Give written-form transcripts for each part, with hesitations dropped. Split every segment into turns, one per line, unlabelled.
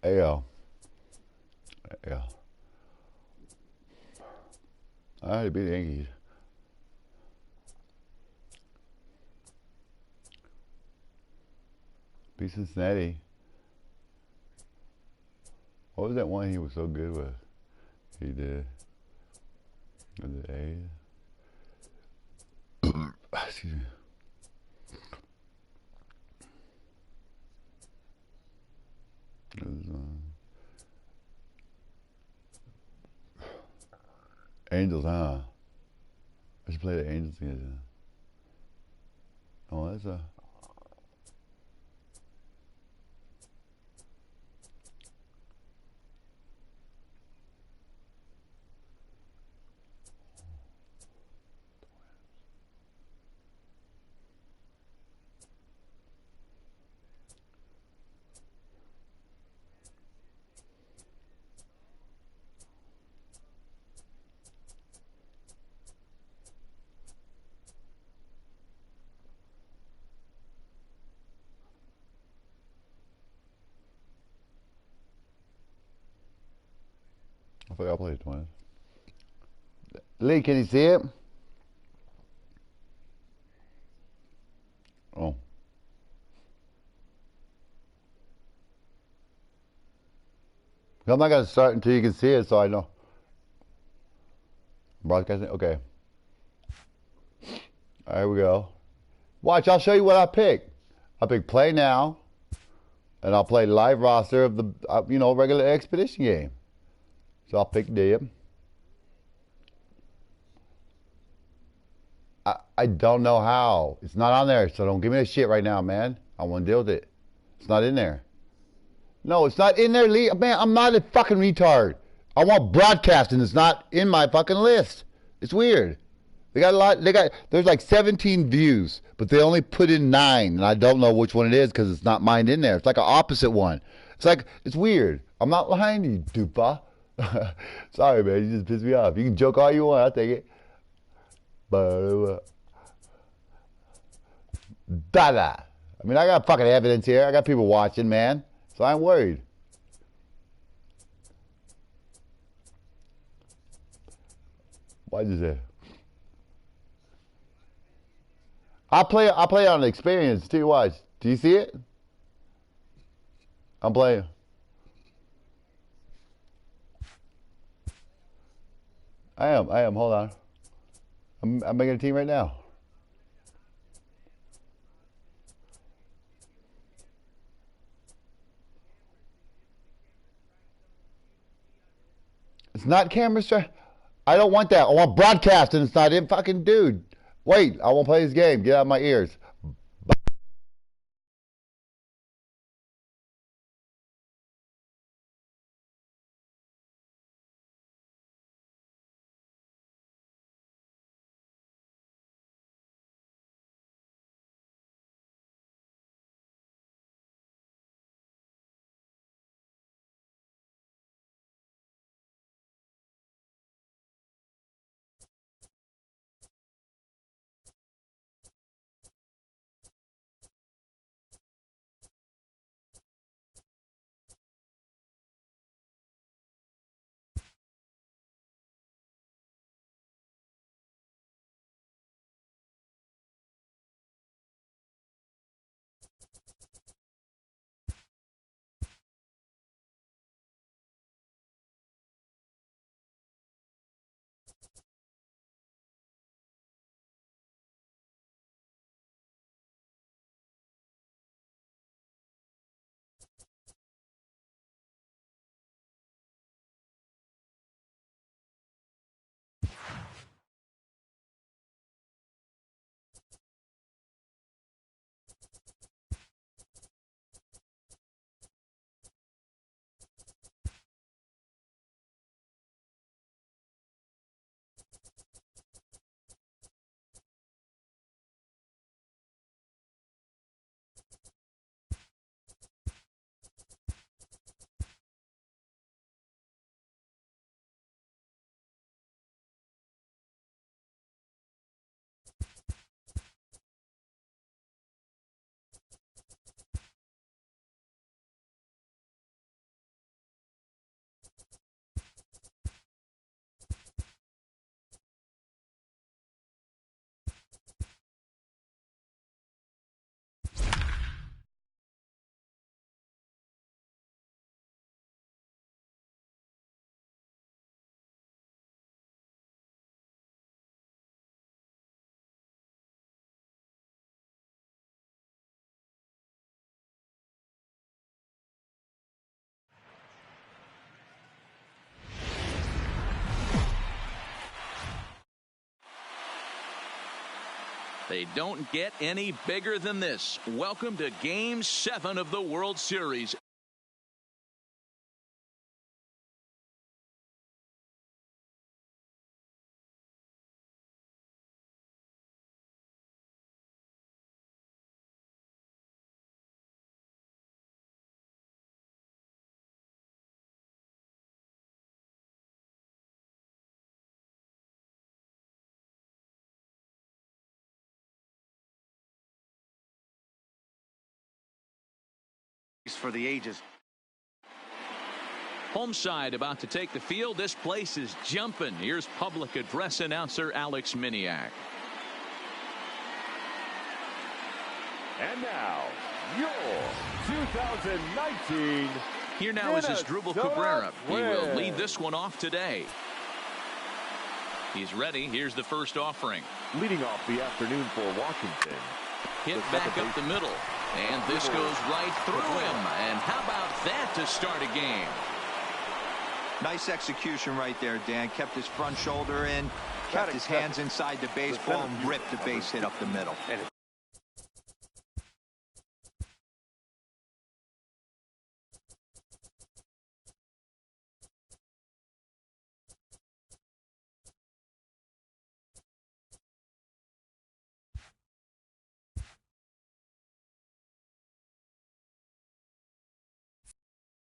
Yeah. Yeah. I had to beat the Yankees. Beat Cincinnati. What was that one he was so good with? He did. Was it A's? Excuse me. It was, Angels, huh? I should play the Angels again. Oh, that's a. I forgot I played the Twins. Lee, can you see it? Oh. I'm not gonna start until you can see it, so I know. Broadcasting. Okay. There we go. Watch. I'll show you what I picked. I picked play now, and I'll play live roster of the regular expedition game. So I'll pick Dib. I don't know how. It's not on there, so don't give me that shit right now, man. I want to deal with it. It's not in there. No, it's not in there, Lee. Man, I'm not a fucking retard. I want broadcasting. It's not in my fucking list. It's weird. They got a lot. There's like 17 views, but they only put in 9, and I don't know which one it is because it's not mine in there. It's like an opposite one. It's weird. I'm not lying to you, dupa. Sorry, man. You just pissed me off. You can joke all you want. I'll take it. But da. I mean, I got fucking evidence here. I got people watching, man. So I'm worried. Why'd you say? I play on experience too. Watch. Do you see it? I'm playing. I am. Hold on. I'm making a team right now. It's not camera strike. I don't want that. I want broadcast, and it's not in fucking dude. Wait, I won't play this game. Get out of my ears.
They don't get any bigger than this. Welcome to Game 7 of the World Series.
For the ages.
Home side about to take the field. This place is jumping. Here's public address announcer Alex Miniak.
And now, your 2019.
Here now is Asdrubal Cabrera. He will lead this one off today. He's ready. Here's the first offering.
Leading off the afternoon for Washington.
Hit back up the middle. And this goes right through him. And how about that to start a game?
Nice execution right there, Dan. Kept his front shoulder in, kept his hands inside the baseball, and ripped the base hit up the middle.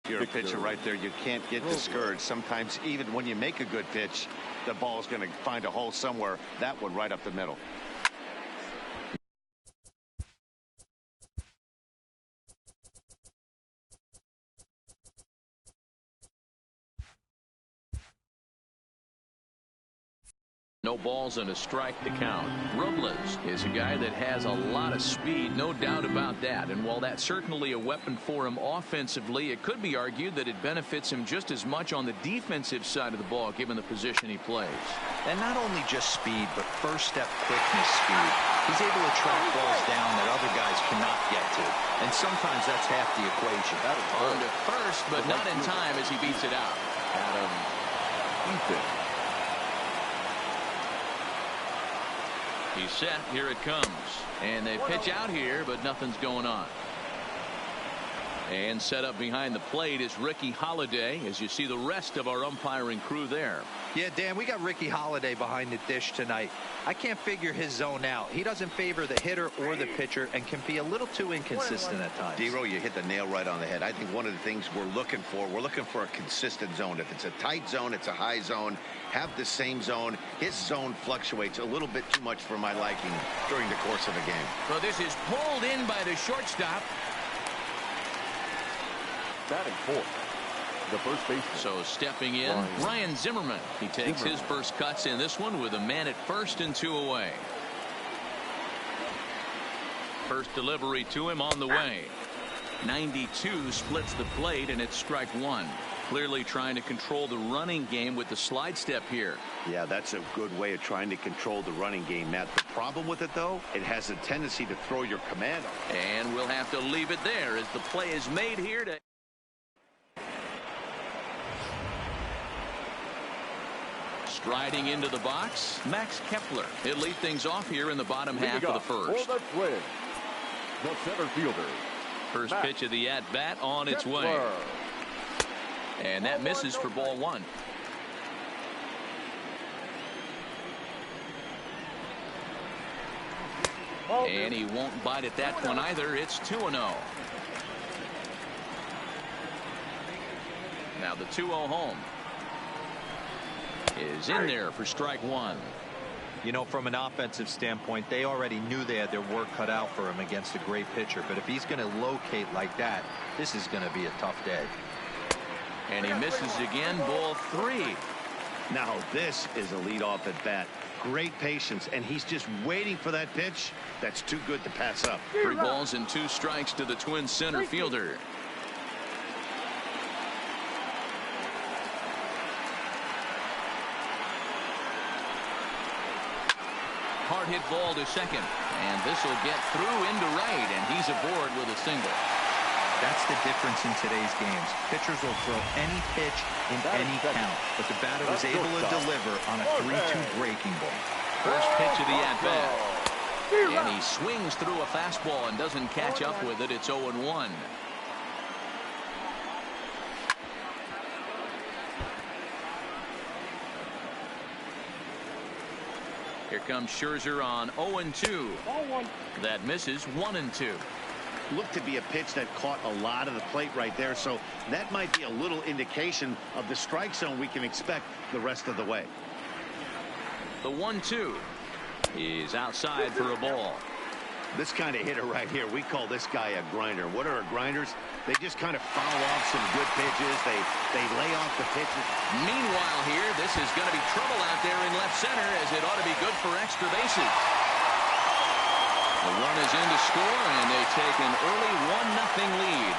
You're a pitcher right there. You can't get discouraged. Sometimes even when you make a good pitch, the ball's going to find a hole somewhere. That one right up the middle.
No balls and a strike to count. Robles is a guy that has a lot of speed, no doubt about that. And while that's certainly a weapon for him offensively, it could be argued that it benefits him just as much on the defensive side of the ball, given the position he plays.
And not only just speed, but first step quickness speed. He's able to track balls down that other guys cannot get to. And sometimes that's half the equation.
On to first, but not in time as he beats it out.
Adam Ethan.
He's set. Here it comes. And they pitch out here, but nothing's going on. And set up behind the plate is Ricky Holiday, as you see the rest of our umpiring crew there.
Yeah, Dan, we got Ricky Holiday behind the dish tonight. I can't figure his zone out. He doesn't favor the hitter or the pitcher and can be a little too inconsistent at times.
D-Row, you hit the nail right on the head. I think one of the things we're looking for a consistent zone. If it's a tight zone, it's a high zone. Have the same zone. His zone fluctuates a little bit too much for my liking during the course of a game.
So this is pulled in by the shortstop.
Batting fourth, the first baseman.
So stepping in, Ryan Zimmerman. He takes his first cuts in this one with a man at first and 2 away. First delivery to him on the way. 92 splits the plate, and it's strike one. Clearly trying to control the running game with the slide step here.
Yeah, that's a good way of trying to control the running game, Matt. The problem with it, though, it has a tendency to throw your command off.
And we'll have to leave it there as the play is made here to... Striding into the box, Max Kepler. He'll lead things off here in the bottom half of the first.
For the Twins, the center fielder.
First pitch of the at-bat on its way. And that misses for ball one. And he won't bite at that one either. It's 2-0. Now the 2-0 home is in there for strike one.
You know, from an offensive standpoint, they already knew they had their work cut out for him against a great pitcher. But if he's going to locate like that, this is going to be a tough day.
And he misses again, ball three.
Now this is a leadoff at bat. Great patience, and he's just waiting for that pitch. That's too good to pass up.
3 balls and 2 strikes to the Twins center fielder. Hard hit ball to second, and this will get through into right, and he's aboard with a single.
That's the difference in today's games. Pitchers will throw any pitch in any count, but the batter was able to deliver on a 3-2 breaking ball.
First pitch of the at-bat. And he swings through a fastball and doesn't catch up with it. It's 0-1. Here comes Scherzer on 0-2. That misses 1-2.
Looked to be a pitch that caught a lot of the plate right there, so that might be a little indication of the strike zone we can expect the rest of the way.
The 1-2 is outside for a ball.
This kind of hitter right here, we call this guy a grinder. What are grinders? They just kind of foul off some good pitches. They lay off the pitches.
Meanwhile here, this is going to be trouble out there in left center, as it ought to be good for extra bases. The run is in to score, and they take an early 1-0 lead.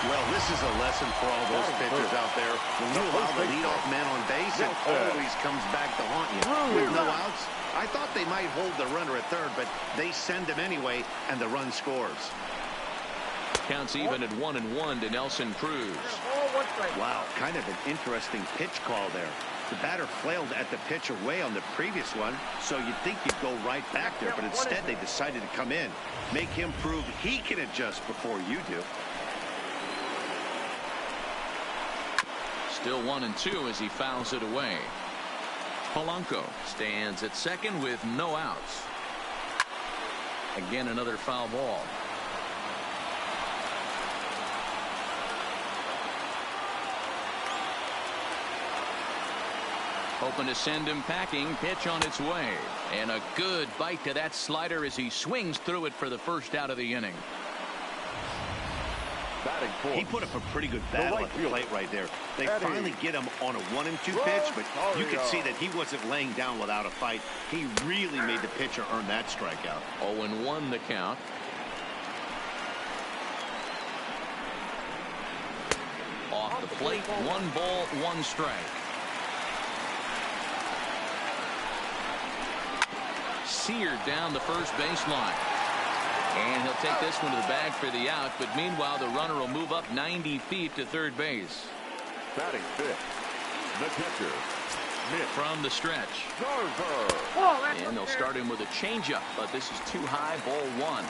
Well, this is a lesson for all those pitchers out there. When you allow the leadoff man on base, it always comes back to haunt you. With no outs, I thought they might hold the runner at third, but they send him anyway, and the run scores.
Counts even at 1-1 to Nelson Cruz.
Wow, kind of an interesting pitch call there. The batter flailed at the pitch away on the previous one, so you'd think you'd go right back there, but instead they decided to come in, make him prove he can adjust before you do.
Still 1-2 as he fouls it away. Polanco stands at second with no outs. Again, another foul ball. Hoping to send him packing. Pitch on its way. And a good bite to that slider as he swings through it for the first out of the inning.
He put up a pretty good battle at the plate right there. They finally get him on a 1-2 pitch, but you could see that he wasn't laying down without a fight. He really made the pitcher earn that strikeout.
0-1 the count. Off the plate, 1 ball, 1 strike. Seared down the first baseline. And he'll take this one to the bag for the out, but meanwhile the runner will move up 90 feet to third base.
Batting fifth, the catcher,
From the stretch. And they'll start him with a changeup, but this is too high, ball 1.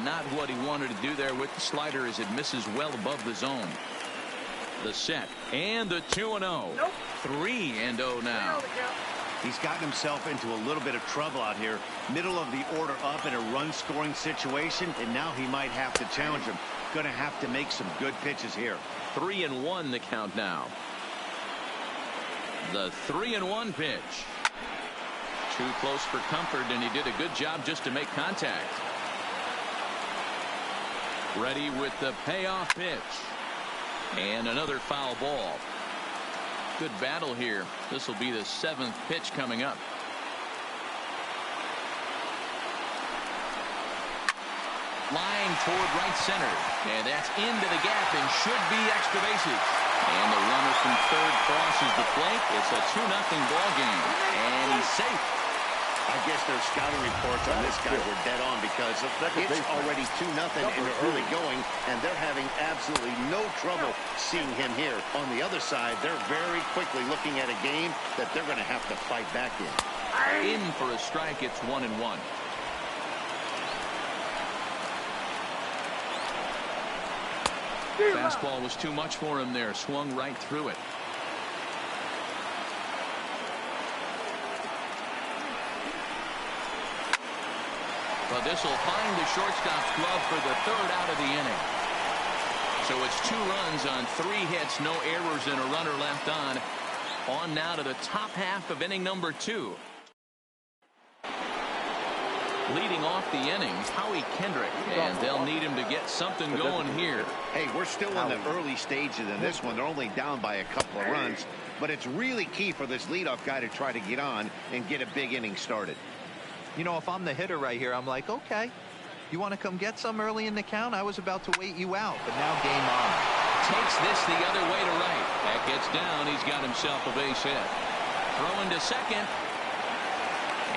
Not what he wanted to do there with the slider, as it misses well above the zone. The set and the 2-0. 3-0 now.
He's gotten himself into a little bit of trouble out here. Middle of the order up in a run-scoring situation, and now he might have to challenge him. Going to have to make some good pitches here.
3-1 the count now. The 3-1 pitch. Too close for comfort, and he did a good job just to make contact. Ready with the payoff pitch. And another foul ball. Good battle here. This will be the 7th pitch coming up. Line toward right center. And that's into the gap and should be extra bases. And the runner from third crosses the plate. It's a 2-0 ball game. And he's safe.
I guess their scouting reports on this guy were dead on, because it's already 2-0 in the early going, and they're having absolutely no trouble seeing him here. On the other side, they're very quickly looking at a game that they're going to have to fight back in.
In for a strike, it's 1-1. Fastball was too much for him there. Swung right through it. But this will find the shortstop's glove for the 3rd out of the inning. So it's 2 runs on 3 hits, no errors, and a runner left on. On now to the top half of inning number 2. Leading off the inning, Howie Kendrick, and they'll need him to get something going here.
Hey, we're still in the early stages in this one. They're only down by a couple of runs, but it's really key for this leadoff guy to try to get on and get a big inning started.
You know, if I'm the hitter right here, I'm like, okay, you want to come get some early in the count? I was about to wait you out, but now game on.
Takes this the other way to right. That gets down. He's got himself a base hit. Throwing to second.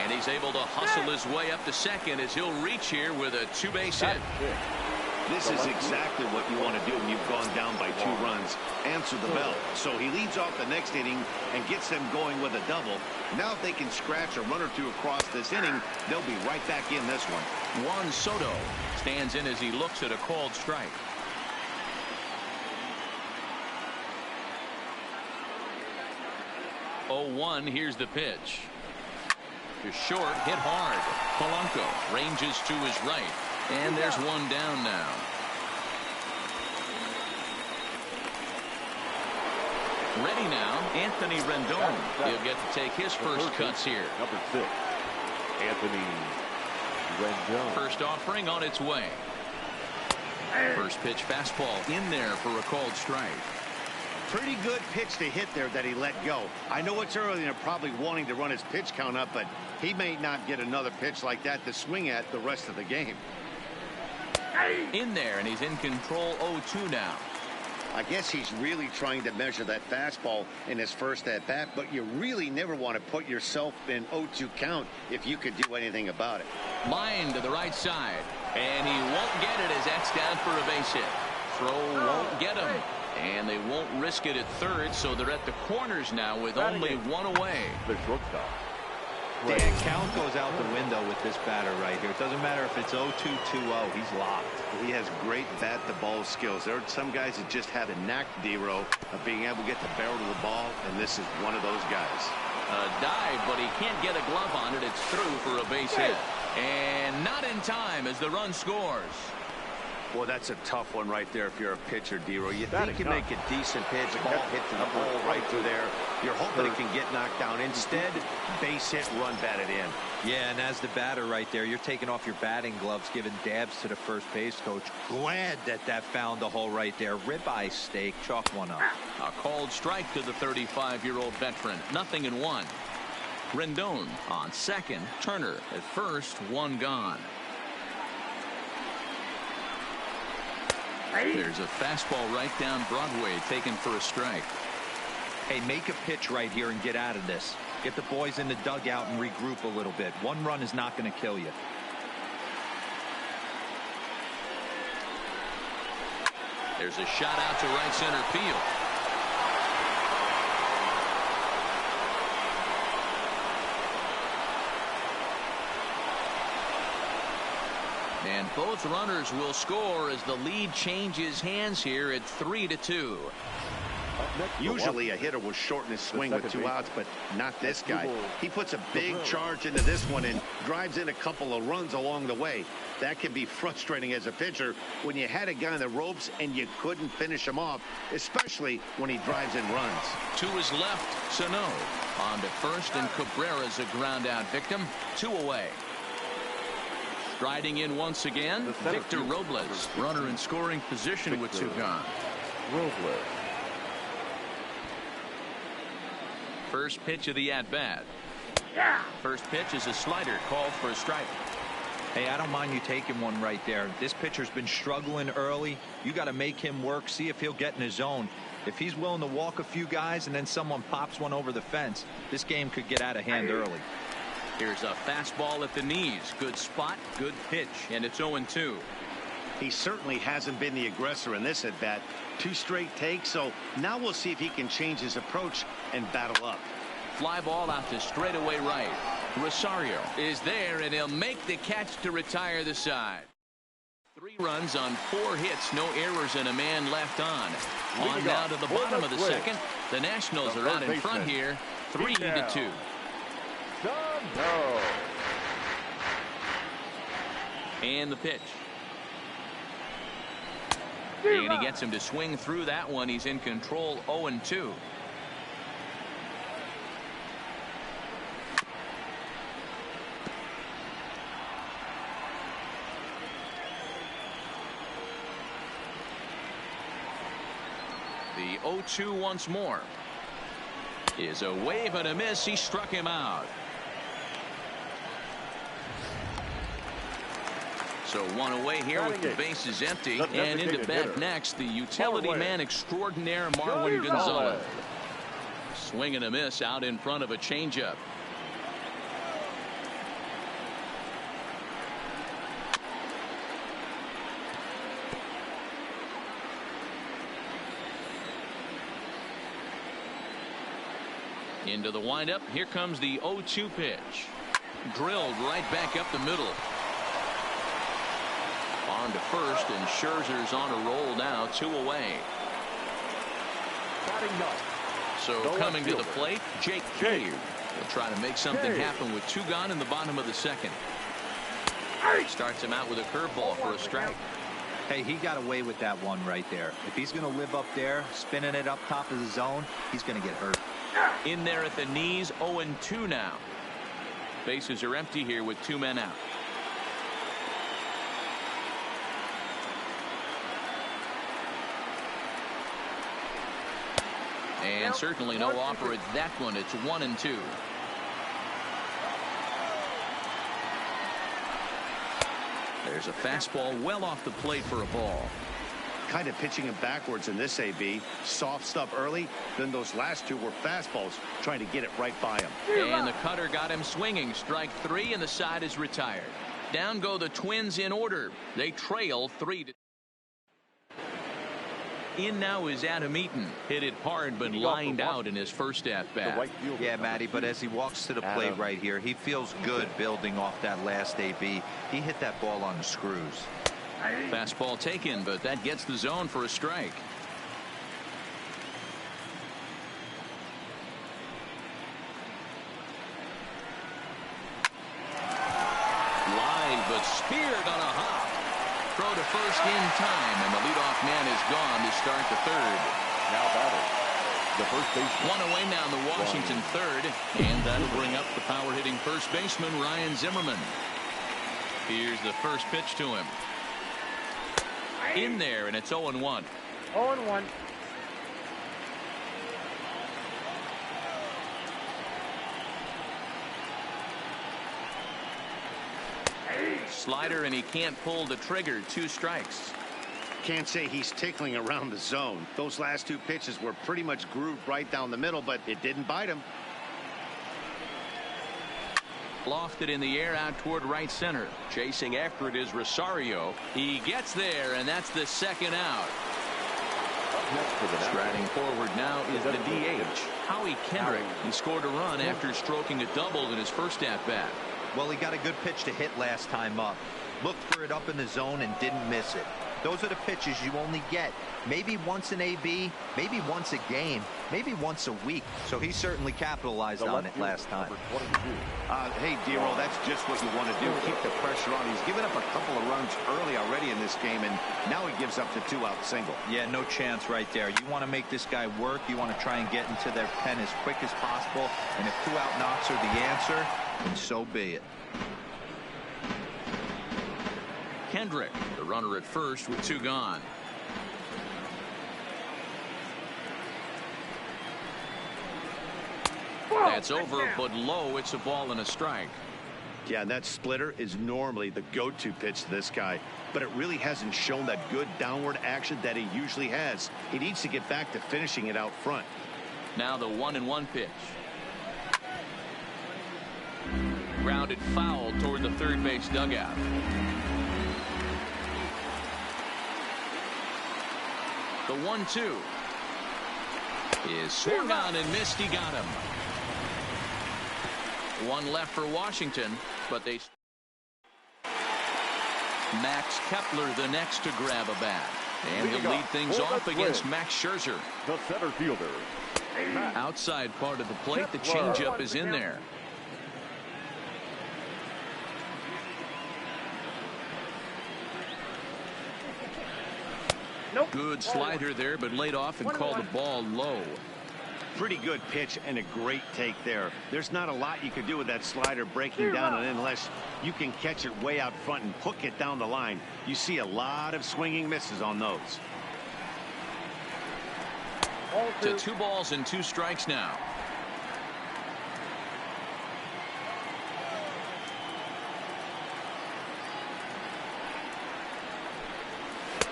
And he's able to hustle his way up to second as he'll reach here with a 2-base hit.
This is exactly what you want to do when you've gone down by 2 runs. Answer the bell. So he leads off the next inning and gets them going with a double. Now if they can scratch a run or two across this inning, they'll be right back in this one.
Juan Soto stands in as he looks at a called strike. Oh, 1, here's the pitch. To short, hit hard. Polanco ranges to his right. And there's one down now. Ready now, Anthony Rendon. He'll get to take his first cuts here.
Number 6, Anthony Rendon.
First offering on its way. First pitch fastball in there for a called strike.
Pretty good pitch to hit there that he let go. I know it's early and they're probably wanting to run his pitch count up, but he may not get another pitch like that to swing at the rest of the game.
In there, and he's in control. 0-2 now.
I guess he's really trying to measure that fastball in his first at bat, but you really never want to put yourself in 0-2 count if you could do anything about it.
Line to the right side, and he won't get it as that's down for a base hit. Throw won't get him, and they won't risk it at third, so they're at the corners now with only one away.
The shortstop.
The count goes out the window with this batter right here. It doesn't matter if it's 0-2, 2-0. He's locked.
He has great bat-to-ball skills. There are some guys that just have a knack, D-Row, of being able to get the barrel to the ball, and this is one of those guys.
A dive, but he can't get a glove on it. It's through for a base hit. And not in time as the run scores.
Well, that's a tough one right there if you're a pitcher, D-Row. You think you make a decent pitch, ball hit to the ball right through there. You're hoping it can get knocked down. Instead, base hit, run batted in.
Yeah, and as the batter right there, you're taking off your batting gloves, giving dabs to the first base coach. Glad that found the hole right there. Ribeye steak, chalk one up.
A called strike to the 35-year-old veteran. 0-1. Rendon on second. Turner at first. One gone. There's a fastball right down Broadway taken for a strike.
Hey, make a pitch right here and get out of this. Get the boys in the dugout and regroup a little bit. One run is not going to kill you.
There's a shot out to right center field. And both runners will score as the lead changes hands here at 3-2.
Usually a hitter will shorten his swing with 2 outs, but not this guy. He puts a big charge into this one and drives in a couple of runs along the way. That can be frustrating as a pitcher when you had a guy in the ropes and you couldn't finish him off, especially when he drives in runs.
To his left, Sano on to first, and Cabrera's a ground out victim. 2 away. Striding in once again, Victor Robles, runner in scoring position with 2 gone.
Robles.
First pitch of the at-bat. First pitch is a slider called for a strike.
Hey, I don't mind you taking one right there. This pitcher's been struggling early. You got to make him work, see if he'll get in his zone. If he's willing to walk a few guys and then someone pops one over the fence, this game could get out of hand early.
Here's a fastball at the knees. Good spot, good pitch, and it's 0-2.
He certainly hasn't been the aggressor in this at-bat. 2 straight takes, so now we'll see if he can change his approach and battle up.
Fly ball out to straightaway right. Rosario is there, and he'll make the catch to retire the side. 3 runs on 4 hits, no errors, and a man left on. On now to the bottom of the second. The Nationals are out in front here, 3-2. And the pitch. And he gets him to swing through that one. He's in control, 0-2. The 0-2 once more. Is a wave and a miss. He struck him out. So 1 away here with the bases empty. And into bat next, the utility man extraordinaire, Marwin Gonzalez. Swing and a miss out in front of a changeup. Into the windup. Here comes the 0-2 pitch. Drilled right back up the middle. On to first, and Scherzer's on a roll now, 2 away. So coming to the plate, Jake Cave will try to make something happen with 2 gone in the bottom of the second. Starts him out with a curveball for a strike.
Hey, he got away with that one right there. If he's going to live up there, spinning it up top of the zone, he's going to get hurt.
In there at the knees, 0-2 now. Bases are empty here with 2 men out. And certainly no offer at that one. It's 1-2. There's a fastball well off the plate for a ball.
Kind of pitching him backwards in this AB. Soft stuff early, then those last 2 were fastballs, trying to get it right by him.
And the cutter got him swinging. Strike 3, and the side is retired. Down go the Twins in order. They trail 3-2. In now is Adam Eaton. Hit it hard, but lined out in his first at-bat.
Yeah, Matty, but as he walks to the plate right here, he feels good building off that last AB. He hit that ball on the screws.
Fastball taken, but that gets the zone for a strike. Line, but speared on a hop. Throw to first in time, and the leadoff man is gone to start the third.
Now batting, the first baseman.
1 away now in the Washington third, and that'll bring up the power-hitting first baseman, Ryan Zimmerman. Here's the first pitch to him. In there, and it's 0-1.
0-1.
Slider, and he can't pull the trigger. 2 strikes.
Can't say he's tickling around the zone. Those last 2 pitches were pretty much grooved right down the middle, but it didn't bite him.
Lofted in the air out toward right center. Chasing after it is Rosario. He gets there, and that's the second out. Striding forward now is the DH, Howie Kendrick. He scored a run after stroking a double in his first at-bat.
Well, he got a good pitch to hit last time up. Looked for it up in the zone and didn't miss it. Those are the pitches you only get maybe once an AB, maybe once a game, maybe once a week. So he certainly capitalized on it last time.
Hey, D-Roll, that's just what you want to do. Keep the pressure on. He's given up a couple of runs early already in this game, and now he gives up the 2-out single.
Yeah, no chance right there. You want to make this guy work. You want to try and get into their pen as quick as possible. And if 2-out knocks are the answer, then so be it.
Kendrick, the runner at first with 2 gone. That's over, but low. It's a ball and a strike.
Yeah, that splitter is normally the go-to pitch to this guy, but it really hasn't shown that good downward action that he usually has. He needs to get back to finishing it out front.
Now the 1-1 pitch. Grounded foul toward the third base dugout. The 1-2 is swung on and missed. He got him. 1 left for Washington, but they. Max Kepler the next to grab a bat, and he'll lead things off against Max Scherzer.
The center fielder.
Outside part of the plate, the changeup is in there.
Nope.
Good slider there, but laid off and called the ball low.
Pretty good pitch and a great take there. There's not a lot you could do with that slider breaking down, and unless you can catch it way out front and hook it down the line, you see a lot of swinging misses on those.
To 2 balls and 2 strikes now.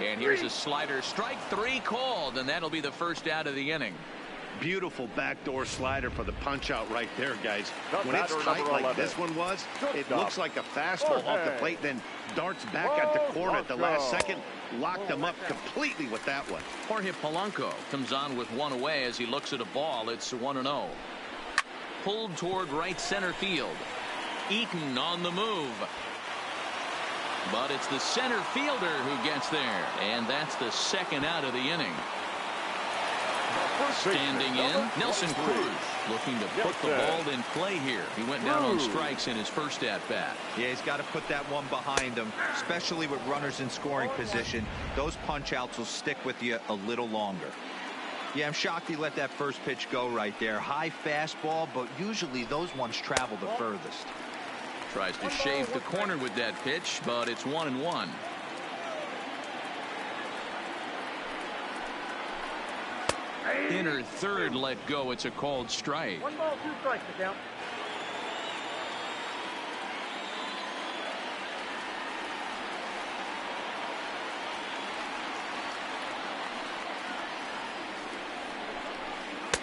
And here's a slider. Strike 3 called, and that'll be the first out of the inning.
Beautiful backdoor slider for the punch out right there, guys. When it's tight like this one was, it looks like a fastball off the plate, then darts back at the corner at the last second. Locked him up completely with that one.
Jorge Polanco comes on with 1 away as he looks at a ball. It's 1-0. pulled toward right center field. Eaton on the move. But it's the center fielder who gets there, and that's the second out of the inning. Standing in, Nelson Cruz looking to put the ball in play here. He went down on strikes in his first at-bat.
Yeah, he's got to put that one behind him, especially with runners in scoring position. Those punch-outs will stick with you a little longer. Yeah, I'm shocked he let that first pitch go right there. High fastball, but usually those ones travel the furthest.
Tries to shave the corner with that pitch, but it's 1-1. Inner third let go. It's a called strike.
1 ball, 2 strikes to count.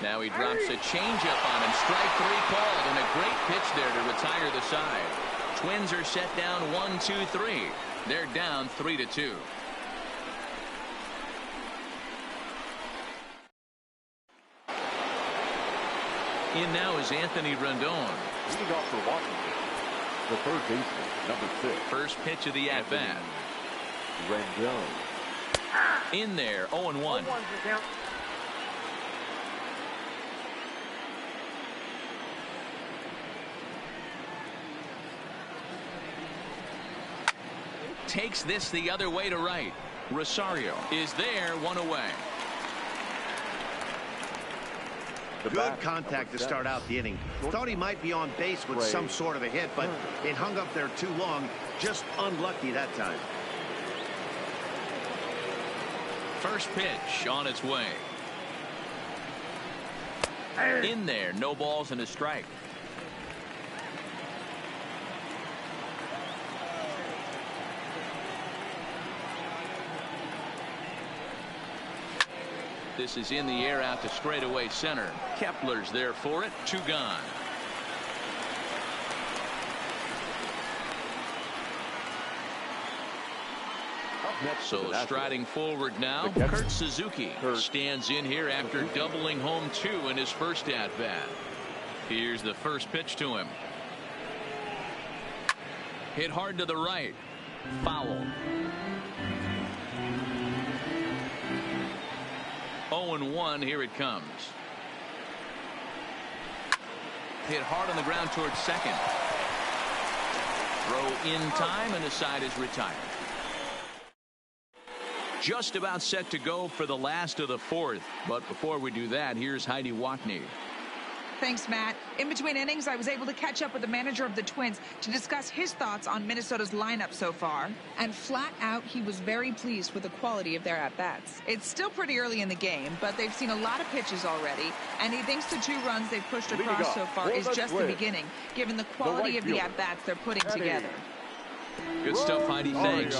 Now he drops a changeup on him. Strike 3 called, and a great pitch there to retire the side. Twins are set down 1-2-3. They're down 3-2. In now is Anthony Rendon.
Leading off for Washington, the third baseman, number 6.
First pitch of the at-bat.
Rendon.
In there, 0-1.
1 to count.
Takes this the other way to right. Rosario is there, 1 away.
Good contact to start out the inning. Thought he might be on base with some sort of a hit, but it hung up there too long. Just unlucky that time.
First pitch on its way. In there, no balls and a strike. This is in the air out to straightaway center. Kepler's there for it. 2 gone. So striding forward now, Kurt Suzuki stands in here after doubling home 2 in his first at-bat. Here's the first pitch to him. Hit hard to the right. Foul. 0-1, here it comes. Hit hard on the ground towards second. Throw in time, and the side is retired. Just about set to go for the last of the 4th. But before we do that, here's Heidi Watney.
Thanks, Matt. In between innings, I was able to catch up with the manager of the Twins to discuss his thoughts on Minnesota's lineup so far. And flat out, he was very pleased with the quality of their at-bats. It's still pretty early in the game, but they've seen a lot of pitches already. And he thinks the 2 runs they've pushed across so far is just the beginning, given the quality of the at-bats they're putting together.
Good stuff, Heidi. Thanks.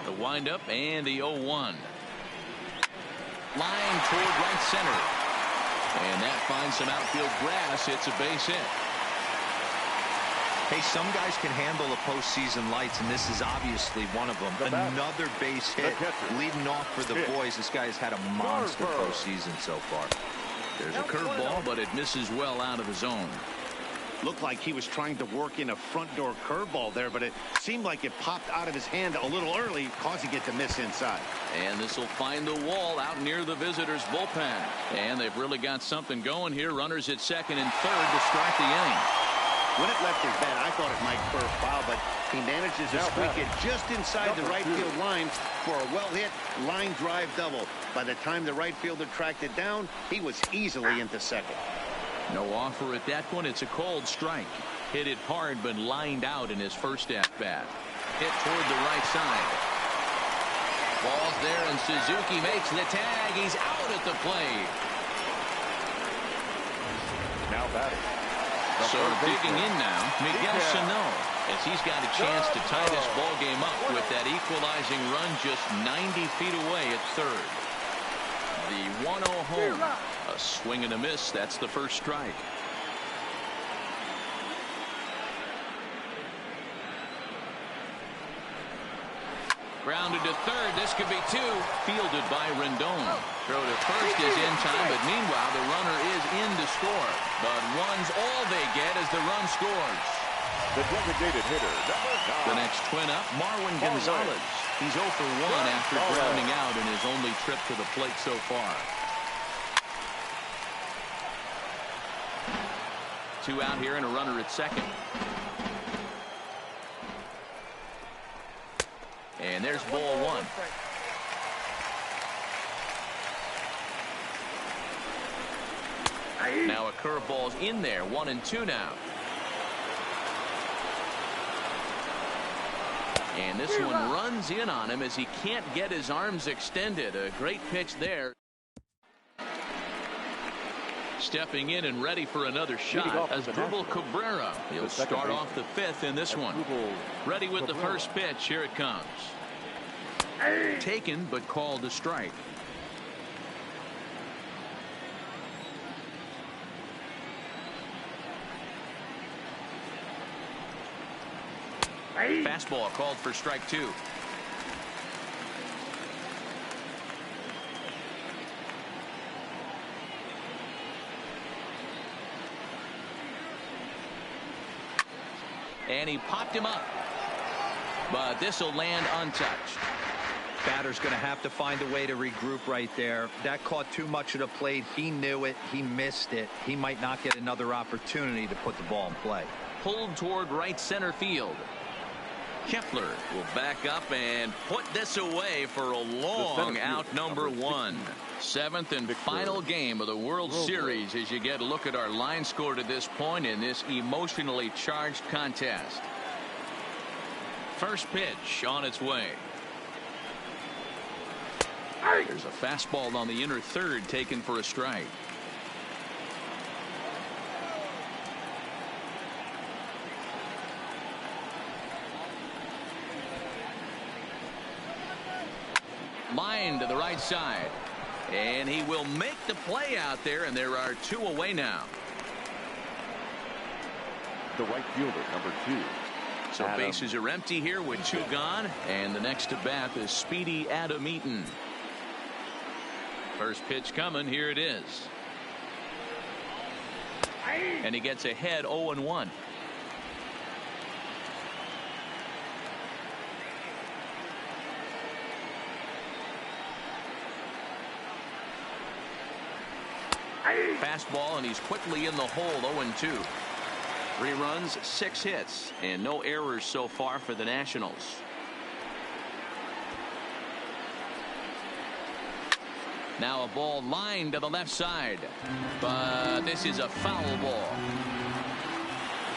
The windup and the 0-1. Line toward right center. And that finds some outfield grass. It's a base hit.
Hey, some guys can handle the postseason lights, and this is obviously one of them. Another base hit leading off for the boys. This guy has had a monster postseason so far.
There's a curveball, but it misses well out of the zone.
Looked like he was trying to work in a front door curveball there, but it seemed like it popped out of his hand a little early, causing it to miss inside.
And this will find the wall out near the visitors' bullpen. And they've really got something going here. Runners at second and third to start the inning.
When it left his bat, I thought it might curve foul, but he manages to squeak it just inside the right field line for a well-hit line drive double. By the time the right fielder tracked it down, he was easily into second.
No offer at that one. It's a called strike. Hit it hard, but lined out in his first at-bat. Hit toward the right side. Ball's there, and Suzuki makes the tag. He's out at the plate.
Now batting.
So digging in now, Miguel Sano, as he's got a chance to tie this ball game up with that equalizing run just 90 feet away at third. The 1-0 home. A swing and a miss. That's the first strike. Grounded to third. This could be two. Fielded by Rendon. Throw to first is in time, but meanwhile the runner is in to score. But one's all they get as the run scores.
The designated hitter, number 9.
The next twin up, Marwin Gonzalez. He's 0 for 1 after grounding out in his only trip to the plate so far. 2 out here and a runner at second. And there's ball 1. Now a curveball's in there. 1-2 now. And this one runs in on him as he can't get his arms extended. A great pitch there. Stepping in and ready for another shot as Asdrubal Cabrera. He'll start off the 5th in this one. Ready with the first pitch. Here it comes. Taken but called a strike. Fastball called for strike 2. And he popped him up. But this will land untouched.
Batter's going to have to find a way to regroup right there. That caught too much of the plate. He knew it. He missed it. He might not get another opportunity to put the ball in play.
Pulled toward right center field. Kepler will back up and put this away for a long out number 1. 7th and final game of the World Series as you get a look at our line score to this point in this emotionally charged contest. First pitch on its way. There's a fastball on the inner third taken for a strike. Line to the right side. And he will make the play out there, and there are 2 away now.
The right fielder, number 2.
So bases are empty here with 2 gone, and the next to bat is Speedy Adam Eaton. First pitch coming. Here it is. And he gets ahead 0-1. Fastball, and he's quickly in the hole. 0-2. 3 runs, 6 hits, and no errors so far for the Nationals. Now a ball lined to the left side, but this is a foul ball.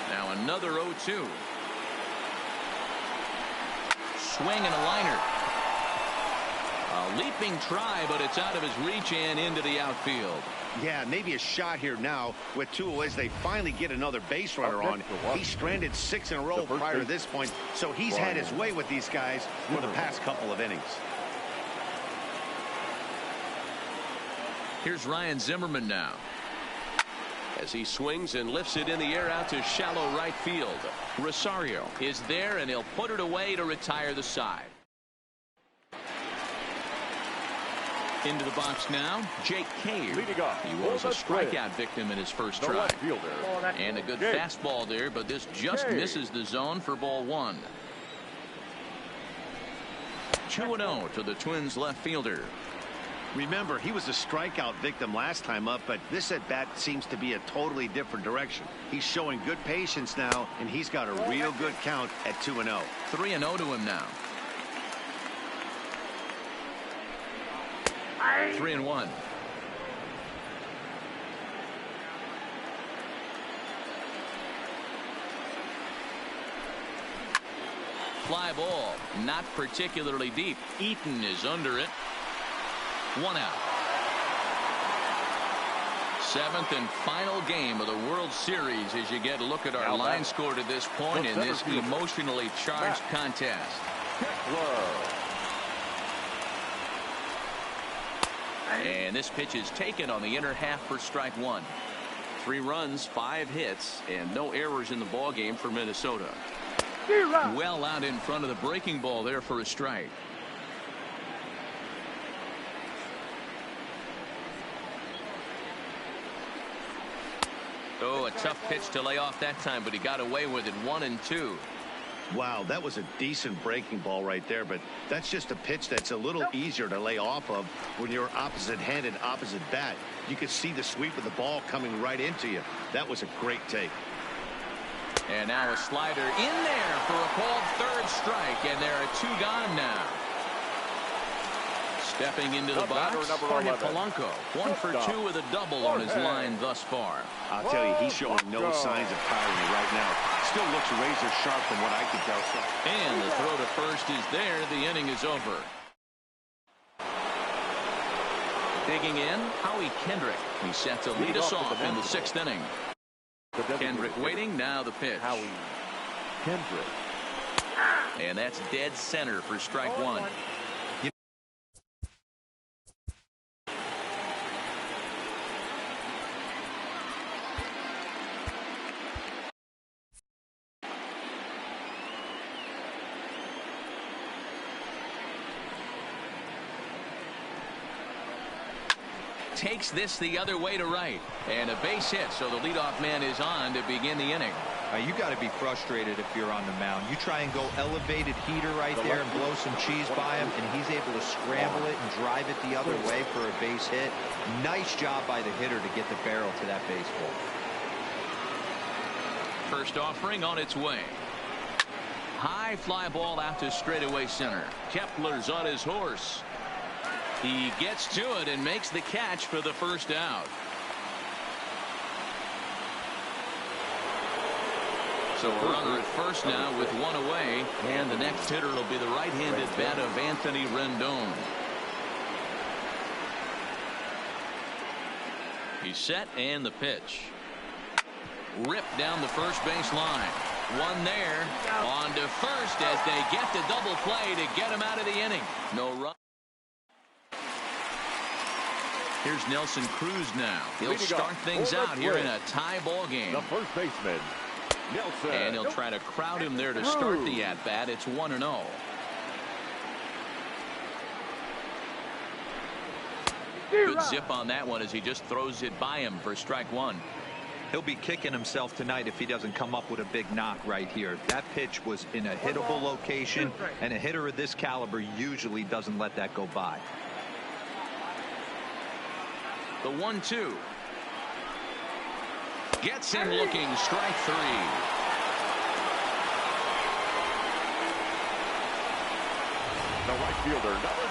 Now another 0-2. Swing and a liner. A leaping try, but it's out of his reach and into the outfield.
Yeah, maybe a shot here now with 2 away as they finally get another base runner on. He stranded 6 in a row prior to this point, so he's had his way with these guys for the past couple of innings.
Here's Ryan Zimmerman now as he swings and lifts it in the air out to shallow right field. Rosario is there, and he'll put it away to retire the side. Into the box now, Jake Cave. He was a strikeout victim in his first try. And a good fastball there, but this just misses the zone for ball 1. 2-0 to the Twins left fielder.
Remember, he was a strikeout victim last time up, but this at bat seems to be a totally different direction. He's showing good patience now, and he's got a real good count at 2-0.
3-0 to him now. 3-1. Fly ball, not particularly deep. Eaton is under it. 1 out. 7th and final game of the World Series as you get a look at our line score to this point in this emotionally charged contest. And this pitch is taken on the inner half for strike 1. 3 runs, 5 hits, and no errors in the ballgame for Minnesota. Well out in front of the breaking ball there for a strike. Oh, a tough pitch to lay off that time, but he got away with it. 1-2.
Wow, that was a decent breaking ball right there, but that's just a pitch that's a little easier to lay off of when you're opposite-handed, opposite bat. You could see the sweep of the ball coming right into you. That was a great take.
And now a slider in there for a called third strike, and there are 2 gone now. Stepping into the box, Jorge Polanco, 1 for 2 with a double on his line thus far.
I'll tell you, he's showing no signs of tiring right now. Still looks razor sharp from what I can tell.
And the throw to first is there. The inning is over. Digging in, Howie Kendrick. He's set to lead us off in the 6th inning. Kendrick waiting, now the pitch.
Howie Kendrick.
And that's dead center for strike 1. Takes this the other way to right, and a base hit, so the leadoff man is on to begin the inning.
You got to be frustrated if you're on the mound. You try and go elevated heater right there and blow some cheese by him, and he's able to scramble it and drive it the other way for a base hit. Nice job by the hitter to get the barrel to that baseball.
First offering on its way. High fly ball out to straightaway center. Kepler's on his horse. He gets to it and makes the catch for the first out. So a runner at first now with 1 away, and the next hitter will be the right-handed bat of Anthony Rendon. He's set, and the pitch. Ripped down the first base line. 1 there. On to first as they get the double play to get him out of the inning. No run. Here's Nelson Cruz now. He'll start things out here in a tie ball game.
The first baseman, Nelson.
And he'll try to crowd him there to start the at-bat. It's 1-0. Good zip on that one as he just throws it by him for strike 1.
He'll be kicking himself tonight if he doesn't come up with a big knock right here. That pitch was in a hittable location, and a hitter of this caliber usually doesn't let that go by.
The 1-2. Gets him looking, strike 3.
The right fielder, number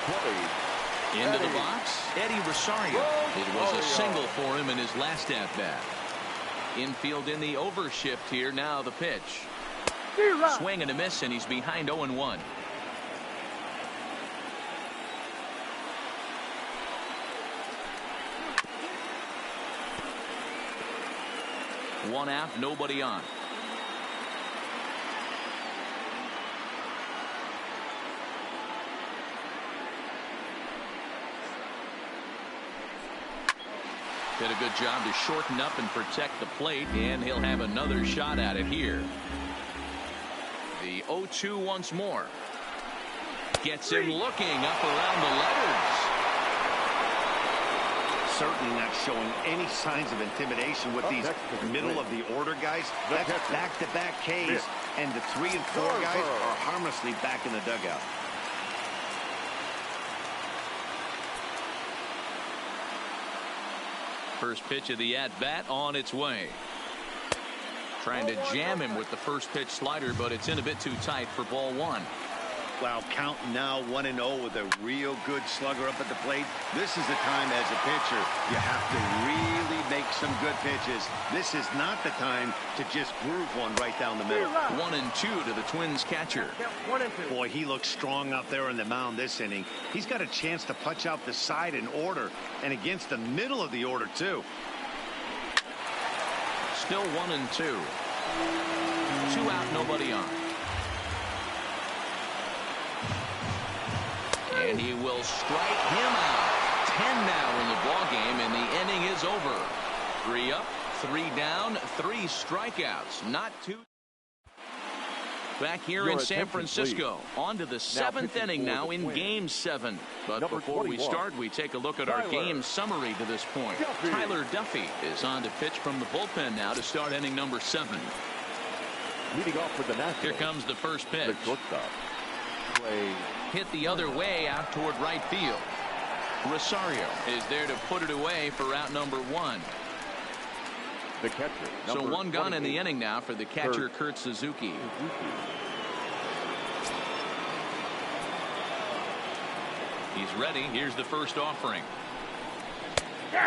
20.
Into the box, Eddie Rosario. It was a single for him in his last at-bat. Infield in the overshift here. Now the pitch. Swing and a miss, and he's behind 0-1. One out, nobody on. Did a good job to shorten up and protect the plate, and he'll have another shot at it here. The 0-2 once more. Gets him looking up around the letters.
Certainly not showing any signs of intimidation with these middle of the order guys. That's back-to-back Ks, and the 3 and 4 guys are harmlessly back in the dugout.
First pitch of the at-bat on its way. Trying to jam him with the first pitch slider, but it's in a bit too tight for ball 1.
Wow, counting now 1-0 with a real good slugger up at the plate. This is the time as a pitcher you have to really make some good pitches. This is not the time to just groove one right down the middle.
1-2 to the Twins catcher.
1-2. Boy, he looks strong out there on the mound this inning. He's got a chance to punch out the side in order, and against the middle of the order too.
Still 1-2. 2 out, nobody on. And he will strike him out. 10 now in the ball game, and the inning is over. 3 up, 3 down, 3 strikeouts. Not too. Back here in San Francisco, on to the 7th inning now in Game 7. But before we start, we take a look at our game summary to this point. Tyler Duffy is on to pitch from the bullpen now to start inning number 7.
Leading off with the Nationals.
Here comes the first pitch.
The shortstop.
Hit the other way out toward right field. Rosario is there to put it away for out number 1.
The catcher.
So 1 gone in the inning now for the catcher, Kurt Suzuki. He's ready. Here's the first offering.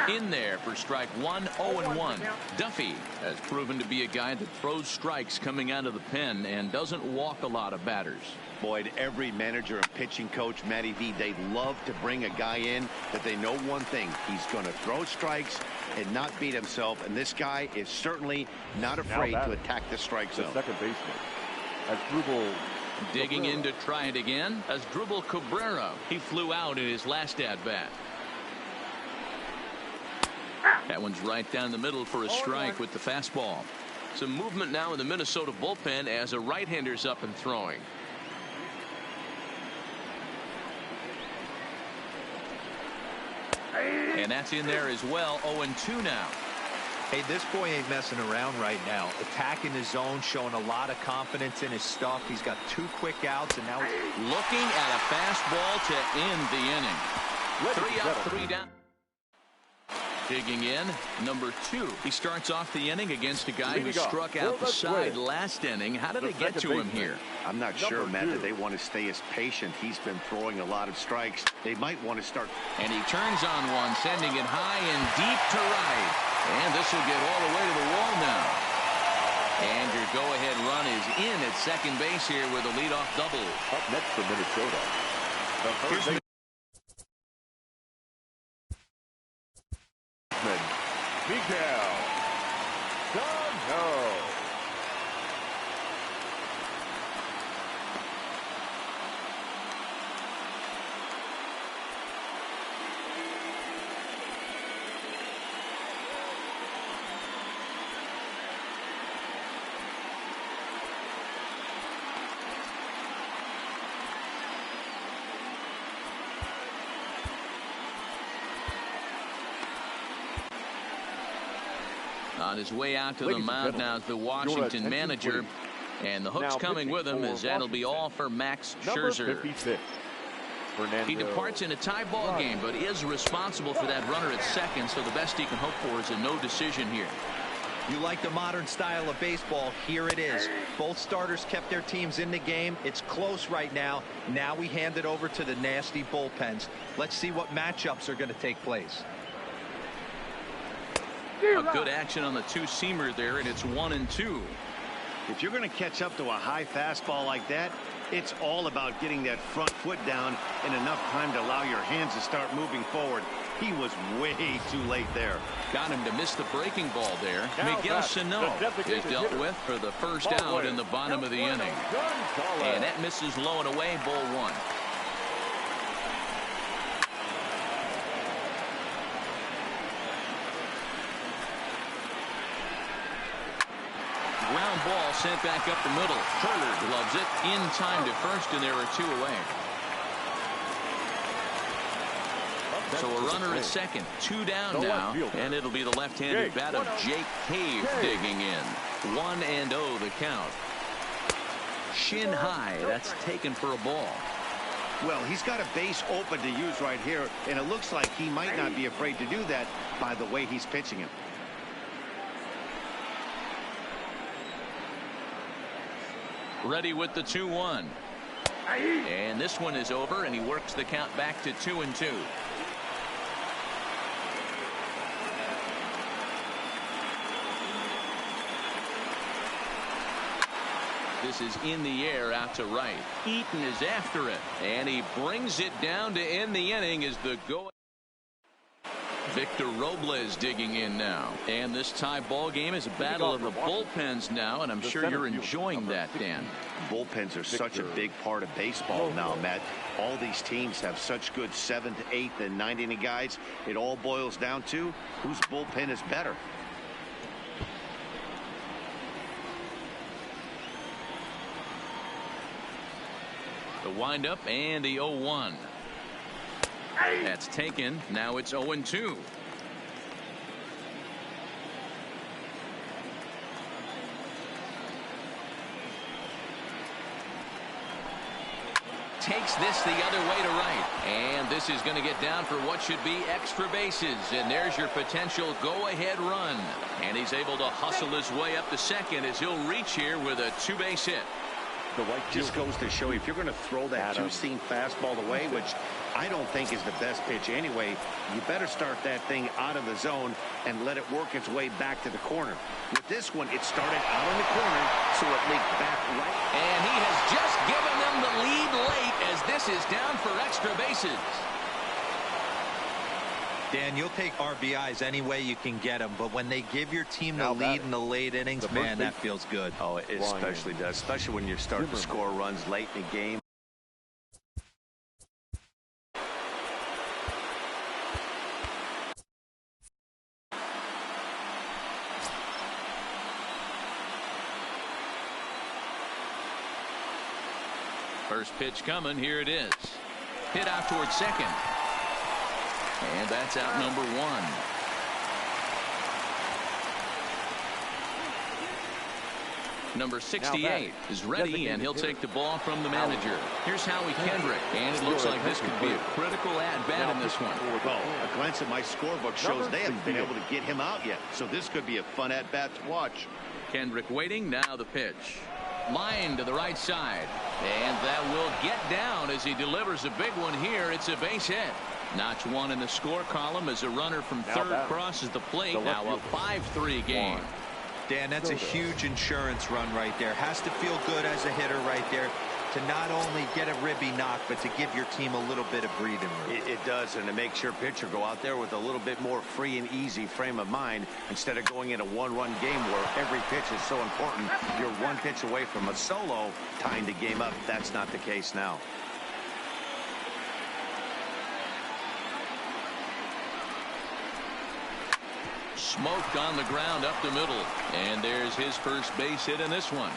In there for strike 1, 0-1. Duffy has proven to be a guy that throws strikes coming out of the pen and doesn't walk a lot of batters.
Boyd, every manager and pitching coach, Matty V, they love to bring a guy in that they know one thing. He's going to throw strikes and not beat himself. And this guy is certainly not afraid to attack the strike zone.
The second baseman. Asdrubal
digging in to try it again. Asdrubal Cabrera. He flew out in his last at-bat. That one's right down the middle for a strike with the fastball. Some movement now in the Minnesota bullpen as a right-hander's up and throwing. And that's in there as well. 0-2 now.
Hey, this boy ain't messing around right now. Attacking the zone, showing a lot of confidence in his stuff. He's got 2 quick outs, and now he's
looking at a fastball to end the inning. 3 up, 3 down. Digging in, number 2. He starts off the inning against a guy who struck out the side last inning. How did they get to him here?
I'm not sure, Matt, that they want to stay as patient. He's been throwing a lot of strikes. They might want to start.
And he turns on one, sending it high and deep to right. And this will get all the way to the wall now. And your go-ahead run is in at second base here with a leadoff double.
Up next for Minnesota. The first baseman. Miguel Sano.
On his way out to the mound now is the Washington manager. And the hook's coming with him as that'll be all for Max Scherzer. He departs in a tie ball game, but is responsible for that runner at second, so the best he can hope for is a no decision here.
You like the modern style of baseball. Here it is. Both starters kept their teams in the game. It's close right now. Now we hand it over to the nasty bullpens. Let's see what matchups are going to take place.
A good action on the two-seamer there, and it's 1-2.
If you're going to catch up to a high fastball like that, it's all about getting that front foot down in enough time to allow your hands to start moving forward. He was way too late there.
Got him to miss the breaking ball there. Miguel Sano is dealt with for the first out in the bottom of the inning. And that misses low and away, ball 1. Ground ball sent back up the middle. Turner loves it in time to first, and there are 2 away. So a runner at second, 2 down now, and it'll be the left-handed bat of Jake Cave digging in. 1-0 the count. Shin high, that's taken for a ball.
Well, he's got a base open to use right here, and it looks like he might not be afraid to do that by the way he's pitching him.
Ready with the 2-1. And this one is over, and he works the count back to 2-2. This is in the air out to right. Eaton is after it, and he brings it down to end the inning as the go. Victor Robles digging in now. And this tie ball game is a battle of the bullpens now, and I'm sure you're enjoying that, Dan.
Bullpens are such a big part of baseball now, Matt. All these teams have such good 7th, 8th, and 9th inning guys. It all boils down to whose bullpen is better.
The windup and the 0-1. That's taken. Now it's 0-2. Takes this the other way to right. And this is going to get down for what should be extra bases. And there's your potential go-ahead run. And he's able to hustle his way up to second as he'll reach here with a two-base hit.
Just goes to show you, if you're going to throw that two-seam fastball away, which I don't think is the best pitch anyway, you better start that thing out of the zone and let it work its way back to the corner. With this one, it started out in the corner, so it leaked back right.
And he has just given them the lead late as this is down for extra bases.
Dan, you'll take RBIs any way you can get them, but when they give your team the lead in the late innings, man, that feels good.
Oh, it especially does, especially when you're starting to score runs late in the game.
First pitch coming. Here it is. Hit out towards second. And that's out number one. Number 68 is ready, and he'll take the ball from the manager. Here's Howie Kendrick, and it looks like this could be a critical at-bat in this one.
Well, a glance at my scorebook shows they haven't been able to get him out yet, so this could be a fun at-bat to watch.
Kendrick waiting. Now the pitch. Line to the right side, and that will get down as he delivers a big one here. It's a base hit. Notch one in the score column as a runner from third crosses the plate. Now a 5-3 game.
Dan, that's a huge insurance run right there. Has to feel good as a hitter right there to not only get a ribby knock, but to give your team a little bit of breathing room.
It does, and it makes your pitcher go out there with a little bit more free and easy frame of mind instead of going in a one-run game where every pitch is so important. You're one pitch away from a solo, tying the game up. That's not the case now.
Smoked on the ground up the middle, and there's his first base hit in this one.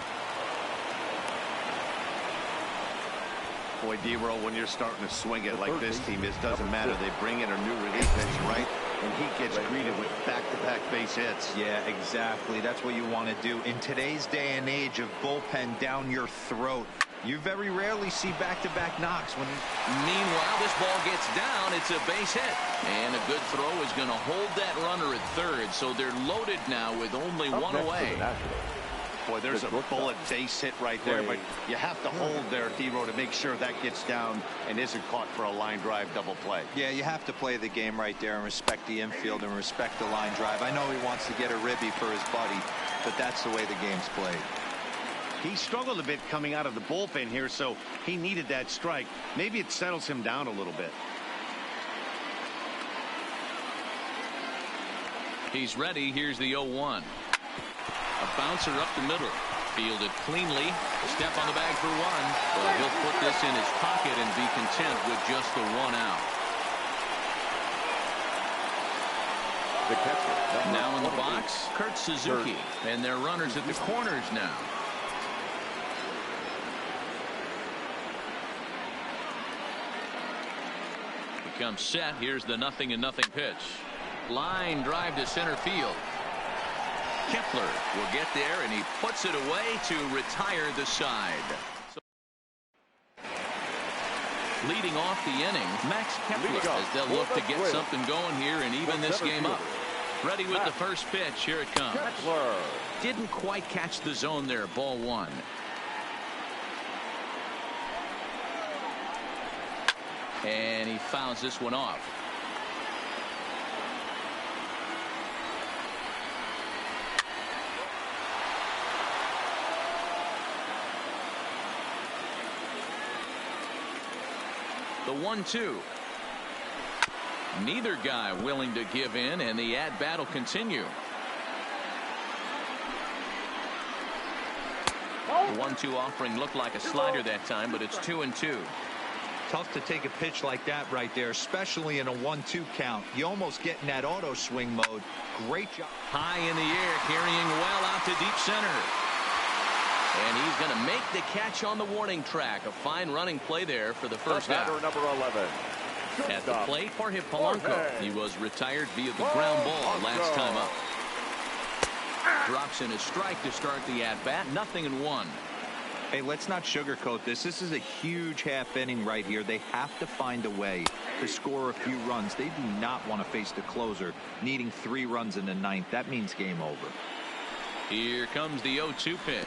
Boy, D-Roll, when you're starting to swing it like this team is, doesn't matter. They bring in a new relief pitch, right? And he gets greeted with back-to-back base hits.
Yeah, exactly. That's what you want to do. In today's day and age of bullpen down your throat, you very rarely see back-to-back knocks.
Meanwhile, this ball gets down. It's a base hit. And a good throw is going to hold that runner at third. So they're loaded now with only one away.
Boy, there's a bullet base hit right there, but you have to hold there, D-Roll, to make sure that gets down and isn't caught for a line drive double play.
Yeah, you have to play the game right there and respect the infield and respect the line drive. I know he wants to get a ribby for his buddy, but that's the way the game's played.
He struggled a bit coming out of the bullpen here, so he needed that strike. Maybe it settles him down a little bit.
He's ready. Here's the 0-1. A bouncer up the middle. Fielded cleanly. Step on the bag for one. But he'll put this in his pocket and be content with just the one out.
The catcher,
now in the box, Kurt Suzuki. And they're runners at the corners now. Becomes set. Here's the 0-0 pitch. Line drive to center field. Kepler will get there, and he puts it away to retire the side. Leading off the inning, Max Kepler, as they'll look to get something going here and even this game up. Ready with the first pitch. Here it comes. Didn't quite catch the zone there. Ball one. And he fouls this one off. The 1-2. Neither guy willing to give in, and the at-bat will continue. The 1-2 offering looked like a slider that time, but it's 2-2.
Tough to take a pitch like that right there, especially in a 1-2 count. You almost get in that auto swing mode. Great job.
High in the air, carrying well out to deep center. And he's going to make the catch on the warning track. A fine running play there for the first out.
Number 11.
At the plate for Polanco. He was retired via the ground ball last time up. Drops in a strike to start the at-bat. 0-1.
Hey, let's not sugarcoat this. This is a huge half inning right here. They have to find a way to score a few runs. They do not want to face the closer needing 3 runs in the 9th. That means game over.
Here comes the 0-2 pitch.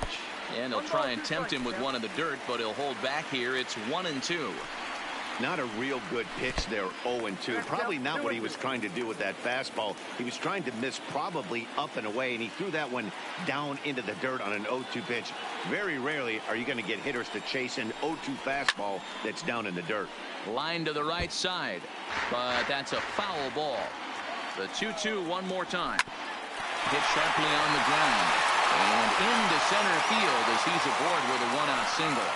And he'll try and tempt him with one in the dirt, but he'll hold back here. It's 1-2.
Not a real good pitch there, 0-2. Probably not what he was trying to do with that fastball. He was trying to miss probably up and away, and he threw that one down into the dirt on an 0-2 pitch. Very rarely are you going to get hitters to chase an 0-2 fastball that's down in the dirt.
Line to the right side, but that's a foul ball. The 2-2 one more time. Hit sharply on the ground and into center field as he's aboard with a 1-out single.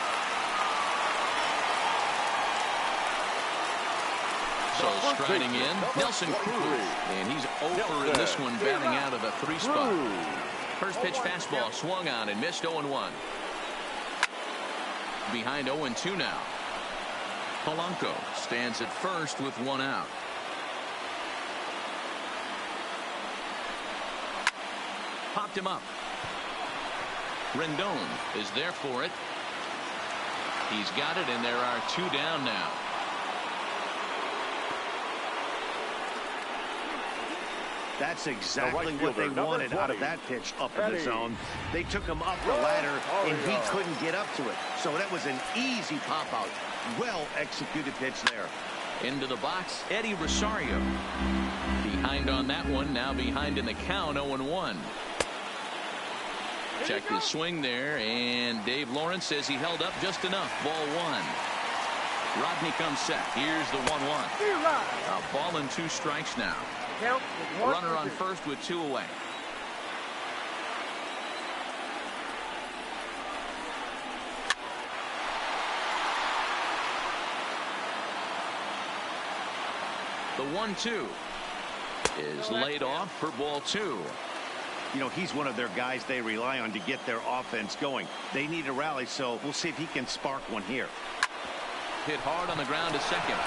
So striding in, Nelson Cruz, and he's over in this one, batting out of the 3 spot. First pitch fastball swung on and missed. 0-1. Behind 0-2 now. Polanco stands at first with 1 out. Popped him up. Rendon is there for it. He's got it, and there are 2 down now.
That's exactly what they wanted out of that pitch up in the zone. They took him up the ladder, and he couldn't get up to it. So that was an easy pop-out. Well-executed pitch there.
Into the box, Eddie Rosario. Behind on that one, now behind in the count, 0-1. Check his swing there, and Dave Lawrence says he held up just enough. Ball 1. Rodney comes set. Here's the 1-1. A ball and 2 strikes now. Runner on first with 2 away. The 1-2 is laid off for ball 2.
You know, he's one of their guys they rely on to get their offense going. They need a rally, so we'll see if he can spark one here.
Hit hard on the ground to second.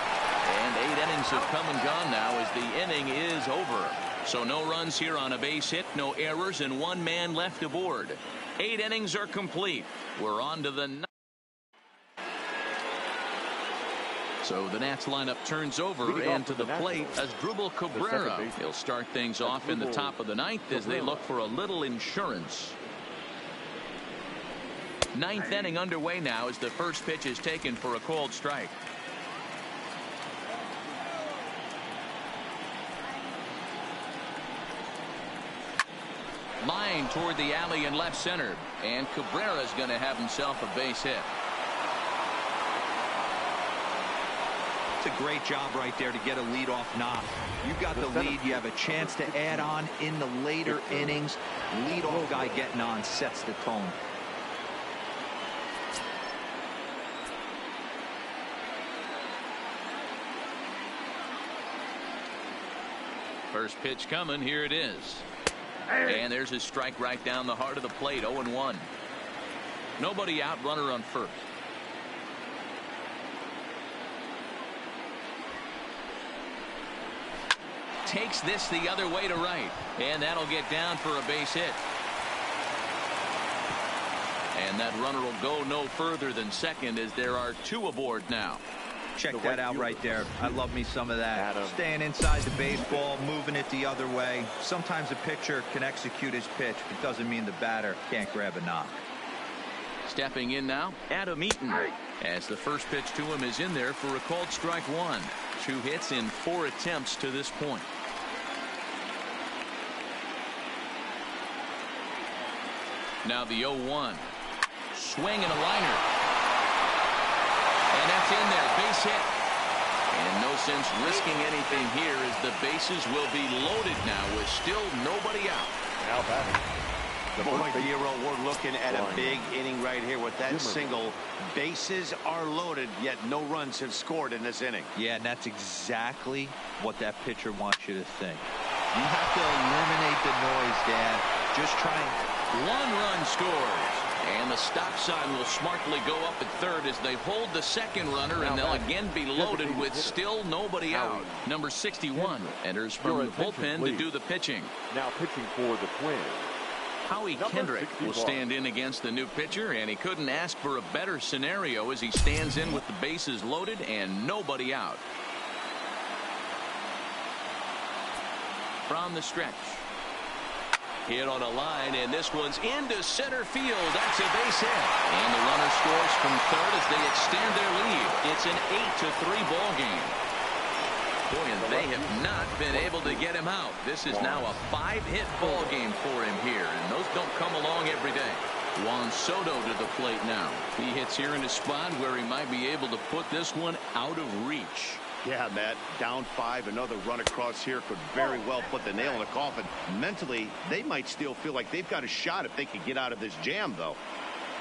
And 8 innings have come and gone now as the inning is over. So no runs here on a base hit, no errors, and 1 man left aboard. 8 innings are complete. We're on to the 9th. So the Nats lineup turns over, and to the plate as Asdrubal Cabrera. He'll start things off in the top of the 9th as they look for a little insurance. 9th inning underway now as the first pitch is taken for a called strike. Line toward the alley in left center, and Cabrera's going to have himself a base hit.
It's a great job right there to get a leadoff knock. You got the lead. You have a chance to add on in the later innings. Leadoff guy getting on sets the tone.
First pitch coming. Here it is. And there's his strike right down the heart of the plate. 0-1. Nobody out. Runner on first. Takes this the other way to right, and that'll get down for a base hit. And that runner will go no further than second as there are 2 aboard now.
Check that out right there. I love me some of that. Staying inside the baseball, moving it the other way. Sometimes a pitcher can execute his pitch. It doesn't mean the batter can't grab a knock.
Stepping in now, Adam Eaton, as the first pitch to him is in there for a called strike 1. 2 hits in 4 attempts to this point. Now the 0-1. Swing and a liner. And that's in there. Base hit. And no sense risking anything here as the bases will be loaded now with still nobody out.
Now batting.
Boy, Guerrero, we're looking at a big inning right here with that single. Bases are loaded, yet no runs have scored in this inning.
Yeah, and that's exactly what that pitcher wants you to think. You have to eliminate the noise, Dan. Just try.
1 run scores. And the stop sign will smartly go up at third as they hold the second runner, and they'll again be loaded with still nobody out. Number 61 enters from the bullpen to do the pitching.
Now pitching for the Twins.
Howie Kendrick will stand in against the new pitcher, and he couldn't ask for a better scenario as he stands in with the bases loaded and nobody out. From the stretch. Hit on a line, and this one's into center field. That's a base hit. And the runner scores from third as they extend their lead. It's an 8-3 ball game. Boy, and they have not been able to get him out. This is now a 5-hit ball game for him here, and those don't come along every day. Juan Soto to the plate now. He hits here in a spot where he might be able to put this one out of reach.
Yeah, Matt, down 5, another run across here could very well put the nail in the coffin. Mentally, they might still feel like they've got a shot if they could get out of this jam, though.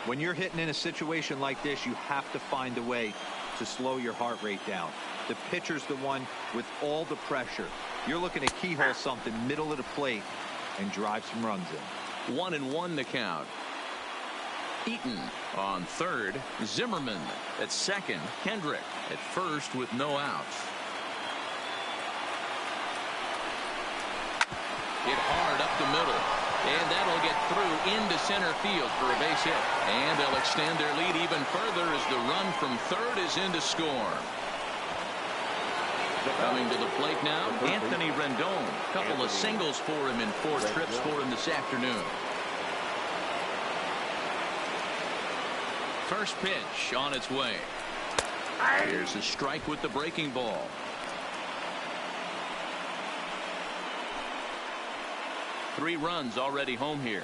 When you're hitting in a situation like this, you have to find a way to slow your heart rate down. The pitcher's the one with all the pressure. You're looking to keyhole something middle of the plate and drive some runs in.
1-1 the count. Eaton on third. Zimmerman at second. Kendrick at first with no outs. Hit hard up the middle. And that'll get through into center field for a base hit. And they'll extend their lead even further as the run from third is in to score. Coming to the plate now, Anthony Rendon. A couple of singles for him in 4 trips for him this afternoon. First pitch on its way. Here's a strike with the breaking ball. Three runs already home here.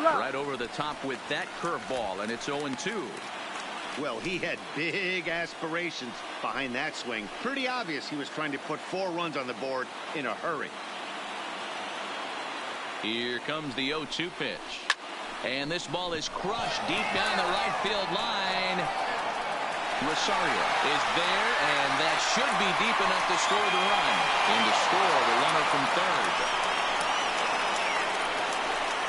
Right over the top with that curveball, and it's 0-2.
Well, he had big aspirations behind that swing. Pretty obvious he was trying to put 4 runs on the board in a hurry.
Here comes the 0-2 pitch. And this ball is crushed deep down the right field line. Rosario is there, and that should be deep enough to score the run. And to score the runner from third.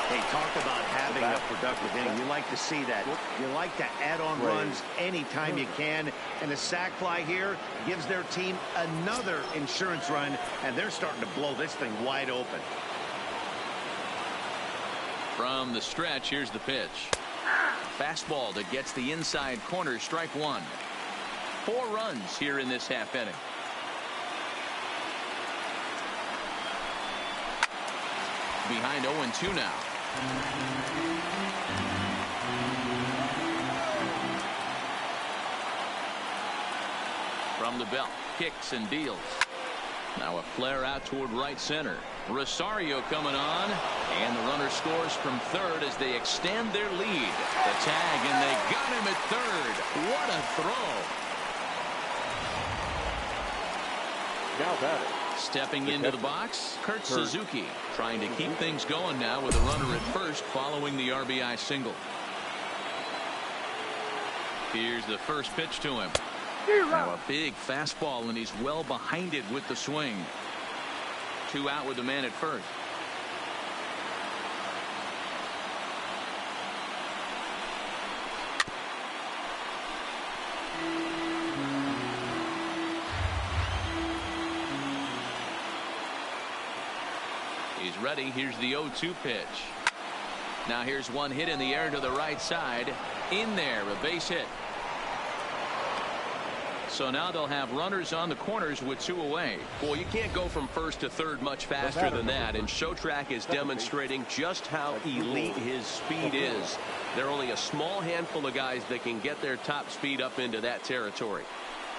Hey, talk about having a productive inning. You like to see that. You like to add on runs anytime you can. And the sac fly here gives their team another insurance run, and they're starting to blow this thing wide open.
From the stretch, here's the pitch. Fastball that gets the inside corner, strike 1. 4 runs here in this half inning. Behind 0-2 now. From the belt, kicks and deals. Now a flare out toward right center. Rosario coming on, and the runner scores from third as they extend their lead. The tag, and they got him at third. What a throw.
Now batting.
Stepping into the box, Kurt Suzuki, trying to keep things going now with a runner at first following the RBI single. Here's the first pitch to him. Now a big fastball, and he's well behind it with the swing. 2 out with the man at first. He's ready. Here's the 0-2 pitch. Now here's one hit in the air to the right side. In there, a base hit. So now they'll have runners on the corners with 2 away.
Well, you can't go from first to third much faster than that, and Showtrack is demonstrating just how elite his speed is. There are only a small handful of guys that can get their top speed up into that territory.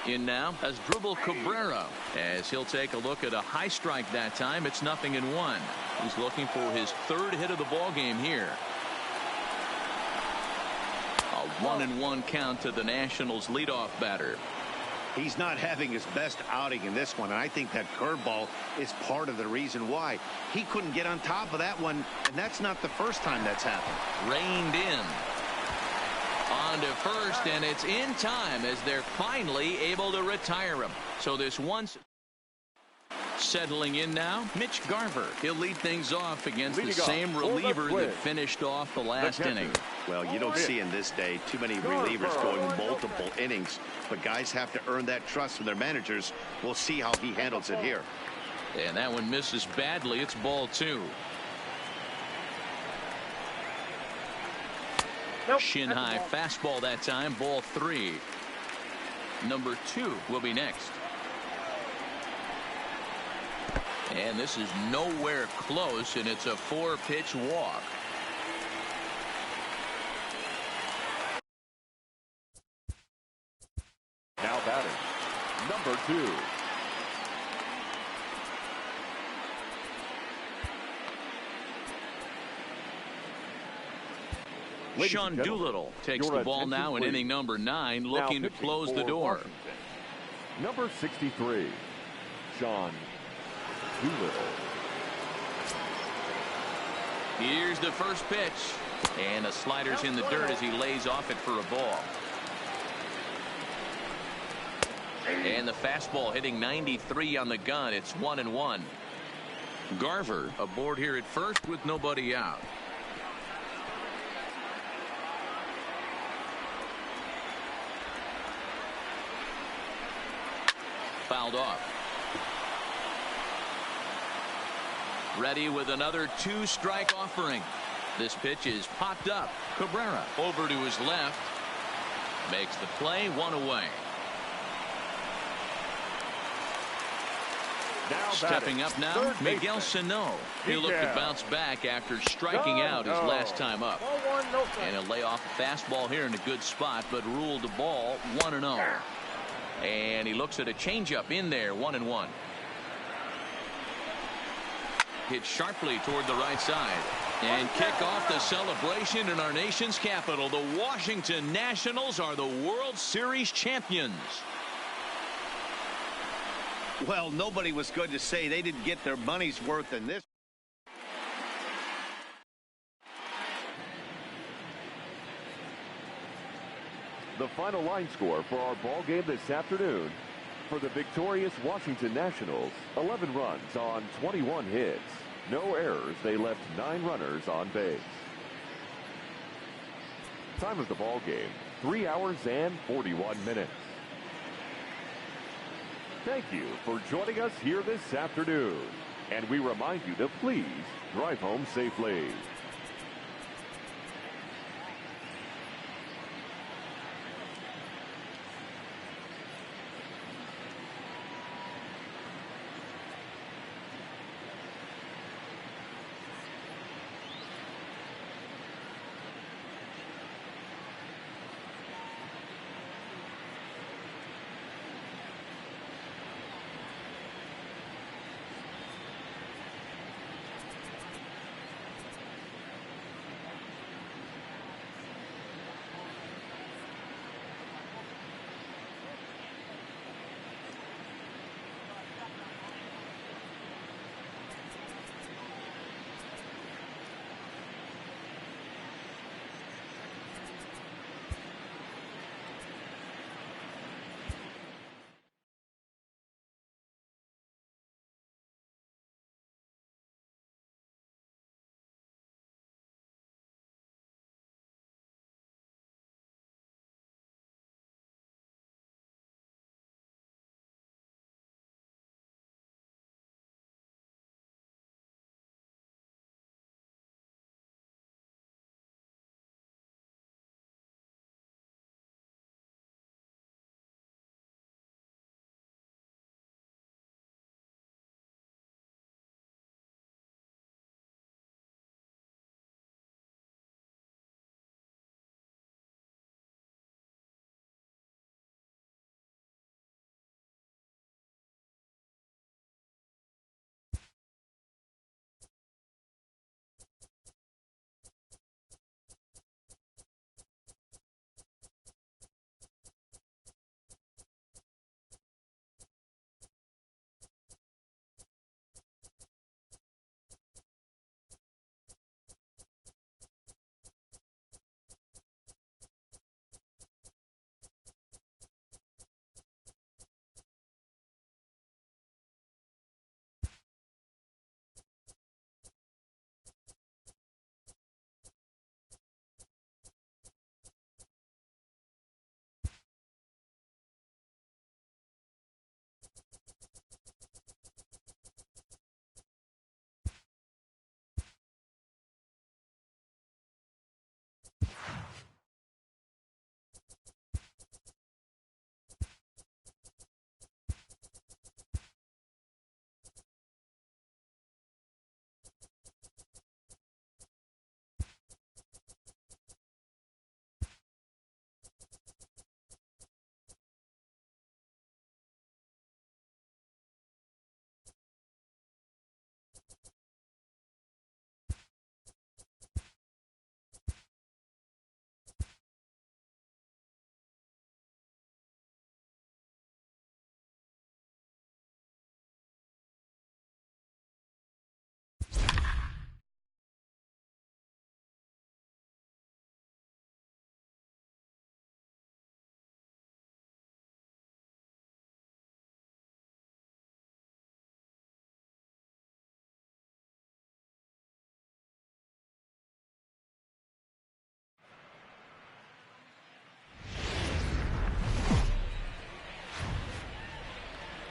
In now as Dribble Cabrera, as he'll take a look at a high strike that time. It's 0-1. He's looking for his 3rd hit of the ball game here. A 1-1 count to the Nationals leadoff batter.
He's not having his best outing in this one, and I think that curveball is part of the reason why. He couldn't get on top of that one, and that's not the first time that's happened.
Reined in. On to first, and it's in time as they're finally able to retire him. So this once Settling in now, Mitch Garver. He'll lead things off against the
Leading
same
off for the
reliever that
Twins,
finished off the last inning.
Well, you don't see in this day too many relievers going multiple innings, but guys have to earn that trust from their managers. We'll see how he handles it here.
And that one misses badly. It's ball 2.
Nope.
Shin high fastball that time. Ball 3. Number 2 will be next. And this is nowhere close, and it's a 4-pitch walk.
Now batting, number 2. Ladies
Sean
and gentlemen,
Doolittle takes
your
the ball
attention,
now in
please.
inning number 9,
Now
looking to
pitching
close the
for
door.
Washington, number 63, Sean Doolittle.
Here's the first pitch. And a slider's in the dirt as he lays off it for a ball. And the fastball hitting 93 on the gun. It's 1-1. Garver aboard here at first with nobody out. Fouled off. Ready with another 2-strike offering. This pitch is popped up. Cabrera over to his left. Makes the play, 1 away.
Now
Stepping
batting,
up now,
third
Miguel
baseman,
Sano. He'll look to
Miguel.
bounce back after striking out his last time up.
Ball 1, no strike.
And he'll lay off a fastball here in a good spot, but ruled the ball 1-0. And he looks at a changeup in there, 1-1. Hit sharply toward the right side. And kick off the celebration in our nation's capital. The Washington Nationals are the World Series champions.
Well, nobody was good to say they didn't get their money's worth in this.
The final line score for our ball game this afternoon. For the victorious Washington Nationals, 11 runs on 21 hits. No errors. They left 9 runners on base. Time of the ball game, 3 hours and 41 minutes. Thank you for joining us here this afternoon. And we remind you to please drive home safely.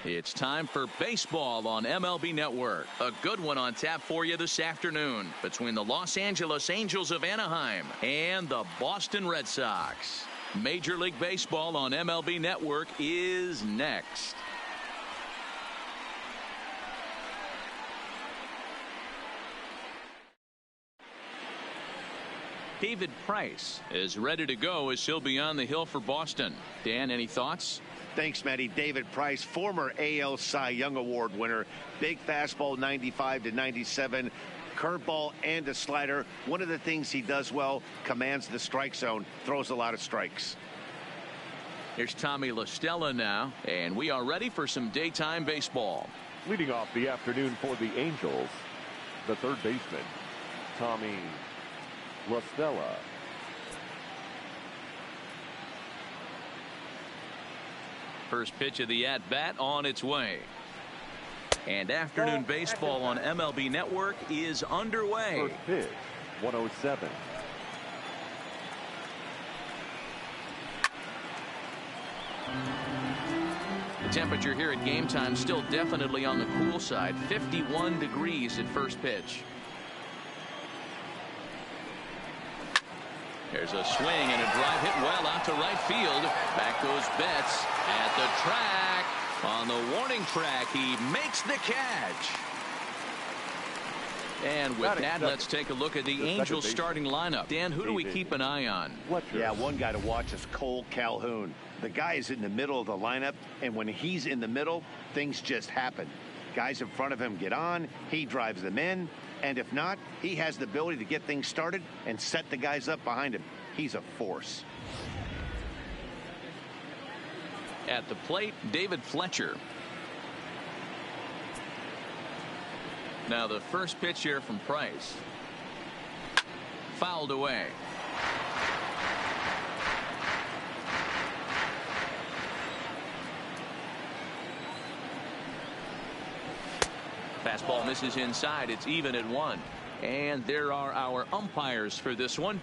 It's time for baseball on MLB Network. A good one on tap for you this afternoon between the Los Angeles Angels of Anaheim and the Boston Red Sox. Major League Baseball on MLB Network is next. David Price is ready to go as he'll be on the hill for Boston. Dan, any thoughts?
Thanks, Matty. David Price, former AL Cy Young Award winner. Big fastball, 95 to 97. Curveball and a slider. One of the things he does well, commands the strike zone, throws a lot of strikes.
Here's Tommy La Stella now, and we are ready for some daytime baseball.
Leading off the afternoon for the Angels, the third baseman, Tommy La Stella.
First pitch of the at-bat on its way. And afternoon baseball on MLB Network is underway.
First pitch, 107.
The temperature here at game time still definitely on the cool side. 51 degrees at first pitch. There's a swing and a drive hit well out to right field. Back goes Betts at the track. On the warning track, he makes the catch. And with that, let's take a look at the Angels starting lineup. Dan, who do we keep an eye on?
Yeah, one guy to watch is Cole Calhoun. The guy is in the middle of the lineup, and when he's in the middle, things just happen. Guys in front of him get on, he drives them in, and if not, he has the ability to get things started and set the guys up behind him. He's a force.
At the plate, David Fletcher. Now the first pitch here from Price. Fouled away. Fastball misses inside. It's even at 1. And there are our umpires for this one.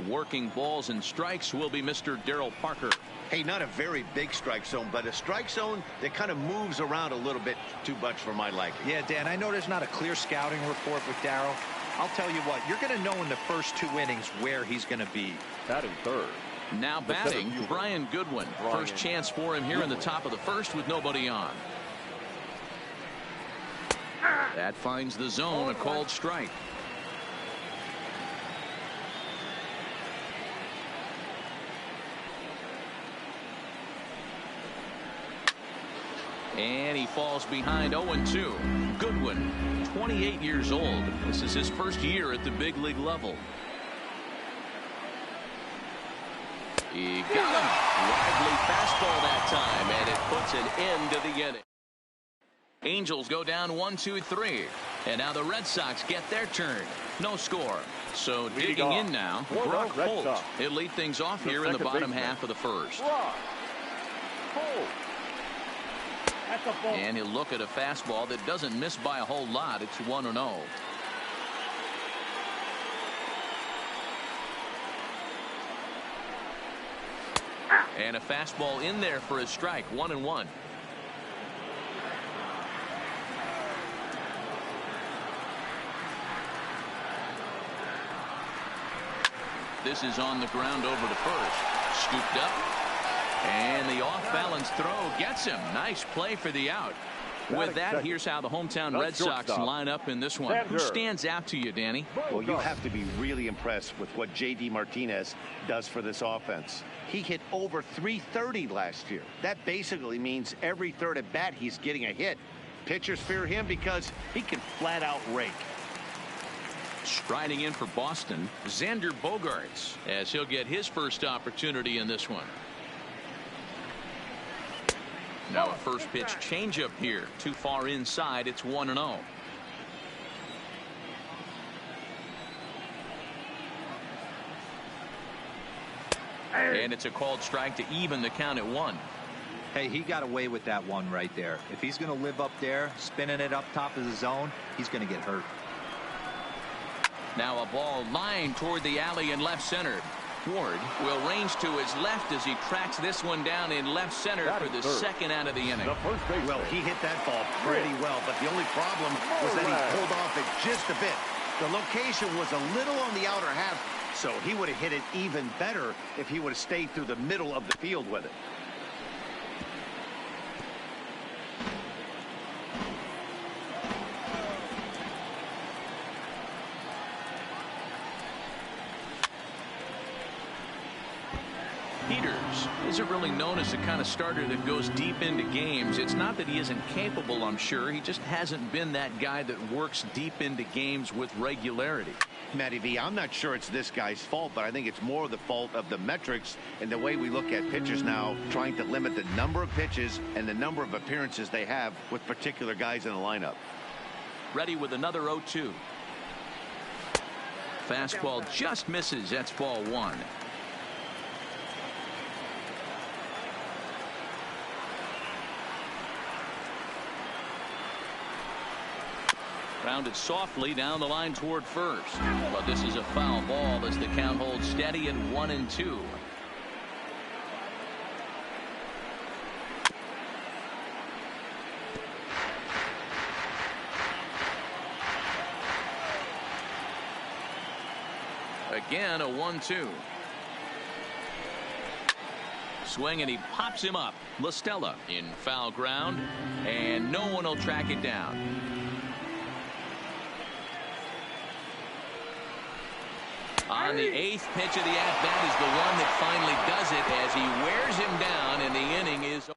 Working balls and strikes will be Mr. Darryl Parker.
Hey, not a very big strike zone, but a strike zone that kind of moves around a little bit too much for my liking.
Yeah, Dan, I know there's not a clear scouting report with Darryl. I'll tell you what, you're going to know in the first 2 innings where he's going to be.
Batting third.
Now batting, Brian Goodwin. First chance for him here in the top of the first with nobody on. That finds the zone, a called strike. And he falls behind 0-2. Goodwin, 28 years old. This is his first year at the big league level. He got him. Lively fastball that time, and it puts an end to the inning. Angels go down 1-2-3. And now the Red Sox get their turn. No score. So digging in now, Brock Holt. He'll lead things off here in the bottom half of the first. And he'll look at a fastball that doesn't miss by a whole lot. It's 1-0. And a fastball in there for a strike. 1-1. This is on the ground over to first. Scooped up. And the off-balance throw gets him. Nice play for the out. With that, here's how the hometown Red Sox line up in this one. Who stands out to you, Danny?
Well, you have to be really impressed with what J.D. Martinez does for this offense. He hit over .330 last year. That basically means every third at bat he's getting a hit. Pitchers fear him because he can flat out rake.
Striding in for Boston, Xander Bogaerts, as he'll get his first opportunity in this one. Now a first pitch changeup here. Too far inside. It's 1-0. And it's a called strike to even the count at 1.
Hey, he got away with that one right there. If he's going to live up there, spinning it up top of the zone, he's going to get hurt.
Now a ball lined toward the alley in left center. Ward will range to his left as he tracks this one down in left center for the second out of the inning.
Well, he hit that ball pretty well, but the only problem was that he pulled off it just a bit. The location was a little on the outer half, so he would have hit it even better if he would have stayed through the middle of the field with it.
Peters isn't really known as the kind of starter that goes deep into games. It's not that he isn't capable, I'm sure. He just hasn't been that guy that works deep into games with regularity.
Matty V, I'm not sure it's this guy's fault, but I think it's more the fault of the metrics and the way we look at pitchers now, trying to limit the number of pitches and the number of appearances they have with particular guys in the lineup.
Ready with another 0-2. Fastball just misses. That's ball one. Grounded softly down the line toward first. But this is a foul ball as the count holds steady at 1-2. Again, a 1-2. Swing, and he pops him up. La Stella in foul ground, and no one will track it down. On the 8th pitch of the at-bat is the one that finally does it as he wears him down, and the inning is.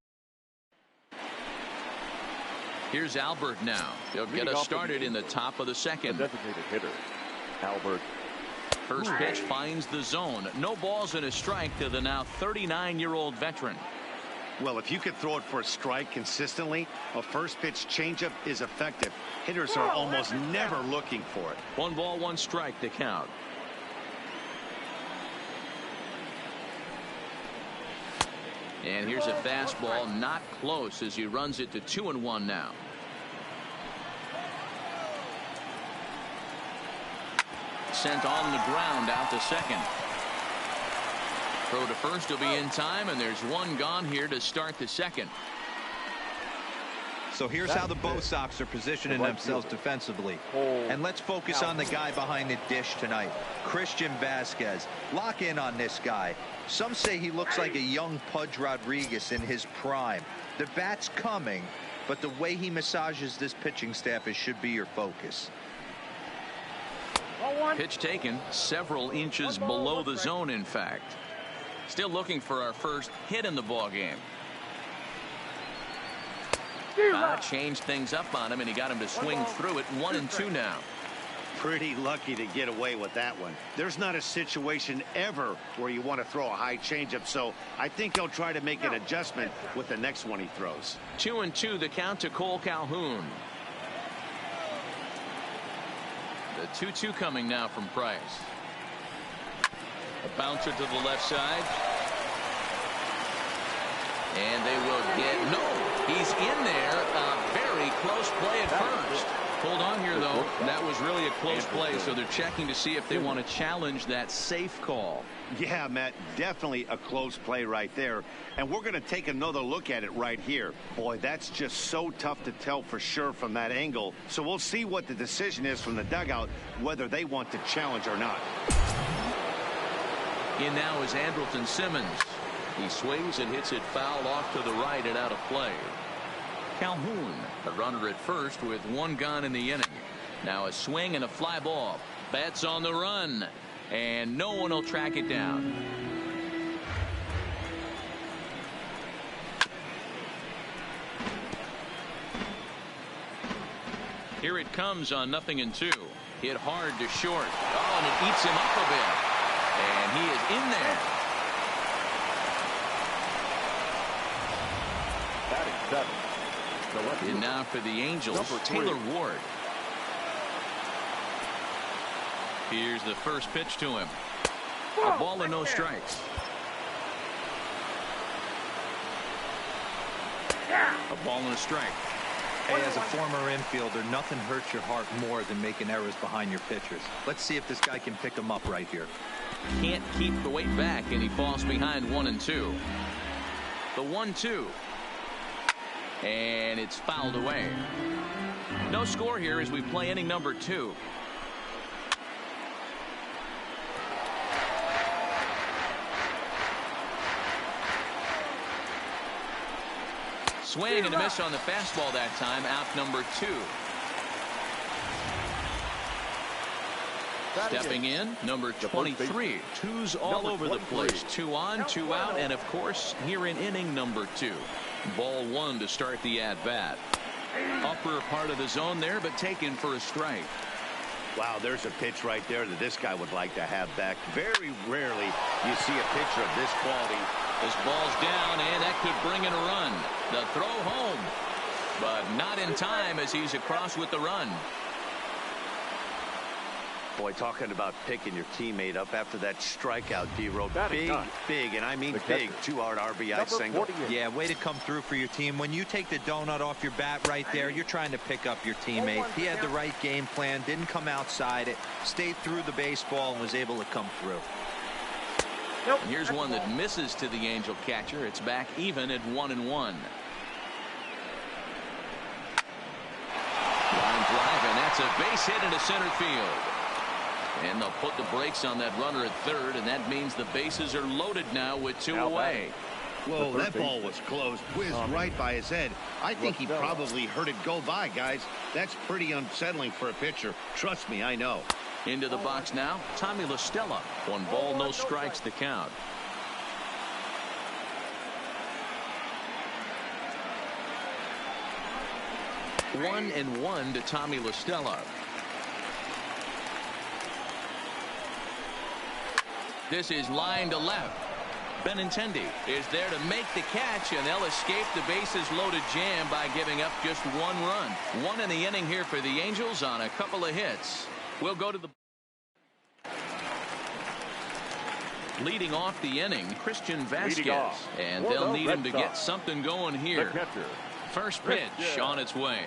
Here's Albert now. He'll get us started in the top of the second.
Designated hitter, Albert.
First pitch finds the zone. No balls and a strike to the now 39-year-old veteran.
Well, if you could throw it for a strike consistently, a first pitch changeup is effective. Hitters are almost never looking for it.
1 ball, 1 strike to count. And here's a fastball, not close, as he runs it to 2-1 now. Sent on the ground out to second. Throw to first will be in time, and there's one gone here to start the second.
So here's how the Bo Sox are positioning themselves defensively. And let's focus on the guy behind the dish tonight, Christian Vasquez. Lock in on this guy. Some say he looks like a young Pudge Rodriguez in his prime. The bat's coming, but the way he massages this pitching staff should be your focus.
Pitch taken several inches below the zone, in fact. Still looking for our first hit in the ball game. Changed things up on him, and he got him to swing through it. 1-2 now.
Pretty lucky to get away with that one. There's not a situation ever where you want to throw a high changeup, so I think he'll try to make an adjustment with the next one he throws.
2-2 the count to Cole Calhoun. The 2-2 coming now from Price. A bouncer to the left side. And they will get, no, he's in there. Very close play at first. Hold on here, though. That was really a close play, so they're checking to see if they want to challenge that safe call.
Yeah, Matt, definitely a close play right there. And we're going to take another look at it right here. Boy, that's just so tough to tell for sure from that angle. So we'll see what the decision is from the dugout, whether they want to challenge or not.
In now is Andrelton Simmons. He swings and hits it foul off to the right and out of play. Calhoun, a runner at first with one gone in the inning. Now a swing and a fly ball. Bats on the run, and no one will track it down. Here it comes on 0-2. Hit hard to short. Oh, and it eats him up a bit. And he is in there.
Batting 7.
And now for the Angels, Taylor Ward. Here's the first pitch to him. A ball and no strikes. A ball and a strike.
Hey, as a former infielder, nothing hurts your heart more than making errors behind your pitchers. Let's see if this guy can pick them up right here.
Can't keep the weight back, and he falls behind 1-2. The 1-2. And it's fouled away. No score here as we play inning number 2. Swing and a miss on the fastball that time. Out number 2. Stepping in, number 23. Twos all over the place. 2 on, 2 out, and of course, here in inning number 2. Ball 1 to start the at-bat. Upper part of the zone there, but taken for a strike.
Wow, there's a pitch right there that this guy would like to have back. Very rarely you see a pitcher of this quality.
This ball's down, and that could bring in a run. The throw home, but not in time as he's across with the run.
Boy, talking about picking your teammate up after that strikeout, D-Road. Big, and I mean big, 2-hard RBI single.
Yeah, way to come through for your team. When you take the donut off your bat right there, you're trying to pick up your teammate. He had the right game plan, didn't come outside it, stayed through the baseball, and was able to come through.
And here's one that misses to the Angel catcher. It's back even at 1-1. Line drive, and that's a base hit into center field. And they'll put the brakes on that runner at third, and that means the bases are loaded now with 2 away.
Whoa, that ball was close. Whizzed right by his head. I think he probably heard it go by, guys. That's pretty unsettling for a pitcher. Trust me, I know.
Into the box now, Tommy La Stella. 1 ball, no strikes the count. One and 1 to Tommy La Stella. This is line to left. Benintendi is there to make the catch, and they'll escape the bases loaded jam by giving up just 1 run. 1 in the inning here for the Angels on a couple of hits. We'll go to the leading off the inning, Christian Vasquez, and they'll need him to get something going here. First pitch on its way,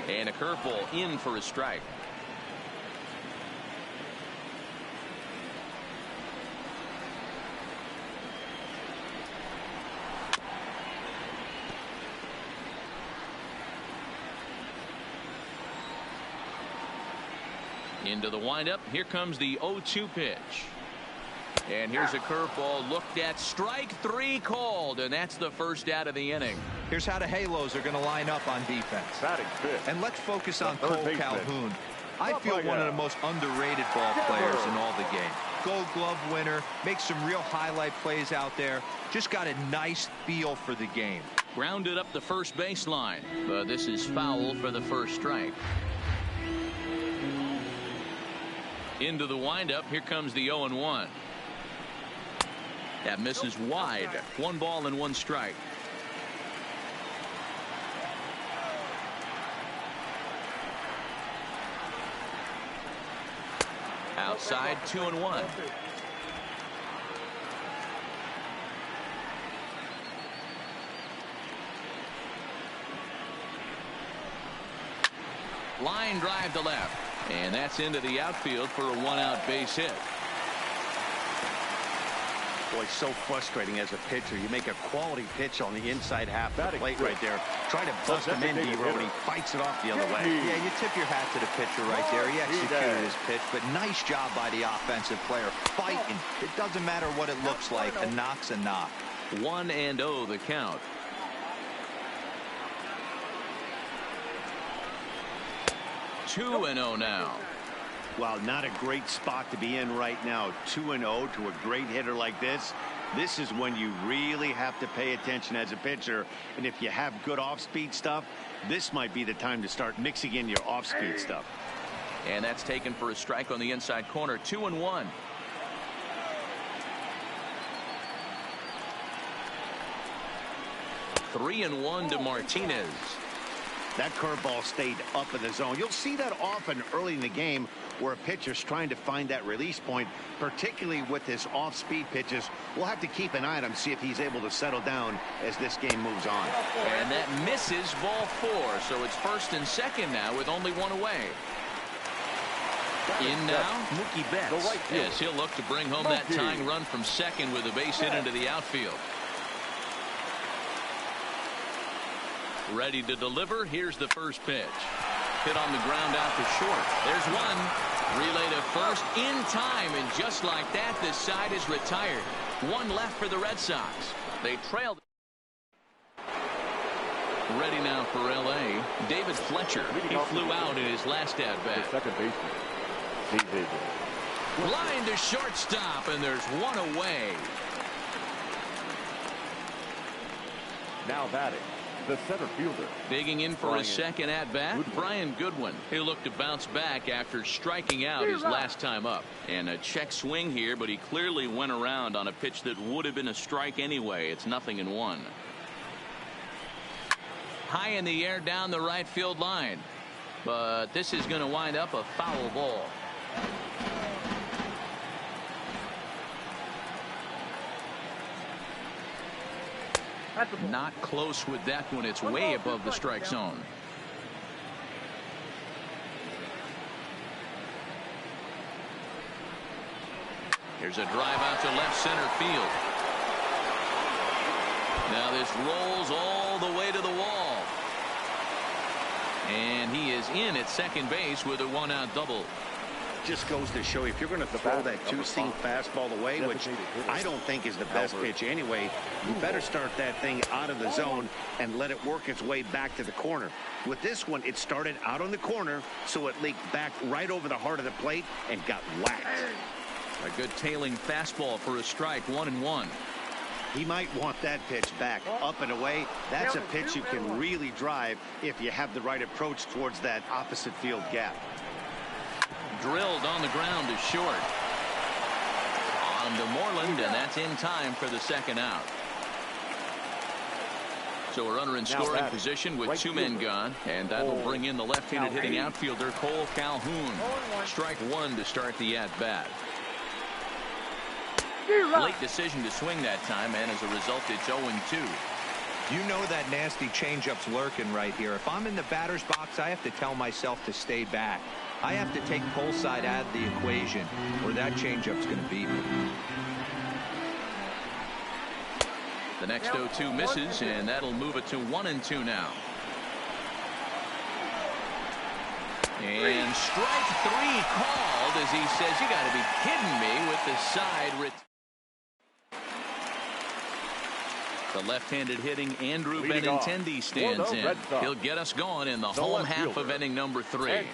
and a curveball in for a strike. Into the windup. Here comes the 0-2 pitch. And here's a curveball looked at. Strike 3 called, and that's the first out of the inning.
Here's how the Halos are going to line up on defense. And let's focus on Cole Calhoun. I feel one of the most underrated ball players in all the game. Gold Glove winner, makes some real highlight plays out there. Just got a nice feel for the game.
Grounded up the first baseline, but this is foul for the first strike. Into the windup. Here comes the 0-1. That misses wide. 1 ball and 1 strike. Outside, 2-1. Line drive to left. And that's into the outfield for a 1-out base hit.
Boy, so frustrating as a pitcher. You make a quality pitch on the inside half of the plate right there. Try to bust him in, D-Road. He fights it off the other way.
Yeah, you tip your hat to the pitcher right there. He executed his pitch, but nice job by the offensive player. Fighting. It doesn't matter what it looks like. A knock's a knock.
1-0 the count. 2-0 now.
Wow, not a great spot to be in right now. 2-0 to a great hitter like this. This is when you really have to pay attention as a pitcher. And if you have good off-speed stuff, this might be the time to start mixing in your off-speed stuff.
And that's taken for a strike on the inside corner. 2-1. Three and 1 to Martinez.
That curveball stayed up in the zone. You'll see that often early in the game where a pitcher's trying to find that release point, particularly with his off-speed pitches. We'll have to keep an eye on him, see if he's able to settle down as this game moves on.
And that misses ball 4, so it's first and second now with only one away. In now, Mookie Betts, as he'll look to bring home that tying run from second with a base hit into the outfield. Ready to deliver. Here's the first pitch. Hit on the ground out to short. There's one. Relay to first in time, and just like that, this side is retired. One left for the Red Sox. They trailed. Ready now for L.A. David Fletcher. He flew out in his last at-bat.
Second baseman.
Line to shortstop, and there's one away.
Now batting, the center fielder.
Digging in for his second at-bat, Brian Goodwin. He'll look to bounce back after striking out his last time up. And a check swing here, but he clearly went around on a pitch that would have been a strike anyway. It's 0-1. High in the air down the right field line. But this is going to wind up a foul ball. Not close with that one. It's way above the strike zone. Here's a drive out to left center field. Now this rolls all the way to the wall. And he is in at second base with a one-out double.
Just goes to show you, if you're going to throw that two-seam fastball away, which I don't think is the best pitch anyway, you better start that thing out of the zone and let it work its way back to the corner. With this one, it started out on the corner, so it leaked back right over the heart of the plate and got whacked.
A good tailing fastball for a strike, 1-1.
He might want that pitch back up and away. That's a pitch you can really drive if you have the right approach towards that opposite field gap.
Drilled on the ground to short. On to Moreland, and that's in time for the second out. So a runner in scoring position with two men gone, and that will bring in the left-handed hitting outfielder Cole Calhoun. Strike one to start the at-bat. Late decision to swing that time, and as a result, it's 0-2.
You know that nasty changeup's lurking right here. If I'm in the batter's box, I have to tell myself to stay back. I have to take pull side out of the equation, or that changeup's going to beat me.
The next 0-2 misses, and that'll move it to 1-2 now. And strike three called as he says, you got to be kidding me, with the side. The left-handed hitting Andrew Benintendi stands in. He'll get us going in the home half of inning number 3. Here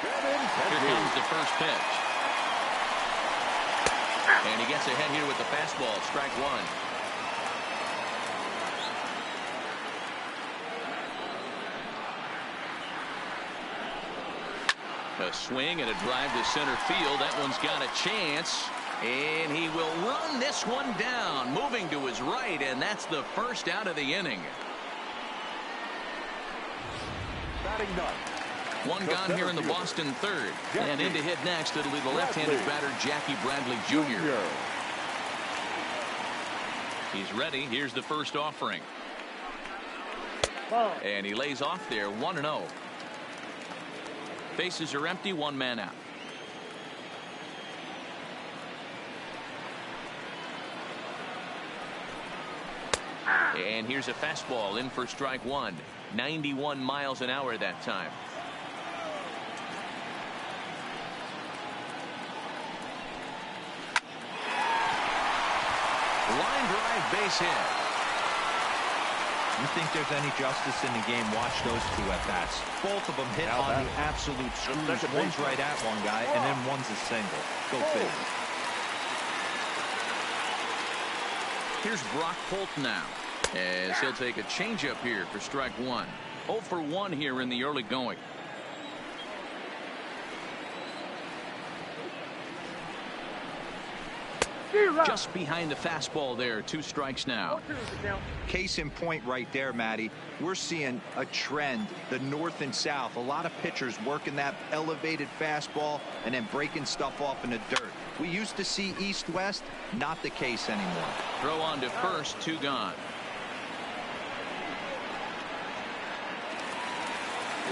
comes the first pitch. And he gets ahead here with the fastball, strike one. A swing and a drive to center field. That one's got a chance. And he will run this one down, moving to his right, and that's the first out of the inning.
Batting none.
One gone here in the Boston third. And in to hit next, it'll be the left-handed batter, Jackie Bradley Jr. He's ready. Here's the first offering. And he lays off there, 1-0. Bases are empty, one man out. And here's a fastball in for strike one. 91 miles an hour that time. Line drive, base hit.
You think there's any justice in the game? Watch those two at-bats. Both of them hit on the absolute screws. One's right at one guy, and then one's a single. Go figure.
Here's Brock Holt now, as he'll take a changeup here for strike one. 0 for 1 here in the early going. Just behind the fastball there. 2 strikes now.
Case in point right there, Matty. We're seeing a trend, the north and south. A lot of pitchers working that elevated fastball and then breaking stuff off in the dirt. We used to see east-west, not the case anymore.
Throw on to first, 2 gone.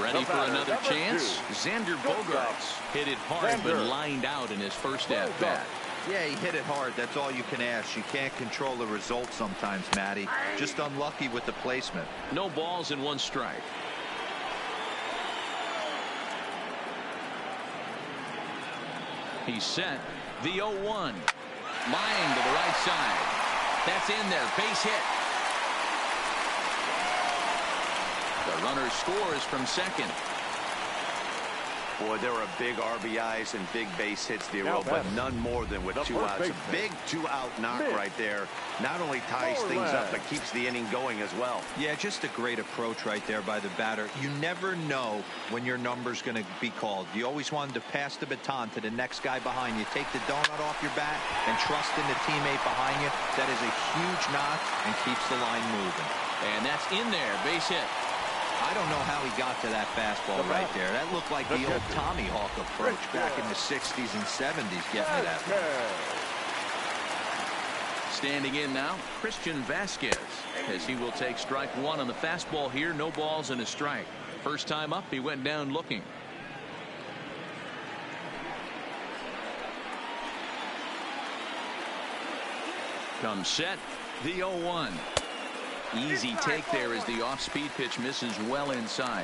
Ready for another chance? Xander Bogaerts hit it hard but lined out in his first at-bat.
Yeah, he hit it hard. That's all you can ask. You can't control the result sometimes, Matty. Just unlucky with the placement.
No balls and 1 strike. He's set. The 0-1. Line to the right side. That's in there. Base hit. The runner scores from second.
Boy, there are big RBIs and big base hits, Dero, but none more than with 2 outs. A big 2-out knock right there. Not only ties things up, but keeps the inning going as well.
Yeah, just a great approach right there by the batter. You never know when your number's going to be called. You always wanted to pass the baton to the next guy behind you. Take the donut off your bat and trust in the teammate behind you. That is a huge knock and keeps the line moving.
And that's in there. Base hit.
I don't know how he got to that fastball right there. That looked like the old Tommy Hawk approach back in the 60s and 70s getting to that one.
Standing in now, Christian Vasquez, as he will take strike 1 on the fastball here. No balls and a strike. First time up, he went down looking. Comes set. The 0-1. Easy take there as the off-speed pitch misses well inside.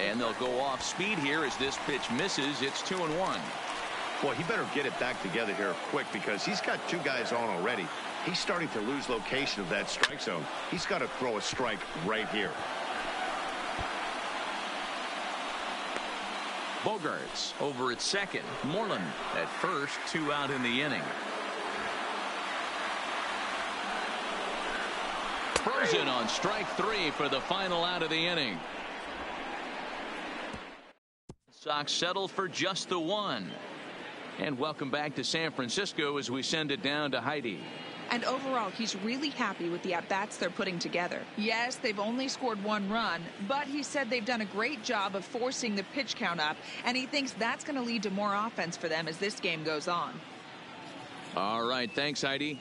And they'll go off speed here as this pitch misses. It's 2-1.
Boy, he better get it back together here quick because he's got 2 guys on already. He's starting to lose location of that strike zone. He's got to throw a strike right here.
Bogaerts over at second. Moreland at first. 2 out in the inning. Frozen on strike 3 for the final out of the inning. Sox settle for just the 1. And welcome back to San Francisco as we send it down to Heidi.
And overall, he's really happy with the at-bats they're putting together. Yes, they've only scored 1 run, but he said they've done a great job of forcing the pitch count up, and he thinks that's going to lead to more offense for them as this game goes on.
All right, thanks, Heidi.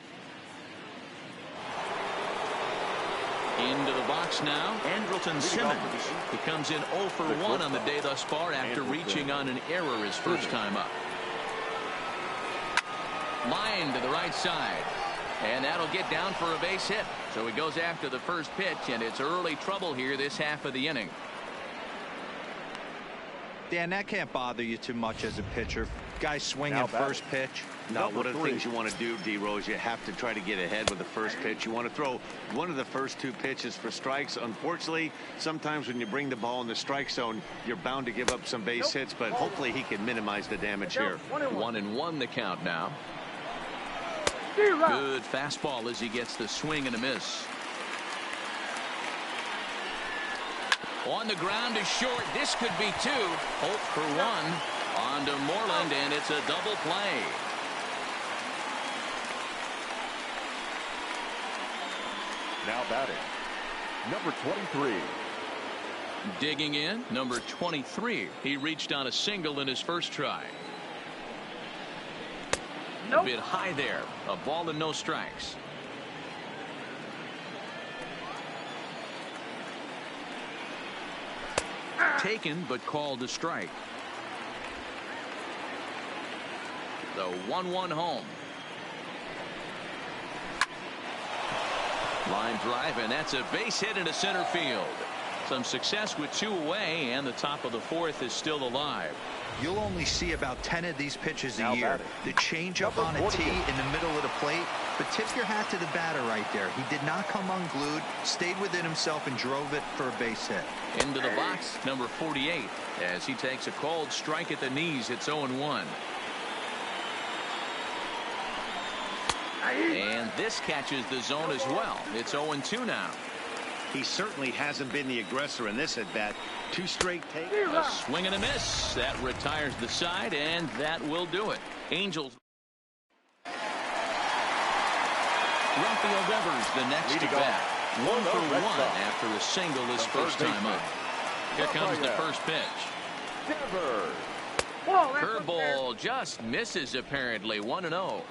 Into the box now, Andrelton Simmons. He comes in 0 for 1 on the day thus far after reaching on an error his first time up. Line to the right side. And that'll get down for a base hit. So he goes after the first pitch, and it's early trouble here this half of the inning.
Dan, that can't bother you too much as a pitcher. Guys swinging first pitch.
No, one of the things you want to do, D-Rose, you have to try to get ahead with the first pitch. You want to throw one of the first 2 pitches for strikes. Unfortunately, sometimes when you bring the ball in the strike zone, you're bound to give up some base hits, but hopefully he can minimize the damage here.
1-1 the count now. Good fastball as he gets the swing and a miss. On the ground is short. This could be 2. Hope for 1. On to Moreland, and it's a double play.
Now batting, number 23.
Digging in, number 23. He reached on a single in his first try. A bit high there. A ball and no strikes. Taken but called a strike. The 1-1 home. Line drive, and that's a base hit into center field. Some success with 2 away, and the top of the 4th is still alive.
You'll only see about 10 of these pitches a year. The changeup on a tee in the middle of the plate. But tip your hat to the batter right there. He did not come unglued, stayed within himself, and drove it for a base hit.
Into the box, number 48, as he takes a called strike at the knees. It's 0-1. And this catches the zone as well. It's 0-2 now.
He certainly hasn't been the aggressor in this at bat. 2 straight takes.
A swing and a miss. That retires the side, and that will do it. Angels. Rafael Devers, the next to bat. 1 for 1 after a single his first time up. Here comes the first pitch.
Devers.
Curveball just misses apparently. 1-0.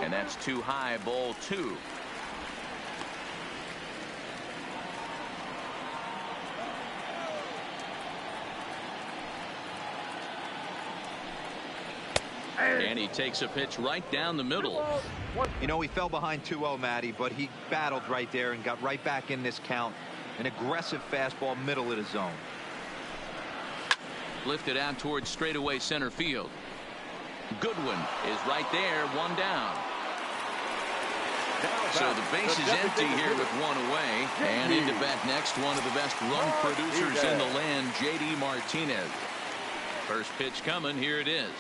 And that's too high, ball 2. And he takes a pitch right down the middle.
You know, he fell behind 2-0, Matty, but he battled right there and got right back in this count. An aggressive fastball, middle of the zone.
Lifted out towards straightaway center field. Goodwin is right there, 1 down. So the base is empty here with 1 away. And into bat next, one of the best run producers in the land, J.D. Martinez. First pitch coming, here it is.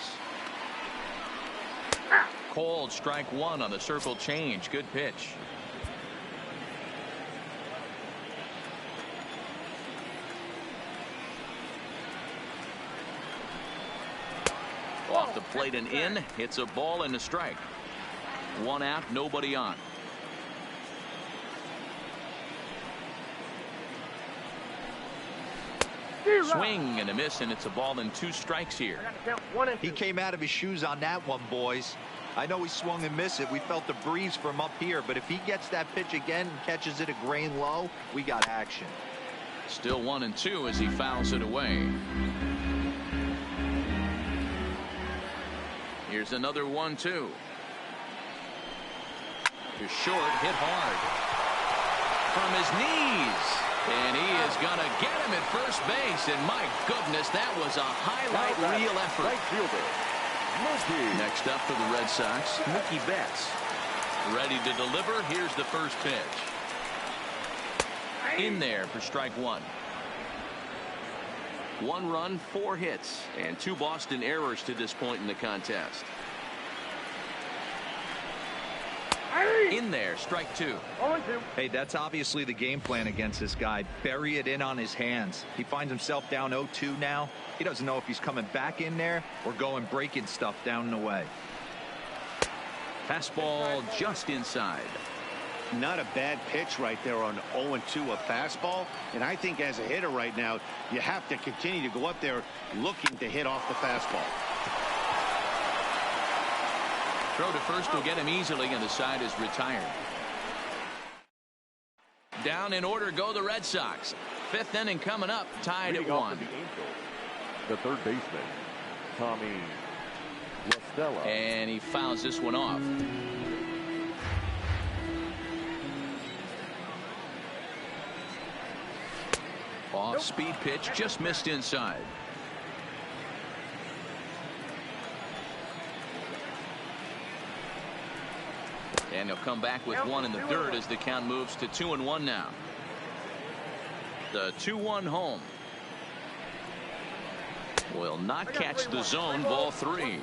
Called strike 1 on the circle change. Good pitch. Off the plate and in. It's a ball and a strike. 1 out, nobody on. Swing and a miss, and it's a ball and 2 strikes here.
He came out of his shoes on that one, boys. I know he swung and missed it. We felt the breeze from up here, but if he gets that pitch again and catches it a grain low, we got action.
Still 1-2 as he fouls it away. Here's another 1-2. To short, hit hard. From his knees. And he is going to get him at first base. And my goodness, that was a highlight reel effort.
Right fielder, Mookie.
Next up for the Red Sox, Mookie Betts. Ready to deliver. Here's the first pitch. In there for strike 1. 1 run, 4 hits, and 2 Boston errors to this point in the contest. In there, strike 2.
Hey, that's obviously the game plan against this guy. Bury it in on his hands. He finds himself down 0-2 now. He doesn't know if he's coming back in there or going breaking stuff down and away.
Fastball just inside.
Not a bad pitch right there on 0-2, a fastball. And I think as a hitter right now, you have to continue to go up there looking to hit off the fastball.
Throw to first will get him easily, and the side is retired. Down in order go the Red Sox. 5th inning coming up, tied at 1.
The third baseman, Tommy Lastella.
And he fouls this one off. Off speed pitch, just missed inside. And he'll come back with 1 in the 3rd as the count moves to 2-1 now. The 2-1 home. Will not catch the zone, ball 3.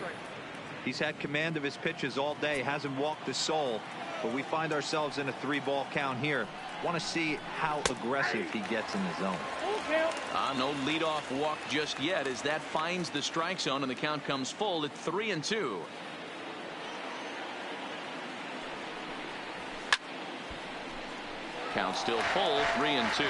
He's had command of his pitches all day, hasn't walked a soul, but we find ourselves in a 3-ball count here. Want to see how aggressive he gets in the zone.
No leadoff walk just yet as that finds the strike zone, and the count comes full at 3-2. Count still full, 3-2.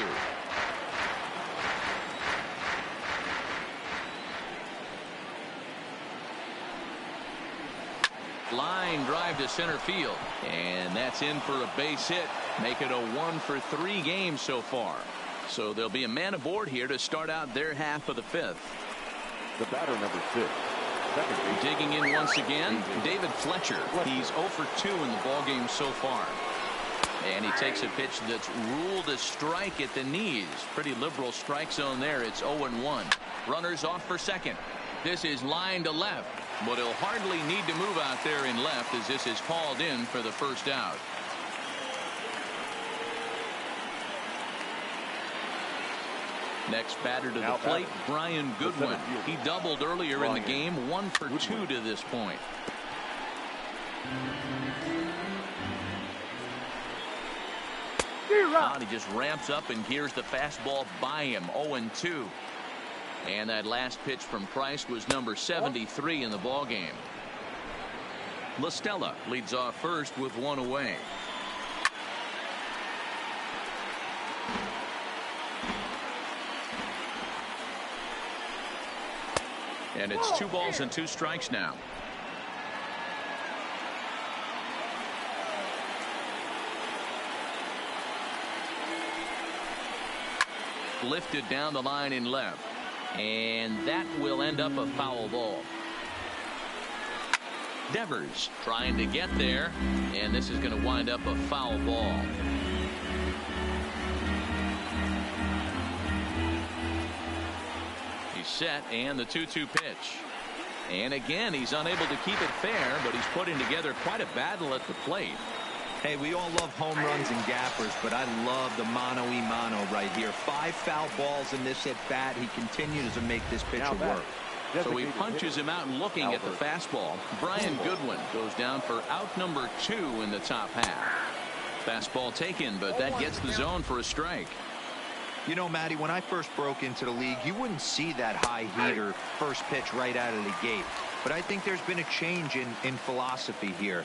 Line drive to center field, and that's in for a base hit. Make it a 1-for-3 game so far. So there'll be a man aboard here to start out their half of the 5th.
The batter, number 6.
Digging in once again, David Fletcher. He's 0-for-2 in the ballgame so far. And he takes a pitch that's ruled a strike at the knees. Pretty liberal strike zone there. It's 0-1. Runners off for second. This is line to left, but he'll hardly need to move out there in left as this is called in for the first out. Next batter to the plate, Brian Goodwin. He doubled earlier in the game, 1 for 2 to this point. He just ramps up and gears the fastball by him. 0-2. And that last pitch from Price was number 73 in the ballgame. LaStella leads off first with 1 away. And it's 2 balls and 2 strikes now. Lifted down the line in left. And that will end up a foul ball. Devers trying to get there. And this is going to wind up a foul ball. He's set, and the 2-2 pitch. And again, he's unable to keep it fair, but he's putting together quite a battle at the plate.
Hey, we all love home runs and gappers, but I love the mano-y-mano right here. 5 foul balls in this at-bat. He continues to make this pitcher work.
So he punches him out looking at the fastball. Brian Goodwin goes down for out number 2 in the top half. Fastball taken, but that gets the zone for a strike.
You know, Matty, when I first broke into the league, you wouldn't see that high heater first pitch right out of the gate. But I think there's been a change in philosophy here.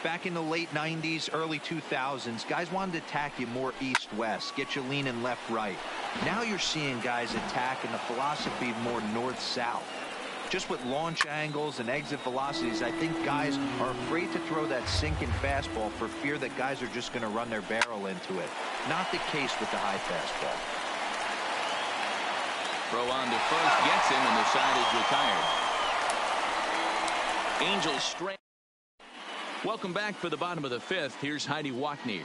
Back in the late 90s, early 2000s, guys wanted to attack you more east-west, get you leaning left-right. Now you're seeing guys attack in the philosophy more north-south. Just with launch angles and exit velocities, I think guys are afraid to throw that sinking fastball for fear that guys are just going to run their barrel into it. Not the case with the high fastball.
Throw on to first, gets him, and the side is retired. Angels straight. Welcome back for the bottom of the 5th. Here's Heidi Watney.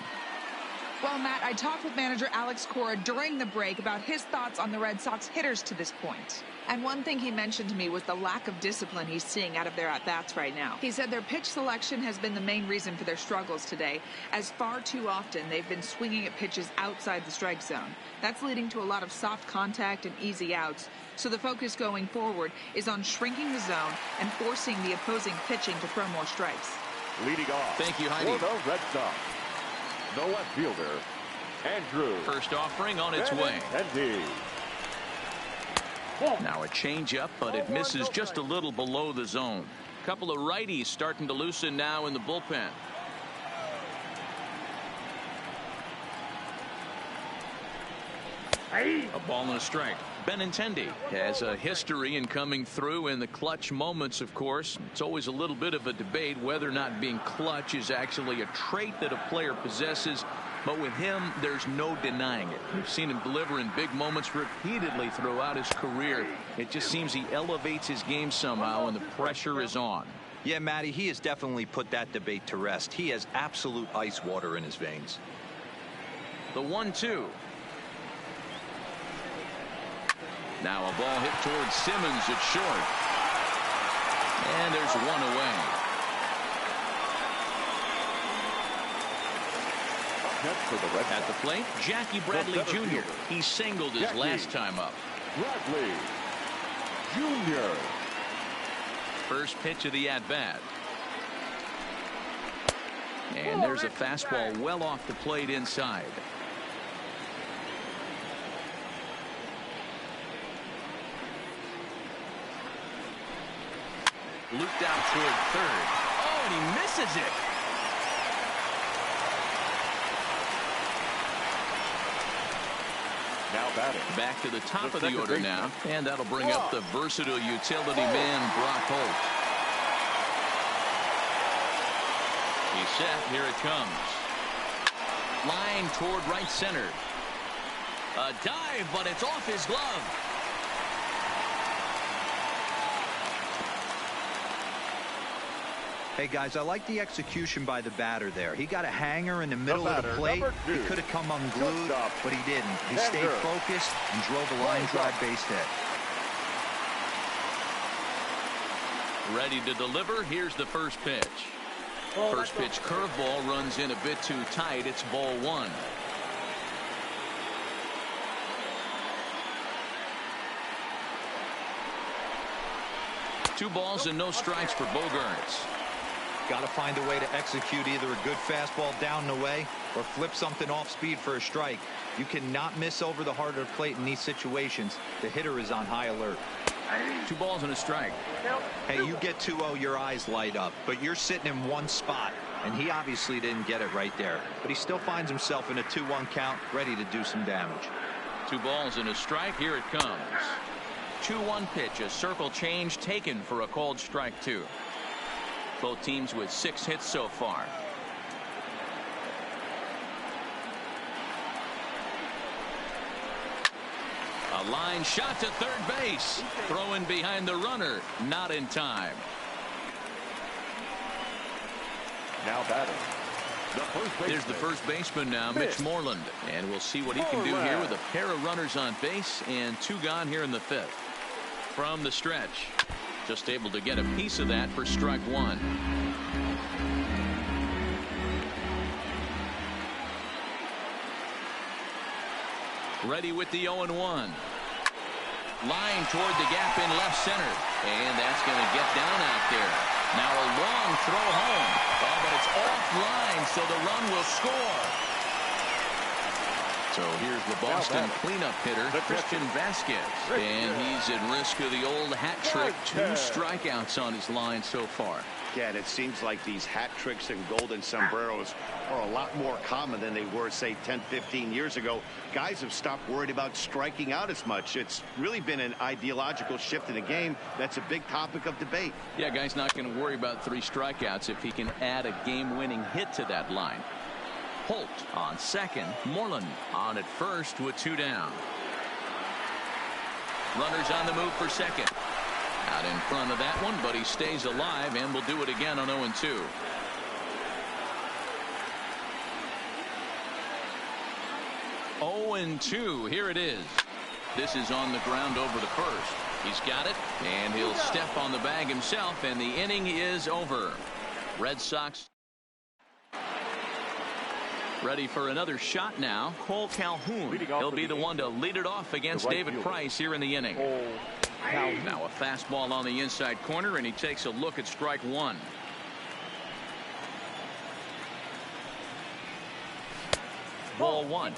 Well, Matt, I talked with manager Alex Cora during the break about his thoughts on the Red Sox hitters to this point. And one thing he mentioned to me was the lack of discipline he's seeing out of their at-bats right now. He said their pitch selection has been the main reason for their struggles today, as far too often they've been swinging at pitches outside the strike zone. That's leading to a lot of soft contact and easy outs. So the focus going forward is on shrinking the zone and forcing the opposing pitching to throw more strikes.
Leading off.
Thank you, Heidi.
For the Red Sox, the left fielder, Andrew.
First offering on its way. Now a changeup, but it misses just a little below the zone. Couple of righties starting to loosen now in the bullpen. A ball and a strike. Benintendi has a history in coming through in the clutch moments, of course. It's always a little bit of a debate whether or not being clutch is actually a trait that a player possesses. But with him, there's no denying it. We've seen him deliver in big moments repeatedly throughout his career. It just seems he elevates his game somehow, and the pressure is on.
Yeah, Matty, he has definitely put that debate to rest. He has absolute ice water in his veins.
The 1-2. Now a ball hit towards Simmons at short. And there's 1 away. At the plate, Jackie Bradley Jr. He singled his last time up.
Bradley Jr.
First pitch of the at-bat. And there's a fastball well off the plate inside. Looped out toward third. Oh, and he misses it.
Now batting.
Back to the top of the order now. And that'll bring up the versatile utility man, Brock Holt. He's set. Here it comes. Line toward right center. A dive, but it's off his glove.
Hey, guys, I like the execution by the batter there. He got a hanger in the middle of the plate. He could have come unglued, but he didn't. He stayed focused and drove a line drive base hit.
Ready to deliver. Here's the first pitch. First pitch curveball runs in a bit too tight. It's ball 1. 2 balls and no strikes for Bogaerts.
Got to find a way to execute either a good fastball down and away or flip something off speed for a strike. You cannot miss over the heart of the plate in these situations. The hitter is on high alert.
2 balls and a strike.
Hey, you get 2-0, your eyes light up, but you're sitting in one spot, and he obviously didn't get it right there. But he still finds himself in a 2-1 count, ready to do some damage.
2 balls and a strike. Here it comes. 2-1 pitch, a circle change taken for a called strike 2. Both teams with 6 hits so far. A line shot to third base. Throwing behind the runner. Not in time.
Now batting.
There's the first baseman now, Mitch Moreland. And we'll see what he can do here with a pair of runners on base and 2 gone here in the 5th. From the stretch. Just able to get a piece of that for strike 1. Ready with the 0-1. Line toward the gap in left center. And that's going to get down out there. Now a long throw home. Oh, but it's offline, so the run will score. So here's the Boston cleanup hitter, Christian Vasquez. And he's at risk of the old hat trick. 2 strikeouts on his line so far.
Yeah, and it seems like these hat tricks and golden sombreros are a lot more common than they were, say, 10, 15 years ago. Guys have stopped worried about striking out as much. It's really been an ideological shift in the game. That's a big topic of debate.
Yeah, guy's not going to worry about 3 strikeouts if he can add a game-winning hit to that line. Holt on second. Moreland on at first with 2 down. Runners on the move for second. Out in front of that one, but he stays alive and will do it again on 0-2. Oh and 2. Here it is. This is on the ground over the first. He's got it, and he'll step on the bag himself, and the inning is over. Red Sox ready for another shot now. Cole Calhoun. He'll be the one to lead it off against David Price here in the inning. Now a fastball on the inside corner, and he takes a look at strike 1. Ball 1.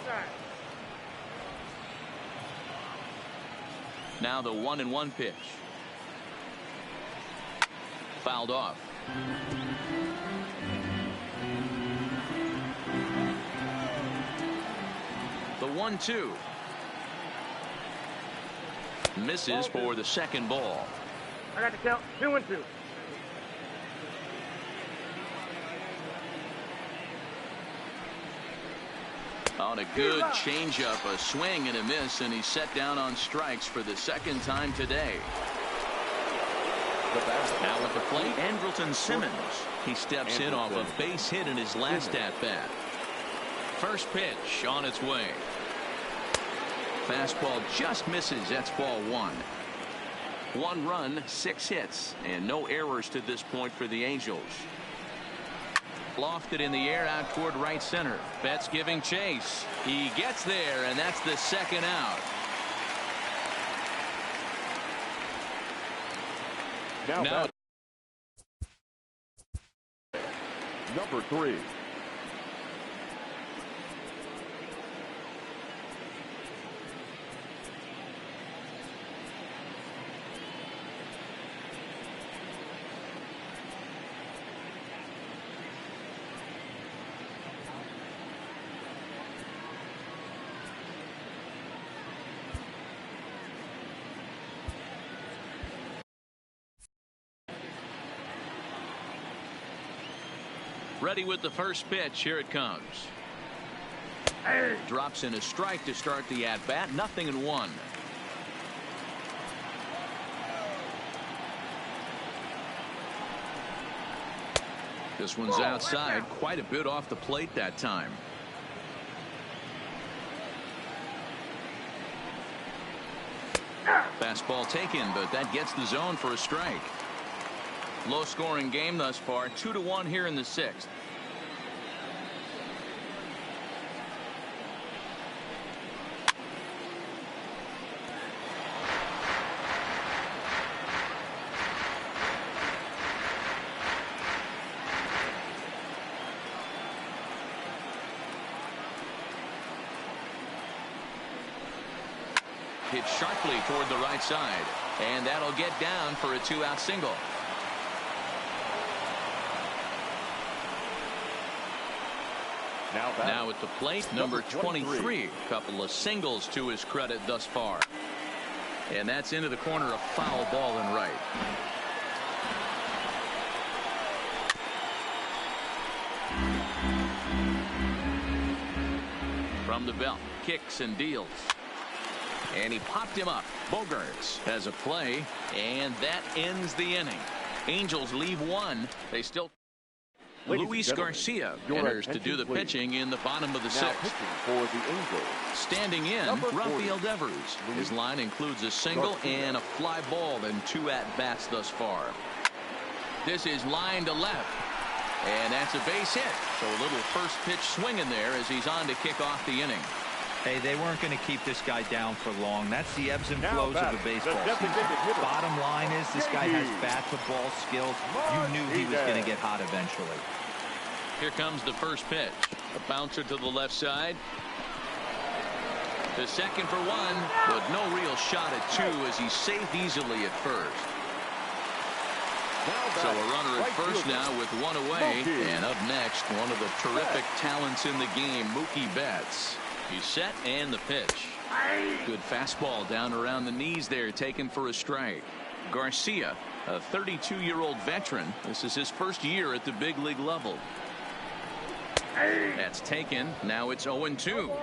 Now the 1-1 pitch. Fouled off. The 1-2. Misses for the second ball.
I got the count. 2-2.
On a good changeup, a swing and a miss, and he's set down on strikes for the second time today. Now at the plate, Andrelton Simmons. He steps in off a base hit in his last at-bat. First pitch on its way. Fastball just misses. That's ball 1. 1 run, 6 hits, and no errors to this point for the Angels. Lofted in the air out toward right center. Betts giving chase. He gets there, and that's the second out. Now
number 3.
ready with the first pitch. Here it comes. Drops in a strike to start the at-bat. 0-1. This one's outside, quite a bit off the plate that time. Fastball taken, but that gets the zone for a strike. Low scoring game thus far, 2-1 here in the 6th. hit sharply toward the right side. And that'll get down for a 2-out single. Now at the plate, number 23. Couple of singles to his credit thus far. And that's into the corner, a foul ball in right. From the belt, kicks and deals. And he popped him up. Bogaerts has a play, and that ends the inning. Angels leave one. They still... Luis Garcia enters to do the pitching in the bottom of the sixth.
For the Angels,
standing in, Rafael Devers. His line includes a single and a fly ball and 2 at-bats thus far. This is line to left. And that's a base hit. So a little first pitch swing in there as he's on to kick off the inning.
Hey, they weren't going to keep this guy down for long. That's the ebbs and flows of a baseball season. Bottom line is this guy has bat-to-ball skills. You knew he was going to get hot eventually.
Here comes the first pitch. A bouncer to the left side. To second for 1, but no real shot at 2 as he's saved easily at first. So a runner at first now with 1 away. And up next, one of the terrific talents in the game, Mookie Betts. He's set and the pitch. Good fastball down around the knees there, taken for a strike. Garcia, a 32-year-old veteran. This is his first year at the big league level. That's taken. Now it's 0-2.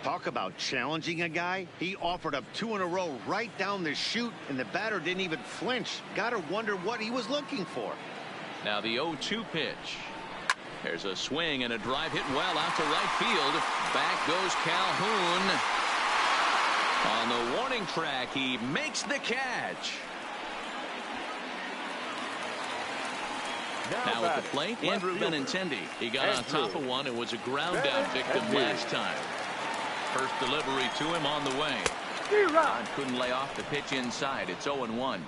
Talk about challenging a guy. He offered up 2 in a row right down the chute, and the batter didn't even flinch. Gotta wonder what he was looking for.
Now the 0-2 pitch. There's a swing and a drive hit well out to right field. Back goes Calhoun. On the warning track, he makes the catch. Now at the plate, Andrew Benintendi. He got on top of one and was a ground down victim last time. First delivery to him on the way. Ron couldn't lay off the pitch inside. It's 0-1.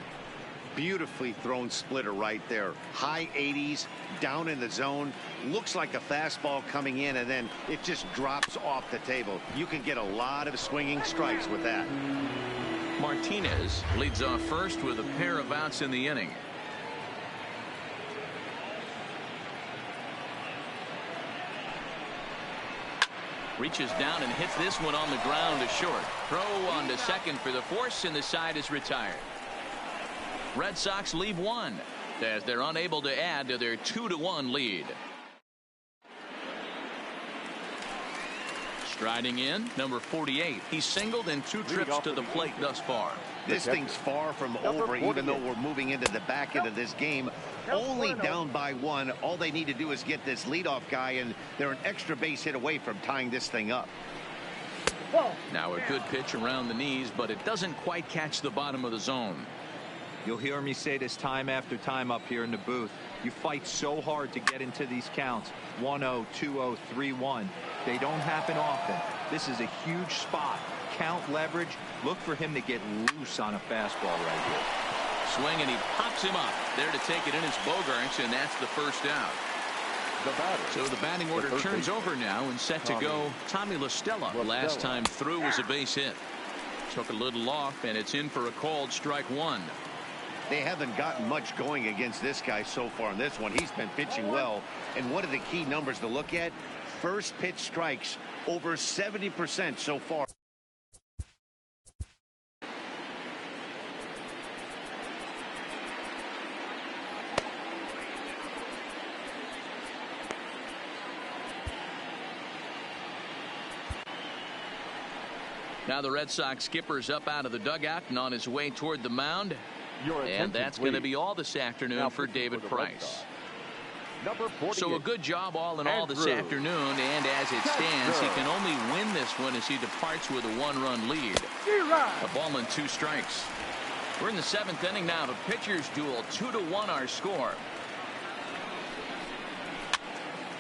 Beautifully thrown splitter right there. High 80s, down in the zone. Looks like a fastball coming in, and then it just drops off the table. You can get a lot of swinging strikes with that.
Martinez leads off first with a pair of outs in the inning. Reaches down and hits this one on the ground to short. Throw on to second for the force, and the side is retired. Red Sox leave 1 as they're unable to add to their 2-1 lead. Striding in, number 48. He's singled in 2 trips to the plate thus far.
This thing's far from over, even though we're moving into the back end of this game. Only down by 1. All they need to do is get this leadoff guy, and they're an extra base hit away from tying this thing up.
Now a good pitch around the knees, but it doesn't quite catch the bottom of the zone.
You'll hear me say this time after time up here in the booth. You fight so hard to get into these counts. 1-0, 2-0, 3-1. They don't happen often. This is a huge spot. Count leverage. Look for him to get loose on a fastball right here.
Swing, and he pops him up. There to take it in is Bogaerts, and that's the first out. So the batting order turns over now and set to go Tommy La Stella. Last time through was a base hit. Took a little off, and it's in for a called strike 1.
They haven't gotten much going against this guy so far in this one. He's been pitching well. And what are the key numbers to look at? First pitch strikes over 70% so far.
Now the Red Sox skipper's up out of the dugout and on his way toward the mound. And that's going to be all this afternoon for David Price. So a good job all in all this afternoon, and as it stands, he can only win this one as he departs with a 1-run lead. A ball and 2 strikes. We're in the 7th inning now. The pitchers duel, 2-1 our score.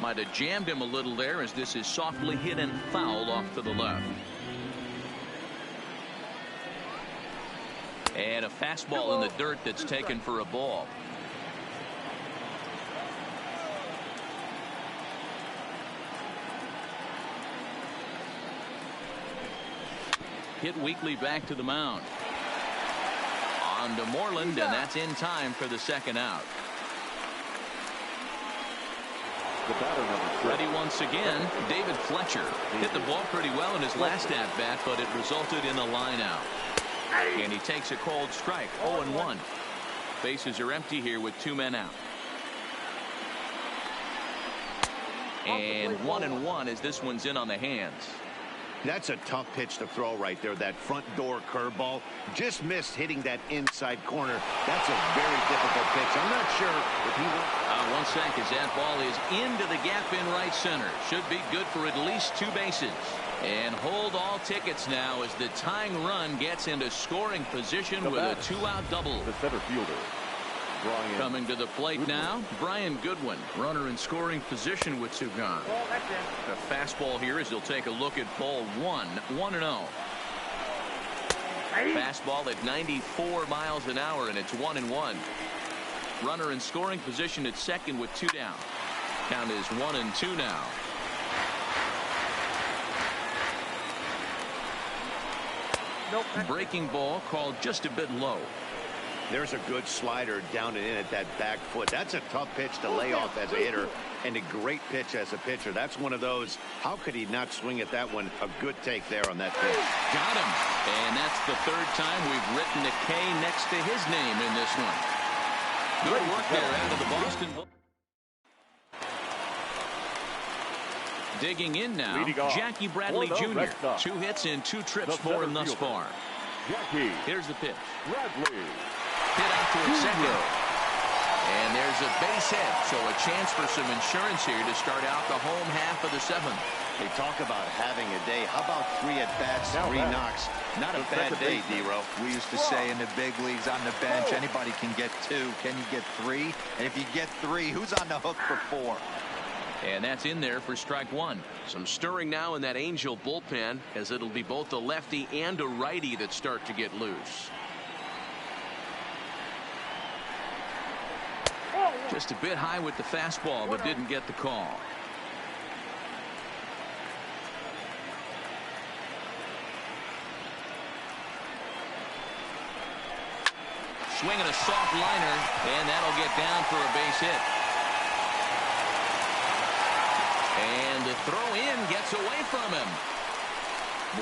Might have jammed him a little there as this is softly hit and fouled off to the left. And a fastball in the dirt that's taken for a ball. hit weekly back to the mound. On to Moreland, and that's in time for the second out.
The batter number 6.
Ready once again, David Fletcher. Hit the ball pretty well in his last at-bat, but it resulted in a line out. And he takes a cold strike, 0-1. Bases are empty here with 2 men out. And 1-1 as this one's in on the hands.
That's a tough pitch to throw right there. That front door curveball just missed hitting that inside corner. That's a very difficult pitch. I'm not sure if he will.
1 sec as that ball is into the gap in right center. Should be good for at least 2 bases. And hold all tickets now as the tying run gets into scoring position with a 2-out double.
The center fielder.
Coming to the plate now, Brian Goodwin. Runner in scoring position with 2 gone. The fastball here as he'll take a look at ball 1, 1-0. Fastball at 94 miles an hour, and it's 1-1. Runner in scoring position at second with 2 down. Count is 1-2 now. Breaking ball called just a bit low.
There's a good slider down and in at that back foot. That's a tough pitch to lay off as a hitter, and a great pitch as a pitcher. That's one of those, how could he not swing at that one? A good take there on that pitch.
Got him. And that's the 3rd time we've written a K next to his name in this one. Good work there out of the Boston. Digging in now, Jackie Bradley Jr. 2 hits in 2 trips for him thus far.
Jackie.
Here's the pitch.
Bradley.
Hit out towards second. And there's a base hit, so a chance for some insurance here to start out the home half of the 7th.
They talk about having a day. How about 3 at-bats, 3 knocks? Not a bad day, D-Row.
We used to say in the big leagues on the bench, anybody can get 2. Can you get 3? And if you get 3, who's on the hook for 4?
And that's in there for strike 1. Some stirring now in that Angel bullpen, as it'll be both a lefty and a righty that start to get loose. Just a bit high with the fastball, but didn't get the call. Swinging a soft liner, and that'll get down for a base hit. And the throw in gets away from him.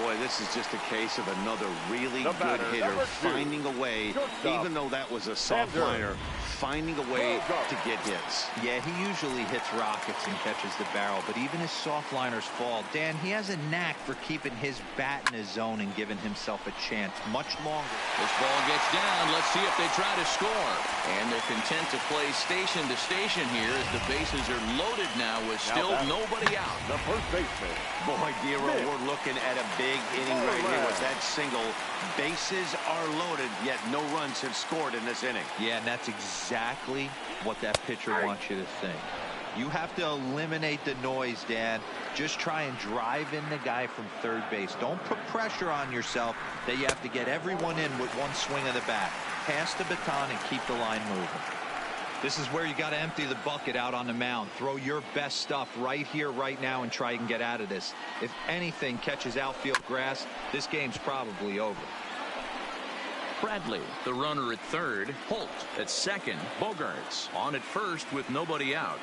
Boy, this is just a case of another really good hitter finding a way, even though that was a soft liner, finding a way to get hits.
Yeah, he usually hits rockets and catches the barrel, but even his soft liners fall. Dan, he has a knack for keeping his bat in his zone and giving himself a chance much longer.
This ball gets down. Let's see if they try to score. And they're content to play station to station here as the bases are loaded now with still nobody out.
The first baseman.
Boy, Dero, we're looking at a big inning right here with that single. Bases are loaded, yet no runs have scored in this inning.
Yeah, and that's exactly what that pitcher wants you to think. You have to eliminate the noise, Dan. Just try and drive in the guy from third base. Don't put pressure on yourself that you have to get everyone in with one swing of the bat. Pass the baton and keep the line moving. This is where you got to empty the bucket out on the mound. Throw your best stuff right here, right now, and try and get out of this. If anything catches outfield grass, this game's probably over.
Bradley, the runner at third. Holt at second. Bogarts on at first with nobody out.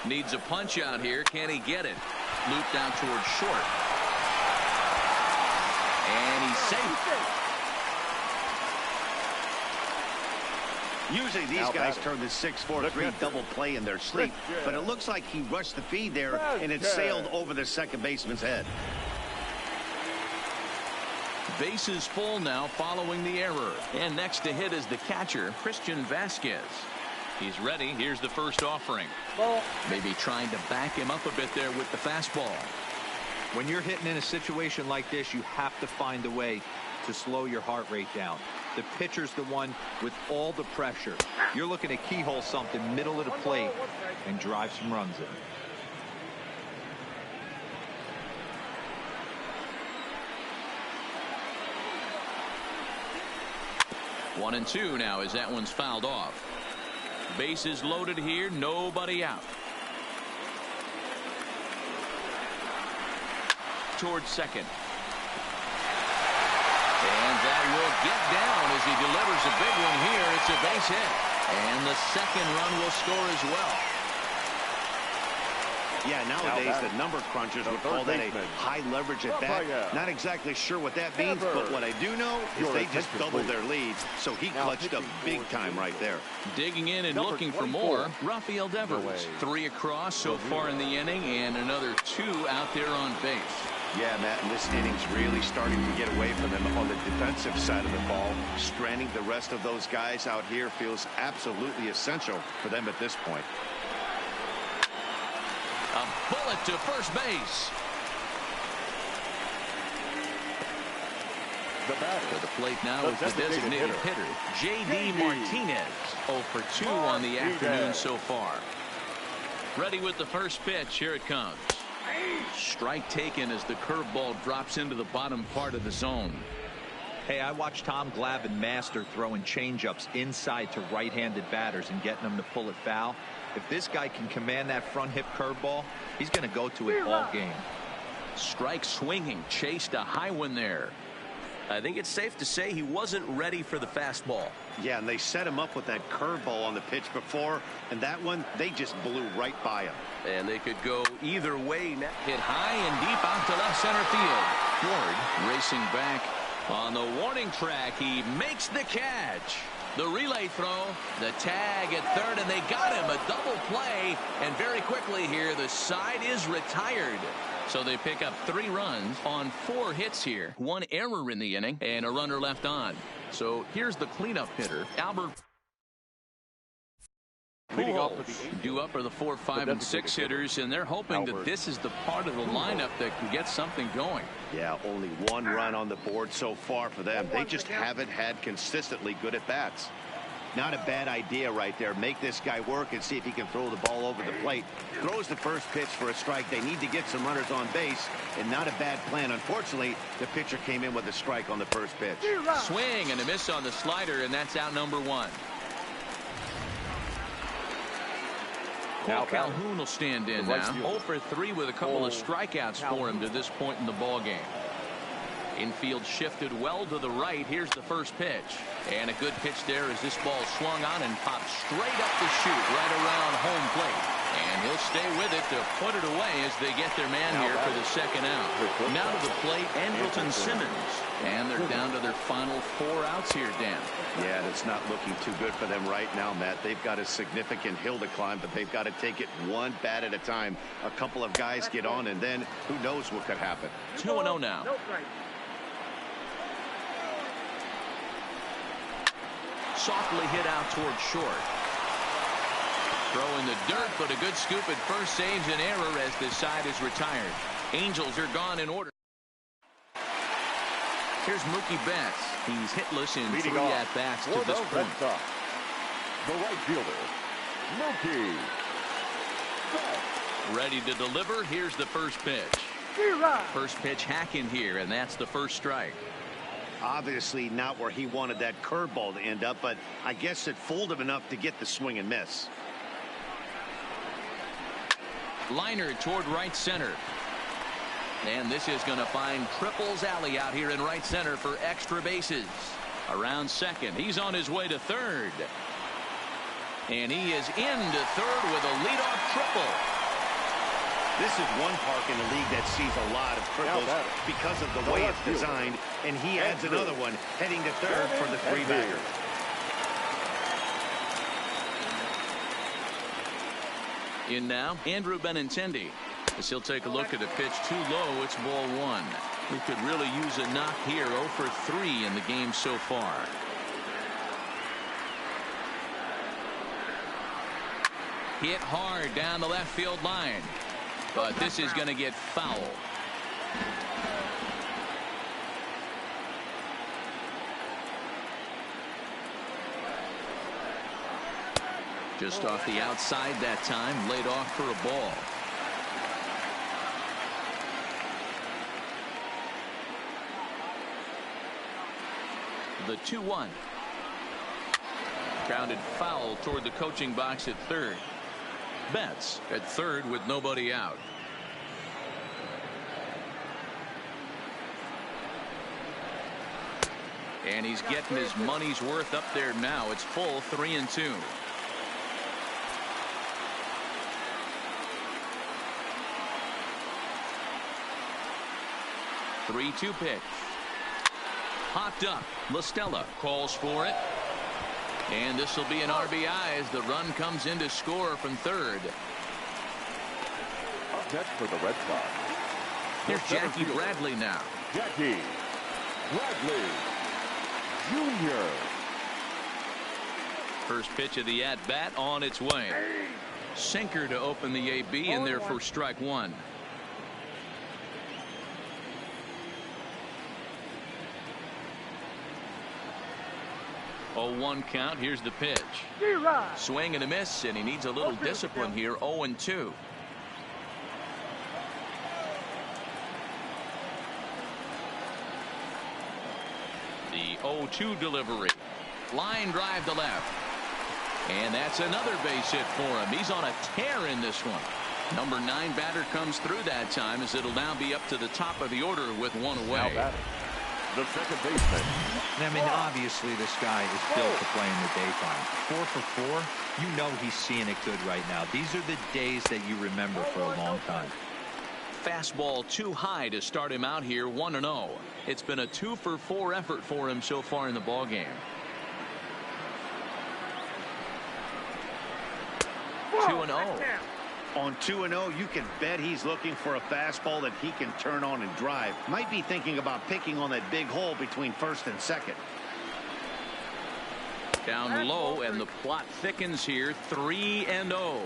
Needs a punch out here. Can he get it? Looped out towards short. And he's safe.
Usually these guys turn the 6-4-3 double play in their sleep, but it looks like he rushed the feed there and it sailed over the second baseman's head.
Bases full now following the error. And next to hit is the catcher, Christian Vasquez. He's ready. Here's the first offering. Maybe trying to back him up a bit there with the fastball.
When you're hitting in a situation like this, you have to find a way to slow your heart rate down. The pitcher's the one with all the pressure. You're looking to keyhole something middle of the plate and drive some runs in.
1-2 now as that one's fouled off. Bases loaded here, nobody out. Towards second. And that will get down as he delivers a big one here. It's a base hit. And the second run will score as well.
Yeah, nowadays the number crunchers would call that a high leverage at bat. Not exactly sure what that means, but what I do know is they just doubled their leads. So he clutched up big time right there.
Digging in and looking for more, Rafael Devers. 3 across so far in the inning and another 2 out there on base.
Yeah, Matt, and this inning's really starting to get away from them on the defensive side of the ball. Stranding the rest of those guys out here feels absolutely essential for them at this point.
A bullet to first base.
The batter.
To the plate now is the designated hitter, J.D. Martinez. 0 for 2 on the afternoon so far. Ready with the first pitch. Here it comes. Strike taken as the curveball drops into the bottom part of the zone.
Hey, I watched Tom Glavine master throwing changeups inside to right-handed batters and getting them to pull it foul. If this guy can command that front hip curveball, he's going to go to it all game.
Strike swinging, chased a high one there. I think it's safe to say he wasn't ready for the fastball.
Yeah, and they set him up with that curveball on the pitch before, and that one, they just blew right by him.
And they could go either way. Hit high and deep out to left center field. Ward racing back on the warning track. He makes the catch. The relay throw, the tag at third, and they got him. A double play, and very quickly here, the side is retired. So they pick up 3 runs on 4 hits here. 1 error in the inning, and a runner left on. So here's the cleanup hitter, Albert Pujols. Due up are the 4, 5, and 6 hitters, and they're hoping that this is the part of the lineup that can get something going.
Yeah, only 1 run on the board so far for them. They just haven't had consistently good at-bats. Not a bad idea right there. Make this guy work and see if he can throw the ball over the plate. Throws the first pitch for a strike. They need to get some runners on base, and not a bad plan. Unfortunately, the pitcher came in with a strike on the first pitch.
Swing and a miss on the slider, and that's out number 1. Cole Calhoun will stand in now. 0 for 3 with a couple of strikeouts for him to this point in the ball game. Infield shifted well to the right. Here's the first pitch. And a good pitch there as this ball swung on and popped straight up the chute right around home plate. And he'll stay with it to put it away as they get their man here for the second out. Now to the plate, Andrelton Simmons. And they're down to their final 4 outs here, Dan.
Yeah, it's not looking too good for them right now, Matt. They've got a significant hill to climb, but they've got to take it 1 bat at a time. A couple of guys get on, and then who knows what could happen.
2-0 now. Softly hit out toward short. Throw in the dirt, but a good scoop at first saves an error as this side is retired. Angels are gone in order. Here's Mookie Betts. He's hitless in 3 at-bats to this point.
The right fielder, Mookie Betts.
Ready to deliver. Here's the first pitch. First pitch hacking here, and that's the first strike.
Obviously not where he wanted that curveball to end up, but I guess it fooled him enough to get the swing and miss.
Liner toward right center. And this is going to find Triples Alley out here in right center for extra bases. Around second. He's on his way to third. And he is into third with a leadoff triple.
This is one park in the league that sees a lot of triples because of the way it's designed, and he adds another one heading to third for the 3-bagger.
In now, Andrew Benintendi. As he'll take a look at a pitch too low, it's ball 1. He could really use a knock here. 0 for 3 in the game so far. Hit hard down the left field line. But this is going to get foul. Just off the outside that time, laid off for a ball. The 2-1. Grounded foul toward the coaching box at third. Betts at third with nobody out. And he's getting his money's worth up there now. It's full 3-2. Three-two pitch. Hopped up. LaStella calls for it. And this will be an RBI as the run comes in to score from third.
Up next for the Red Sox.
Here's Jackie Bradley now.
Jackie Bradley Jr.
First pitch of the at-bat on its way. Sinker to open the AB in there for strike one. Oh, 1 count. Here's the pitch. Swing and a miss, and he needs a little discipline here. 0-2. The 0-2 delivery. Line drive to left. And that's another base hit for him. He's on a tear in this one. Number 9 batter comes through that time as it'll now be up to the top of the order with one away.
The second baseman.
I mean, obviously this guy is built to play in the daytime. 4 for 4. You know he's seeing it good right now. These are the days that you remember for a long time.
Fastball too high to start him out here. 1-0. It's been a 2 for 4 effort for him so far in the ball game. 2-0.
On 2-0, you can bet he's looking for a fastball that he can turn on and drive. Might be thinking about picking on that big hole between first and second.
Down low, and the plot thickens here. 3-0.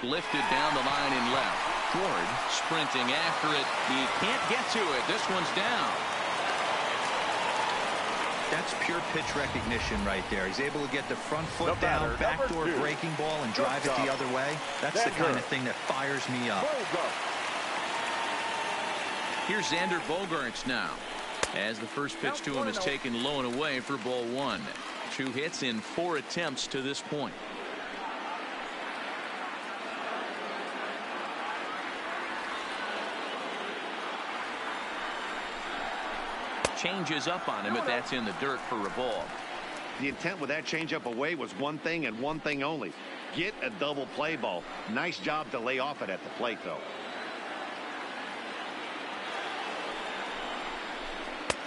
Lifted down the line in left. Ford sprinting after it. He can't get to it. This one's down.
That's pure pitch recognition right there. He's able to get the front foot down, backdoor breaking ball, and drive it the other way. That's the kind of thing that fires me up.
Here's Xander Bogaerts now, as the first pitch to him is taken low and away for ball 1. 2 hits in 4 attempts to this point. Changes up on him, but that's in the dirt for a ball.
The intent with that changeup away was one thing and one thing only. Get a double play ball. Nice job to lay off it at the plate, though.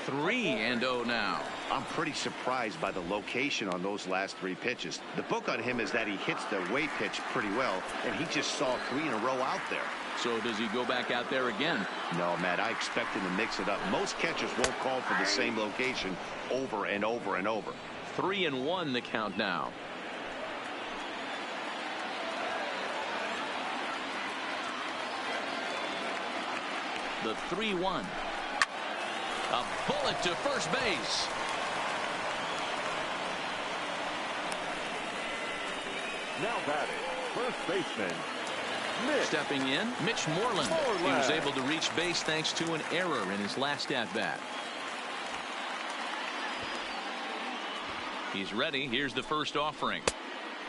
3-0 now.
I'm pretty surprised by the location on those last 3 pitches. The book on him is that he hits the away pitch pretty well, and he just saw 3 in a row out there.
So does he go back out there again?
No, Matt, I expect him to mix it up. Most catchers won't call for the same location over and over and over.
3-1 the count now. The 3-1. A bullet to first base.
Now batting, first baseman.
Stepping in, Mitch Moreland. He was able to reach base thanks to an error in his last at-bat. He's ready. Here's the first offering.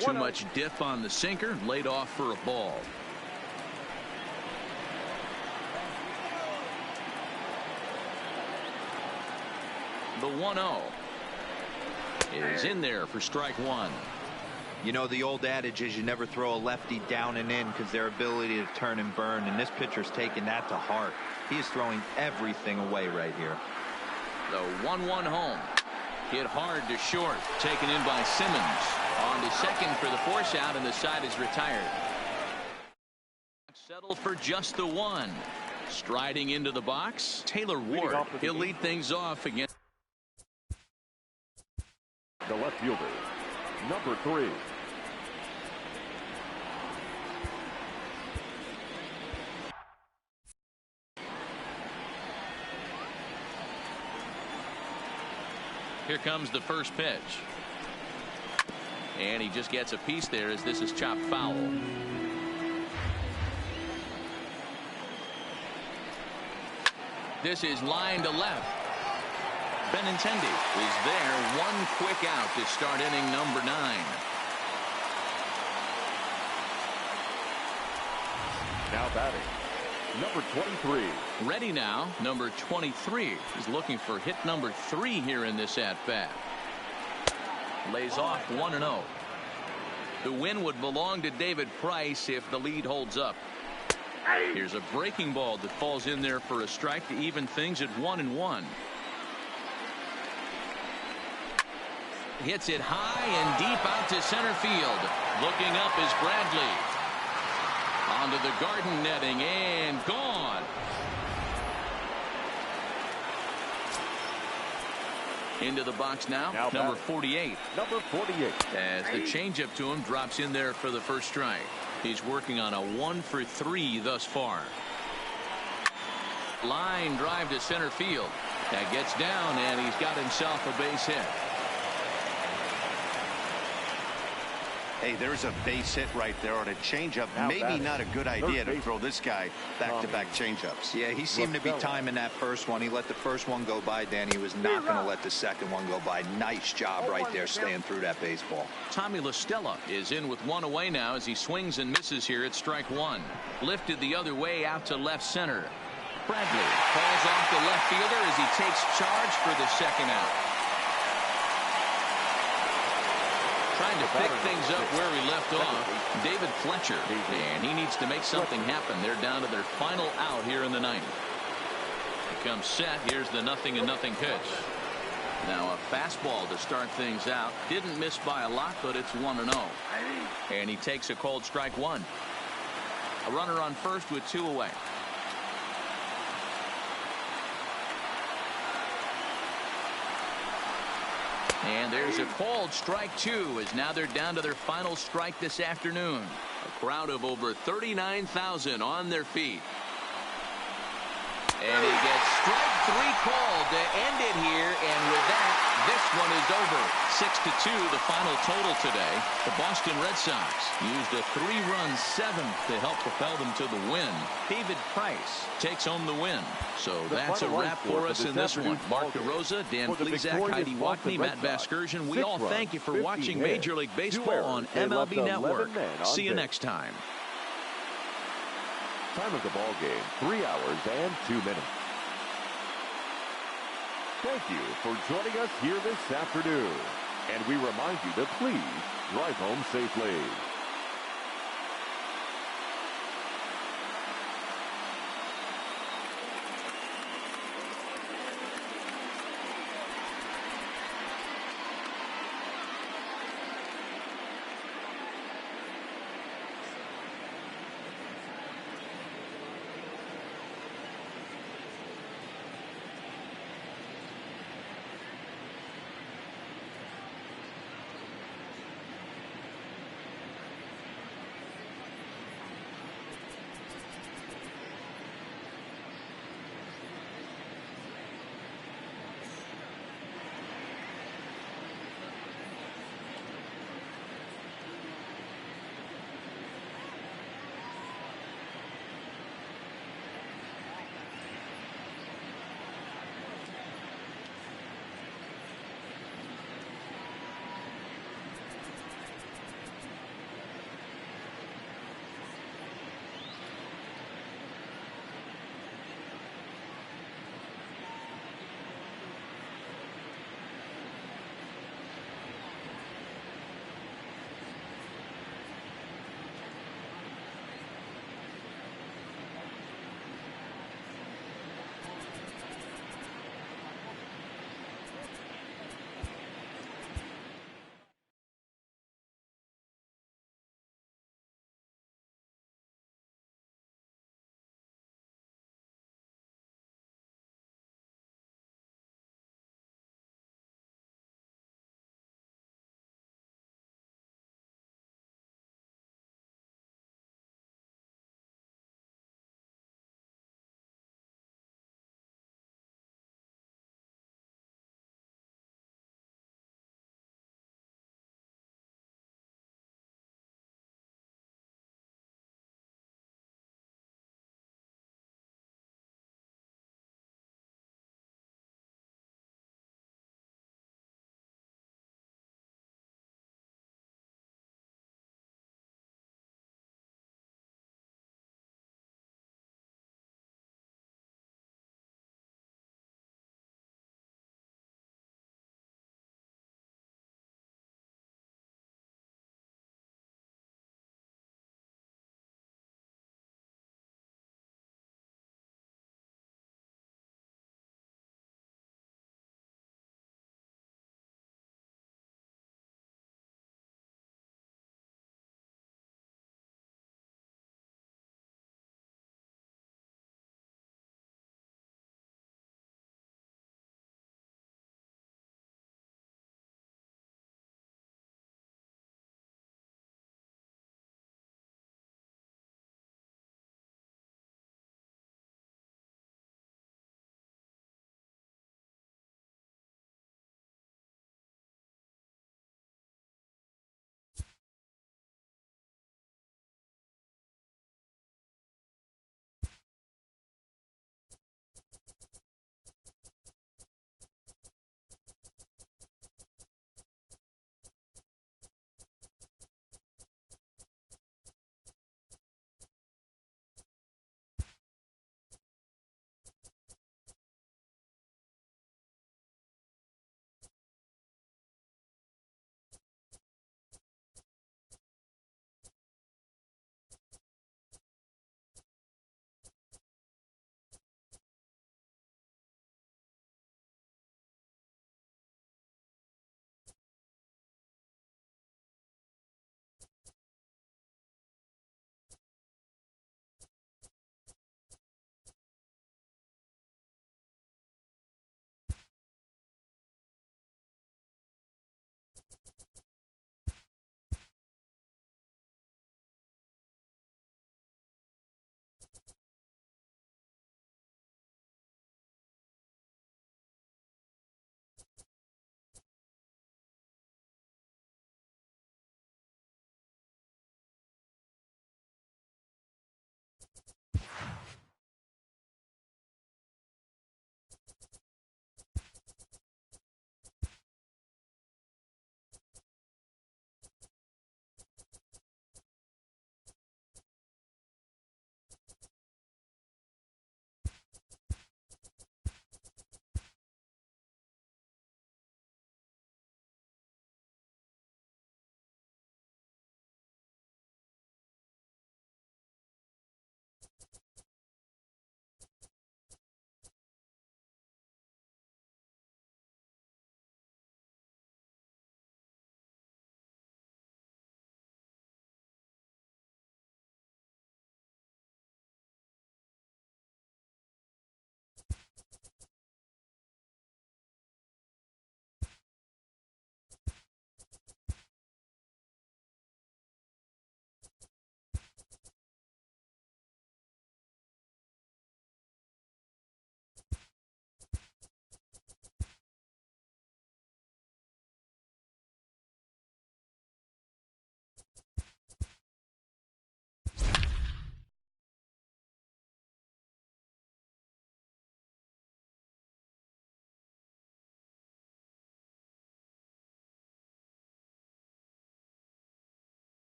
Too much dip on the sinker, laid off for a ball. The 1-0 is in there for strike 1.
You know, the old adage is you never throw a lefty down and in because their ability to turn and burn, and this pitcher's taking that to heart. He is throwing everything away right here.
The 1-1 home. Hit hard to short. Taken in by Simmons. On to second for the force out, and the side is retired. Settled for just the 1. Striding into the box, Taylor Ward. He'll lead things off against
the left fielder, number 3.
Here comes the first pitch. And he just gets a piece there as this is chopped foul. This is line to left. Benintendi is there. One quick out to start inning number 9.
Now batting, number 23.
Ready now, number 23. He's looking for hit number 3 here in this at-bat. Lays off 1-0. The win would belong to David Price if the lead holds up. Here's a breaking ball that falls in there for a strike to even things at 1-1. Hits it high and deep out to center field. Looking up is Bradley. Onto the garden netting and gone. Into the box now number 48.
Number 48.
As the changeup to him drops in there for the first strike. He's working on a 1-for-3 thus far. Line drive to center field. That gets down and he's got himself a base hit.
Hey, there's a base hit right there on a changeup. Maybe not a good idea to throw this guy back-to-back changeups.
Yeah, he seemed to be timing that first one. He let the first one go by, Dan. He was not going to let the second one go by. Nice job right there staying through that baseball.
Tommy La Stella is in with 1 away now as he swings and misses here at strike 1. Lifted the other way out to left center. Bradley falls off the left fielder as he takes charge for the second out. Trying to pick things up where he left off, David Fletcher, and he needs to make something happen. They're down to their final out here in the 9th. He comes set. Here's the 0-0 pitch. Now a fastball to start things out. Didn't miss by a lot, but it's 1-0. And he takes a cold strike 1. A runner on first with 2 away. And there's a called strike 2 as now they're down to their final strike this afternoon. A crowd of over 39,000 on their feet. And he gets strike 3 called to end it here. And with that, this one is over. 6-2 the final total today. The Boston Red Sox used a 3-run 7th to help propel them to the win. David Price takes home the win. So that's a wrap for us in this one. Mark DeRosa, Dan Plesac, Heidi Watney, Matt Vasgersian. We all thank you for watching Major League Baseball on MLB Network. See you next time.
Time of the ball game, 3 hours and 2 minutes. Thank you for joining us here this afternoon. And we remind you to please drive home safely.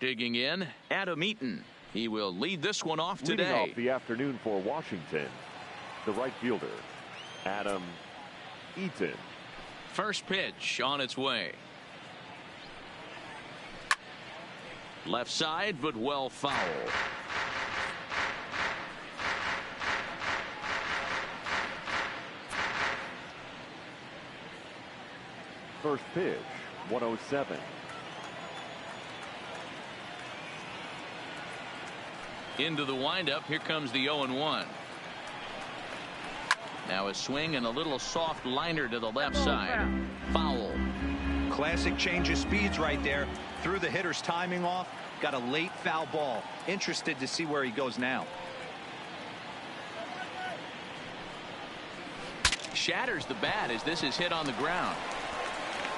Digging in, Adam Eaton. He will lead this one off
Leading
today.
off the afternoon for Washington, the right fielder, Adam Eaton.
First pitch on its way. Left side, but well foul.
First pitch, 107.
Into the windup. Here comes the 0-1. Now a swing and a little soft liner to the left side. Foul.
Classic change of speeds right there. Threw the hitter's timing off. Got a late foul ball. Interested to see where he goes now.
Shatters the bat as this is hit on the ground.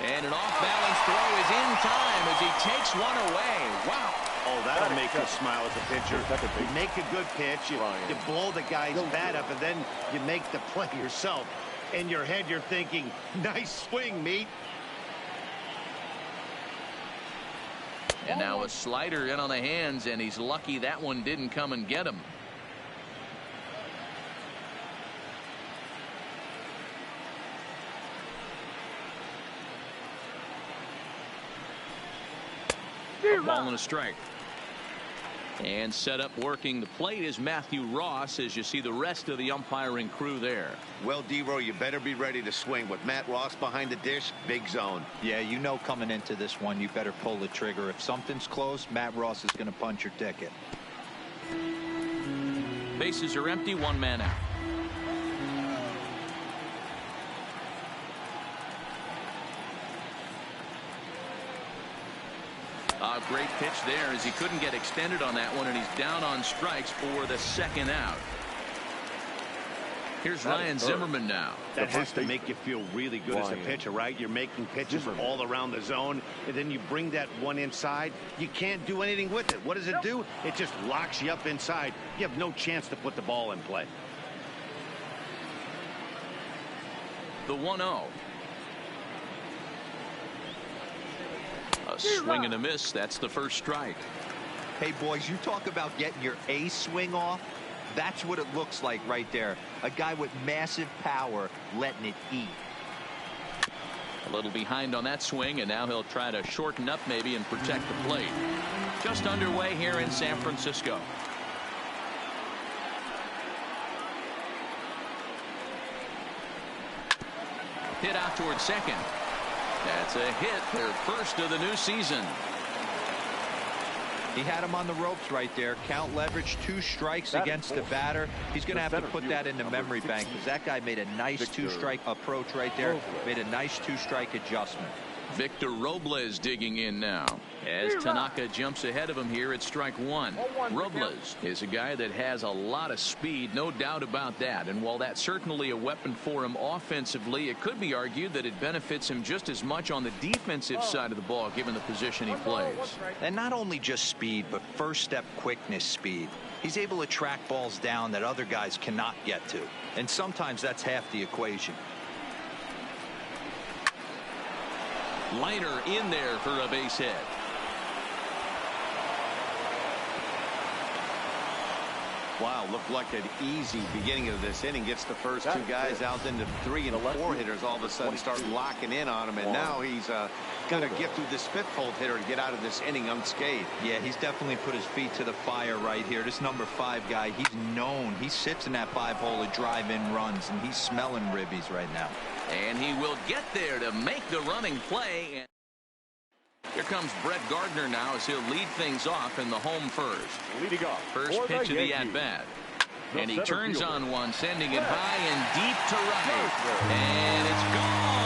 And an off-balance throw is in time as he takes one away. Wow.
Oh, that'll make you smile as a pitcher. You make a good pitch, you blow the guy's bat up, and then you make the play yourself. In your head, you're thinking, nice swing, meat.
And now a slider in on the hands, and he's lucky that one didn't come and get him. A ball and a strike. And set up working the plate is Matthew Ross as you see the rest of the umpiring crew there.
Well, D-Row, you better be ready to swing. With Matt Ross behind the dish, big zone.
Yeah, you know coming into this one, you better pull the trigger. If something's close, Matt Ross is going to punch your ticket.
Bases are empty, one man out. A great pitch there as he couldn't get extended on that one, and he's down on strikes for the second out. Here's Ryan Zimmerman now.
That has to make you feel really good as a pitcher, right? You're making pitches all around the zone, and then you bring that one inside. You can't do anything with it. What does it do? It just locks you up inside. You have no chance to put the ball in play.
The 1-0. A swing and a miss. That's the first strike.
Hey, boys, you talk about getting your A swing off. That's what it looks like right there. A guy with massive power letting it eat.
A little behind on that swing, and now he'll try to shorten up maybe and protect the plate. Just underway here in San Francisco. Hit out towards second. That's a hit, their first of the new season.
He had him on the ropes right there. Count leverage, 2 strikes against the batter. He's going to have to put that in the memory bank because that guy made a nice 2-strike approach right there. Made a nice 2-strike adjustment.
Victor Robles digging in now as Tanaka jumps ahead of him here at strike 1. Robles is a guy that has a lot of speed, no doubt about that. And while that's certainly a weapon for him offensively, it could be argued that it benefits him just as much on the defensive side of the ball given the position he plays.
And not only just speed, but first step quickness speed. He's able to track balls down that other guys cannot get to. And sometimes that's half the equation.
Liner in there for a base hit.
Wow, looked like an easy beginning of this inning. Gets the first 2 guys out, then the 3 and 4 hitters all of a sudden start locking in on him, and now he's got to get through this fifth-fold hitter to get out of this inning unscathed.
Yeah, he's definitely put his feet to the fire right here. This number 5 guy, he's known. He sits in that 5-hole to drive in runs, and he's smelling ribbies right now.
And he will get there to make the running play. Here comes Brett Gardner now as he'll lead things off in the home first.
Leading off.
First pitch of the at-bat. And he turns on one, sending it high and deep to right. And it's gone.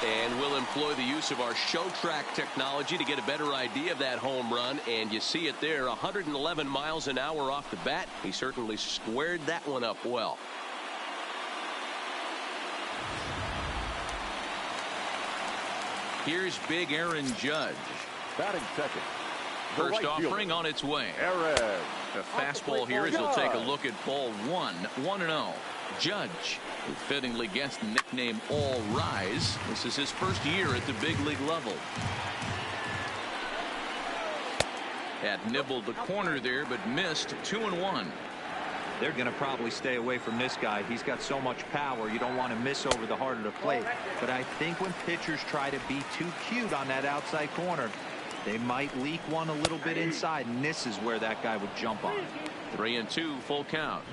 And we'll employ the use of our show track technology to get a better idea of that home run. And you see it there, 111 miles an hour off the bat. He certainly squared that one up well. Here's big Aaron Judge.
Batting second.
First offering on its way.
Aaron.
The fastball here as he'll take a look at ball 1. 1-0. Judge, who fittingly gets the nickname All Rise. This is his first year at the big league level. Had nibbled the corner there, but missed. 2-1.
They're going to probably stay away from this guy. He's got so much power. You don't want to miss over the heart of the plate. But I think when pitchers try to be too cute on that outside corner, they might leak one a little bit inside, and this is where that guy would jump on.
3-2, full count.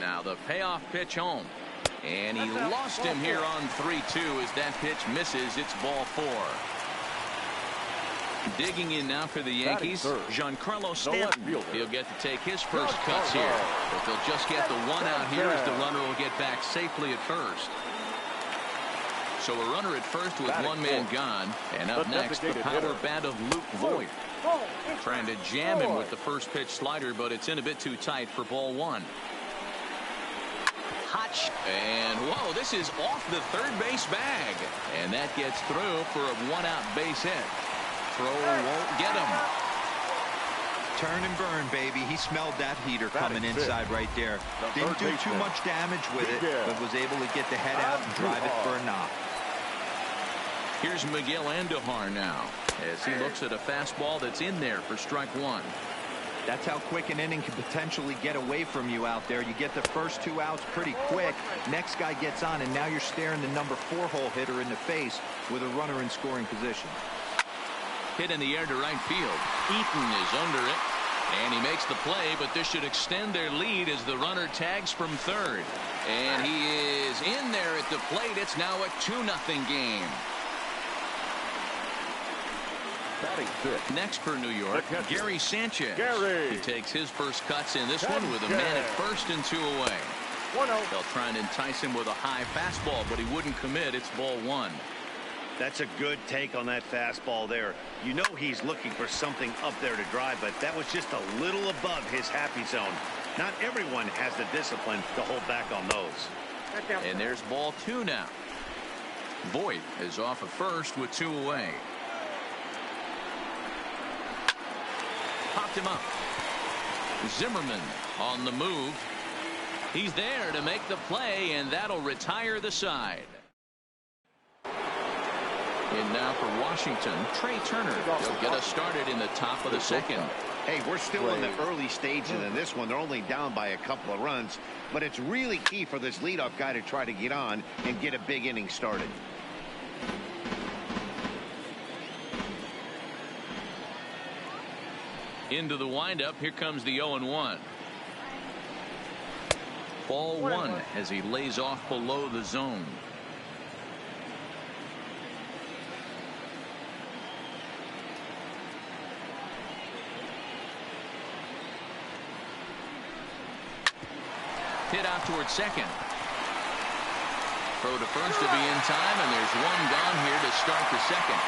Now the payoff pitch home. And he lost him here on 3-2 as that pitch misses. It's ball 4. Digging in now for the Yankees, Giancarlo Stanton. He'll get to take his first cuts here. But they'll just get the one out here as the runner will get back safely at first. So a runner at first with one man gone. And up next, the power bat of Luke Voigt. Trying to jam him with the first pitch slider, but it's in a bit too tight for ball 1. Hotch. And whoa, this is off the third base bag. And that gets through for a one-out base hit. Throw won't get him.
Turn and burn, baby. He smelled that heater coming inside right there. Didn't do too much damage with it, but was able to get the head out and drive it for a knock.
Here's Miguel Andujar now as he looks at a fastball that's in there for strike 1.
That's how quick an inning can potentially get away from you out there. You get the first 2 outs pretty quick. Next guy gets on, and now you're staring the number 4 hole hitter in the face with a runner in scoring position.
Hit in the air to right field. Eaton is under it, and he makes the play, but this should extend their lead as the runner tags from third. And he is in there at the plate. It's now a 2-0 game. Next for New York, Gary Sanchez. He takes his first cuts in this one with a man at first and 2 away. They'll try and entice him with a high fastball, but he wouldn't commit. It's ball 1.
That's a good take on that fastball there. You know he's looking for something up there to drive, but that was just a little above his happy zone. Not everyone has the discipline to hold back on those.
And there's ball 2 now. Voigt is off at first with 2 away. Popped him up. Zimmerman on the move. He's there to make the play, and that'll retire the side. And now for Washington, Trey Turner. He'll get us started in the top of the second.
Hey, we're still in the early stages in this one. They're only down by a couple of runs, but it's really key for this leadoff guy to try to get on and get a big inning started.
Into the windup. Here comes the 0-1. Ball 1 as he lays off below the zone. Hit out towards second. Throw to first to be in time, and there's one gone here to start the second.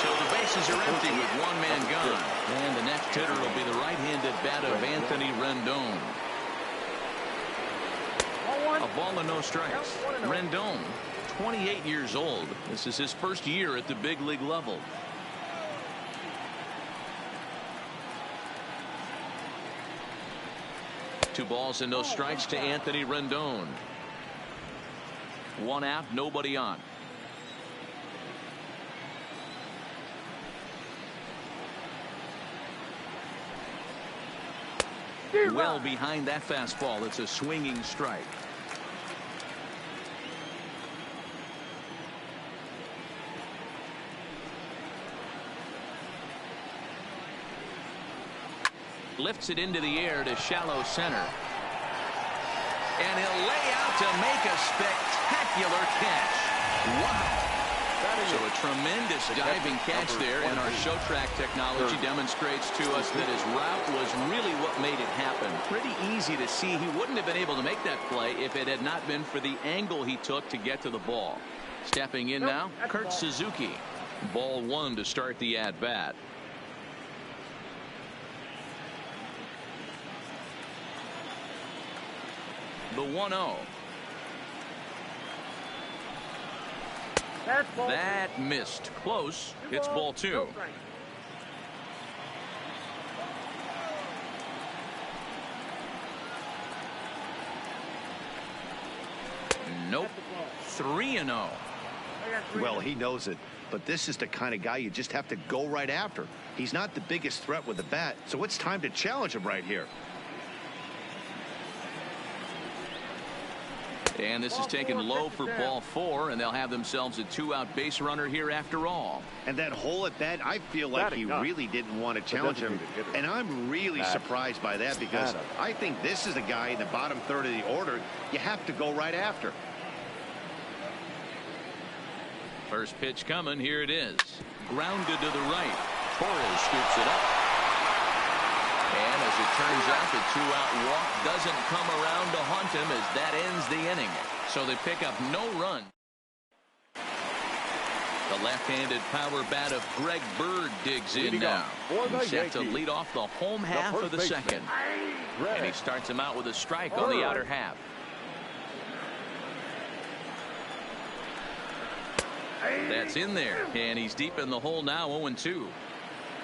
So the bases are empty with one man gone. And the next hitter will be the right-handed bat of Anthony Rendon. A ball and no strikes. Rendon, 28 years old. This is his first year at the big league level. Two balls and no strikes to Anthony Rendon. One out, nobody on. Well behind that fastball. It's a swinging strike. Lifts it into the air to shallow center. And he'll lay out to make a spectacular catch. Wow. So a tremendous diving catch there, and our show track technology demonstrates to us that his route was really what made it happen. Pretty easy to see he wouldn't have been able to make that play if it had not been for the angle he took to get to the ball. Stepping in now, Kurt Suzuki. Ball 1 to start the at-bat. The 1-0. That missed. Close. It's ball 2. Nope. 3-0.
Well, he knows it, but this is the kind of guy you just have to go right after. He's not the biggest threat with the bat, so it's time to challenge him right here.
And this is taken low for ball 4, and they'll have themselves a 2-out base runner here after all.
And that hole at bat, I feel like he really didn't want to challenge him. And I'm really surprised by that, because I think this is a guy in the bottom third of the order you have to go right after.
First pitch coming. Here it is. Grounded to the right. Torres scoops it up. And as it turns out, the 2-out walk doesn't come around to haunt him as that ends the inning. So they pick up no run. The left-handed power bat of Greg Bird digs in now. He's set to lead off the home half of the second. And he starts him out with a strike on the outer half. That's in there, and he's deep in the hole now, 0-2.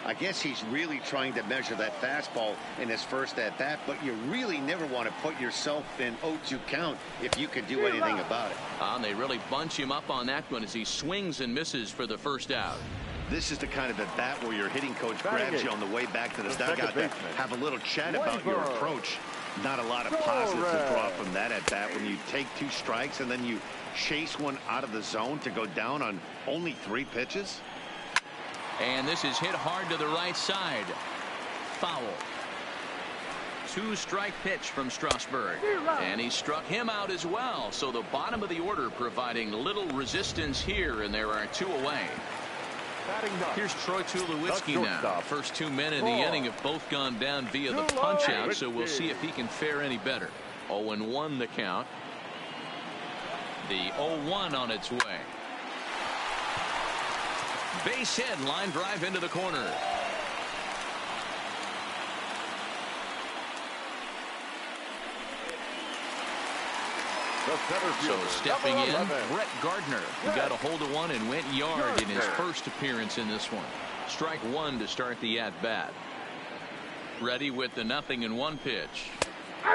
I guess he's really trying to measure that fastball in his first at-bat, but you really never want to put yourself in 0-2 count if you could do anything about it.
And they really bunch him up on that one as he swings and misses for the first out.
This is the kind of at-bat where your hitting coach grabs you on the way back to the dugout to have a little chat about your approach. Not a lot of positives to draw from that at-bat when you take 2 strikes and then you chase one out of the zone to go down on only 3 pitches.
And this is hit hard to the right side. Foul. 2-strike pitch from Strasburg. And he struck him out as well. So the bottom of the order providing little resistance here, and there are 2 away. Here's Troy Tulowitzki now. First 2 men in the inning have both gone down via the punch out, so we'll see if he can fare any better. 0-1 the count. The 0-1 on its way. Base hit, line drive into the corner. So stepping in, Brett Gardner, who got a hold of one and went yard in his first appearance in this one. Strike 1 to start the at-bat. Ready with the 0-1 pitch.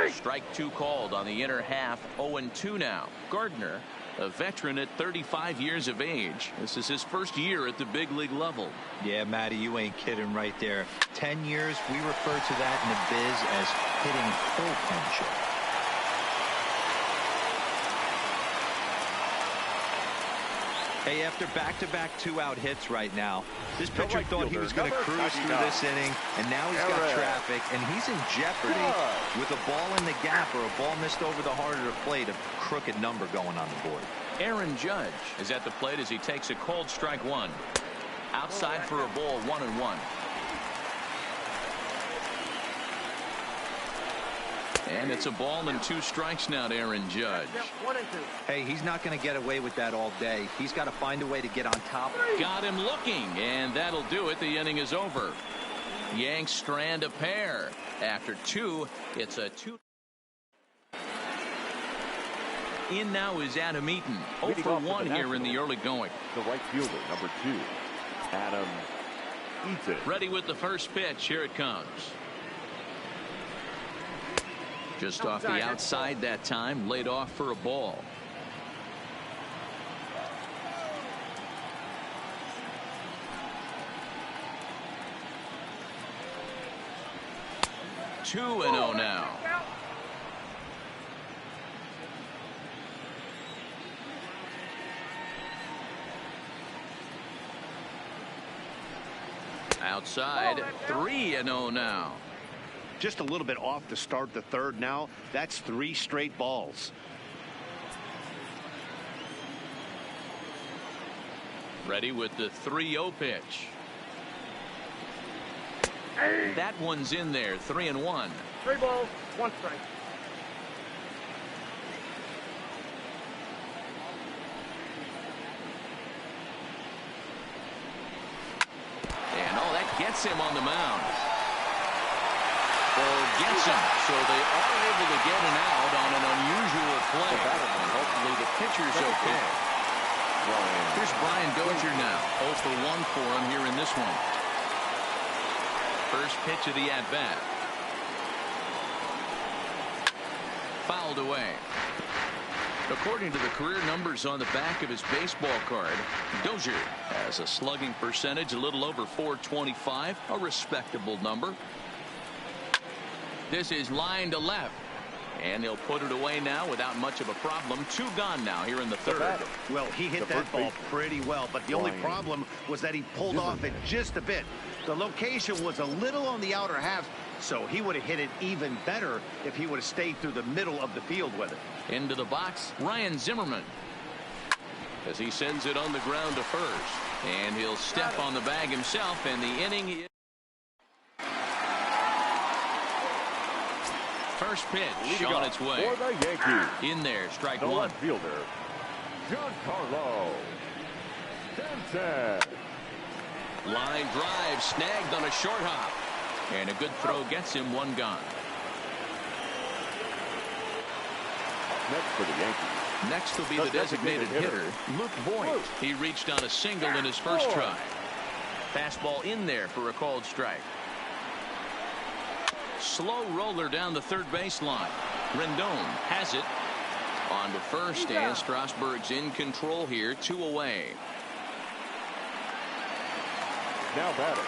Strike 2 called on the inner half. 0-2 now. Gardner, a veteran at 35 years of age. This is his first year at the big league level.
Yeah, Matty, you ain't kidding right there. 10 years, we refer to that in the biz as hitting full potential. Hey, after back-to-back 2-out hits right now, this pitcher thought he was going to cruise through this inning, and now he's got traffic, and he's in jeopardy with a ball in the gap or a ball missed over the heart of the plate, a crooked number going on the board.
Aaron Judge is at the plate as he takes a cold strike 1. Outside for a ball, 1-1. And it's a ball and 2 strikes now to Aaron Judge.
Hey, he's not going to get away with that all day. He's got to find a way to get on top.
Got him looking, and that'll do it. The inning is over. Yanks strand a pair. After 2, it's a 2. In now is Adam Eaton. 0-for-1 here in the early going.
The right fielder, number 2, Adam Eaton.
Ready with the first pitch. Here it comes. Just off the outside that time, laid off for a ball. Two and 0 now. Outside, 3-0 now.
Just a little bit off to start the third now. That's 3 straight balls.
Ready with the 3-0 pitch. That one's in there. 3-1.
3 balls, 1 strike.
And that gets him on the mound. Gets him, so they are able to get an out on an unusual play. And hopefully the pitcher's okay. Here's Brian Dozier now. 0 for 1 for him here in this one. First pitch of the at-bat. Fouled away. According to the career numbers on the back of his baseball card, Dozier has a slugging percentage a little over .425, a respectable number. This is line to left. And he'll put it away now without much of a problem. 2 gone now here in the third.
Well, he hit that ball pretty well, but the only problem was that he pulled off it just a bit. The location was a little on the outer half, so he would have hit it even better if he would have stayed through the middle of the field with it.
Into the box, Ryan Zimmerman. As he sends it on the ground to first. And he'll step on the bag himself, and the inning is... First pitch on its way.
For the Yankees.
In there, strike
The
one.
left fielder, Giancarlo Stanton.
Line drive, snagged on a short hop. And a good throw gets him 1 gone.
Next for the Yankees.
Next will be the designated hitter, Luke Voigt. He reached on a single in his first try. Fastball in there for a called strike. Slow roller down the third baseline. Rendon has it. On to first, and Strasburg's in control here. 2 away.
Now batting.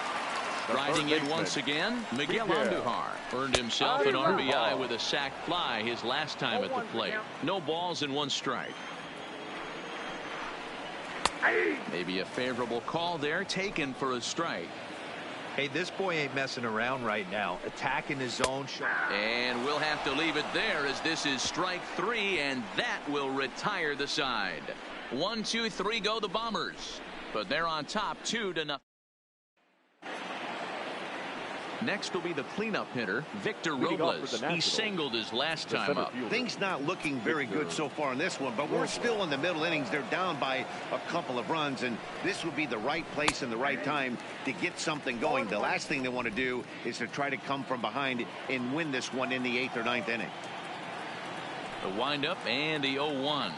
Riding in once again, Miguel Andujar earned himself an RBI with a sac fly his last time at the plate. No balls and 1 strike. Maybe a favorable call there, taken for a strike.
Hey, this boy ain't messing around right now. Attacking his own shot.
And we'll have to leave it there, as this is strike 3, and that will retire the side. 1, 2, 3 go the Bombers, but they're on top 2-0. Next will be the cleanup hitter, Victor Robles. He singled his last time up.
Things not looking very good so far in this one, but we're still in the middle innings. They're down by a couple of runs, and this would be the right place and the right time to get something going. The last thing they want to do is to try to come from behind and win this one in the 8th or 9th inning.
The windup and the 0-1.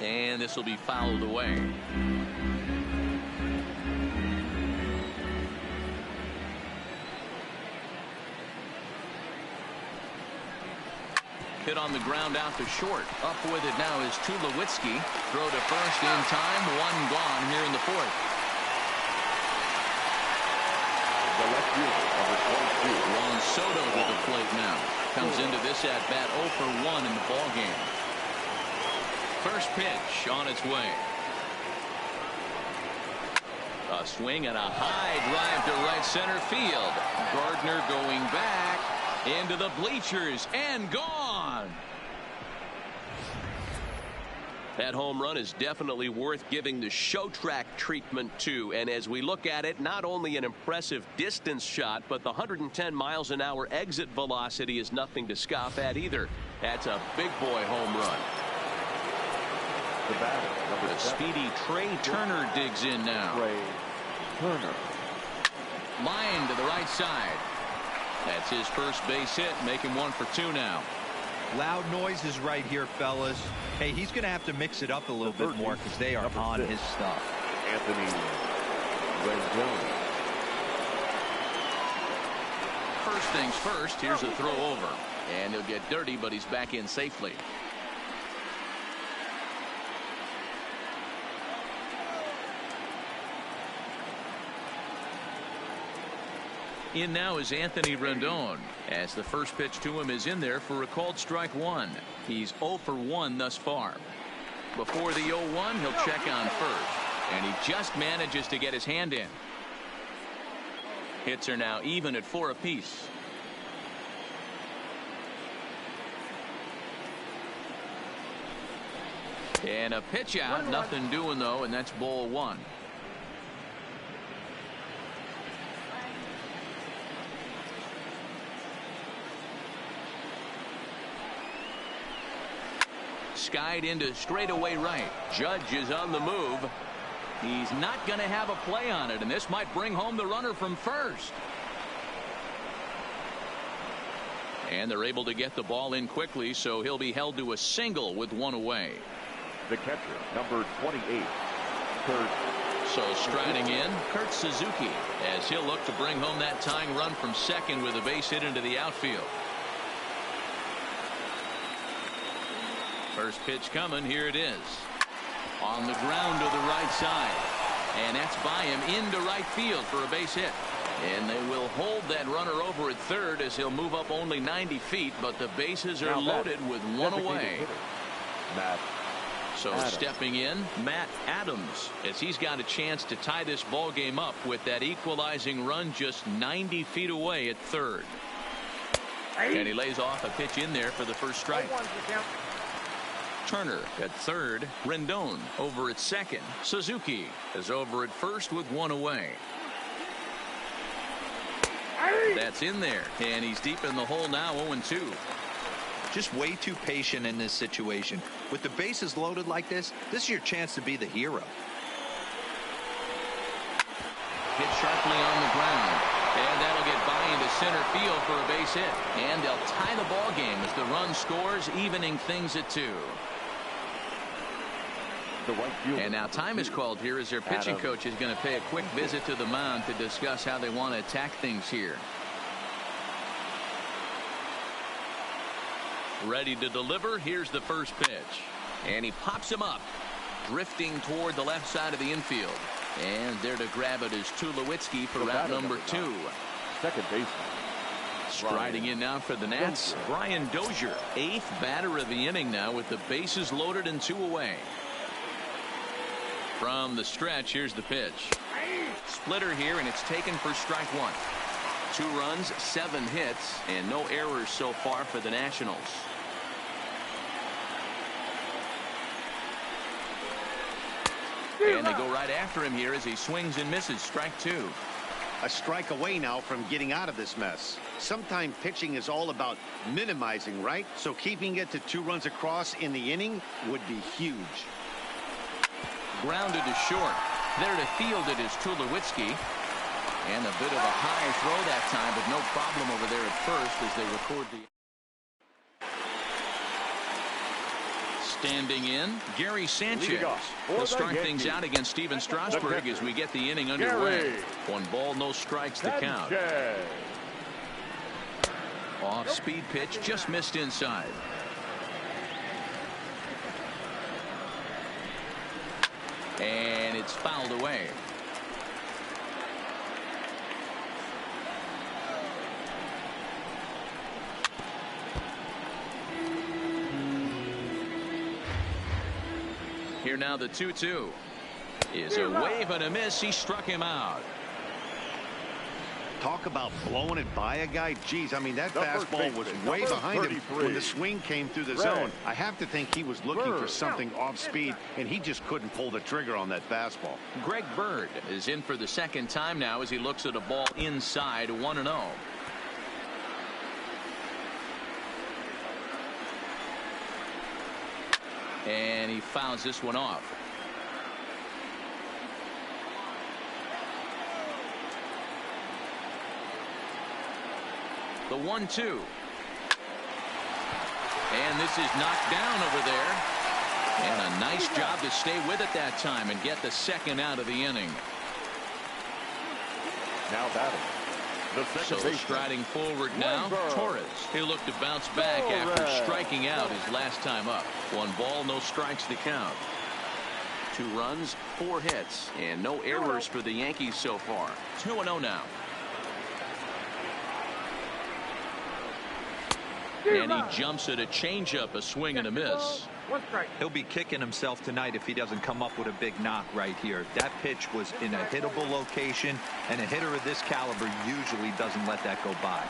And this will be fouled away. Hit on the ground out to short. Up with it now is Tulowitzki. Throw to first in time. 1 gone here in the 4th.
The left fielder, number 22.
Juan Soto to the plate now. Comes into this at bat 0 for 1 in the ball game. First pitch on its way. A swing and a high drive to right center field. Gardner going back into the bleachers and gone. That home run is definitely worth giving the show track treatment to. And as we look at it, not only an impressive distance shot, but the 110 miles an hour exit velocity is nothing to scoff at either. That's a big boy home run.
The batter, number
The speedy Trey Turner digs in now.
Trey Turner.
Line to the right side. That's his first base hit, making 1 for 2 now.
Loud noises right here, fellas. Hey, he's going to have to mix it up a little bit more because they are on his stuff.
Anthony Rendon.
First things first, here's a throw over. And he'll get dirty, but he's back in safely. In now is Anthony Rendon, as the first pitch to him is in there for a called strike 1. He's 0 for 1 thus far. Before the 0-1, he'll check on first, and he just manages to get his hand in. Hits are now even at 4 apiece. And a pitch out, nothing doing though, and that's ball 1. Skied into straightaway right. Judge is on the move. He's not going to have a play on it, and this might bring home the runner from first. And they're able to get the ball in quickly, so he'll be held to a single with 1 away.
The catcher, number 28, Kurt.
So striding in, Kurt Suzuki, as he'll look to bring home that tying run from second with a base hit into the outfield. First pitch coming. Here it is. On the ground to the right side. And that's by him into right field for a base hit. And they will hold that runner over at third as he'll move up only 90 feet, but the bases are loaded with one away. So stepping in, Matt Adams, as he's got a chance to tie this ball game up with that equalizing run just 90 feet away at third. And he lays off a pitch in there for the first strike. Turner at third. Rendon over at second. Suzuki is over at first with one away. That's in there, and he's deep in the hole now, 0-2.
Just way too patient in this situation. With the bases loaded like this is your chance to be the hero.
Hit sharply on the ground, and that'll get by into center field for a base hit. And they'll tie the ball game as the run scores, evening things at 2. And now time is called here as their pitching coach is going to pay a quick visit to the mound to discuss how they want to attack things here. Ready to deliver. Here's the first pitch. And he pops him up, drifting toward the left side of the infield. And there to grab it is Tulowitzki for route number 2.
Second baseman.
Striding in now for the Nats, Brian Dozier, 8th batter of the inning now with the bases loaded and 2 away. From the stretch, here's the pitch. Splitter here, and it's taken for strike 1. 2 runs, 7 hits, and no errors so far for the Nationals. And they go right after him here as he swings and misses. Strike 2.
A strike away now from getting out of this mess. Sometimes pitching is all about minimizing, right? So keeping it to 2 runs across in the inning would be huge.
Grounded to short. There to field it is Tulowitzki. And a bit of a high throw that time, but no problem over there at first as they record the... Standing in, Gary Sanchez. He'll start things out against Steven Strasburg as we get the inning underway. 1 ball, no strikes to count. Off-speed pitch, just missed inside. And it's fouled away. Here now the 2-2 is a wave and a miss. He struck him out.
Talk about blowing it by a guy. Geez, I mean, that fastball was way behind him when the swing came through the zone. I have to think he was looking for something off speed, and he just couldn't pull the trigger on that fastball.
Greg Bird is in for the second time now as he looks at a ball inside. 1-0. And he fouls this one off. The 1-2. And this is knocked down over there. And a nice job to stay with it that time and get the second out of the inning.
Now batting.
So striding forward now, Torres. He'll look to bounce back after striking out his last time up. 1 ball, no strikes to count. 2 runs, 4 hits, and no errors for the Yankees so far. 2-0 now. And he jumps at a changeup, a swing and a miss.
1 strike.
He'll be kicking himself tonight if he doesn't come up with a big knock right here. That pitch was in a hittable location, and a hitter of this caliber usually doesn't let that go by.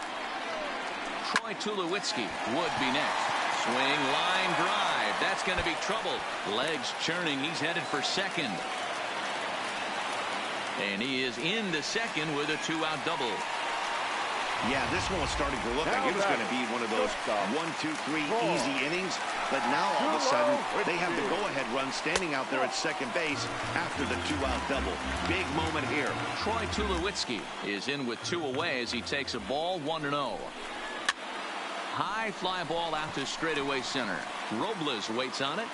Troy Tulowitzki would be next. Swing, line drive. That's going to be trouble. Legs churning. He's headed for second. And he is into second with a 2-out double.
Yeah, this one was starting to look like it was going to be one of those 1, 2, 3 easy innings. But now all of a sudden, they have the go-ahead run standing out there at second base after the 2-out double. Big moment here.
Troy Tulowitzki is in with 2 away as he takes a ball, 1-0. High fly ball out to straightaway center. Robles waits on it.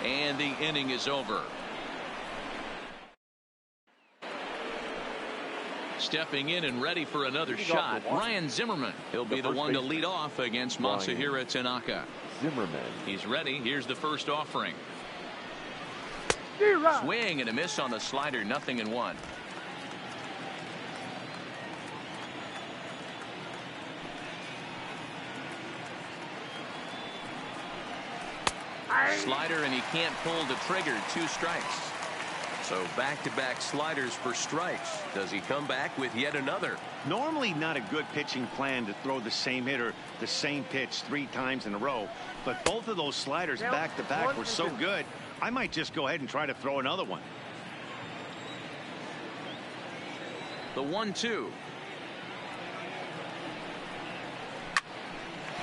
And the inning is over. Stepping in and ready for another shot, Ryan Zimmerman. He'll be the one to lead off against Masahiro Tanaka.
Zimmerman.
He's ready. Here's the first offering. Swing and a miss on the slider. 0-1. Slider, and he can't pull the trigger. 2 strikes. So back-to-back sliders for strikes. Does he come back with yet another?
Normally not a good pitching plan to throw the same hitter the same pitch 3 times in a row, but both of those sliders back-to-back were so good, I might just go ahead and try to throw another one.
The 1-2.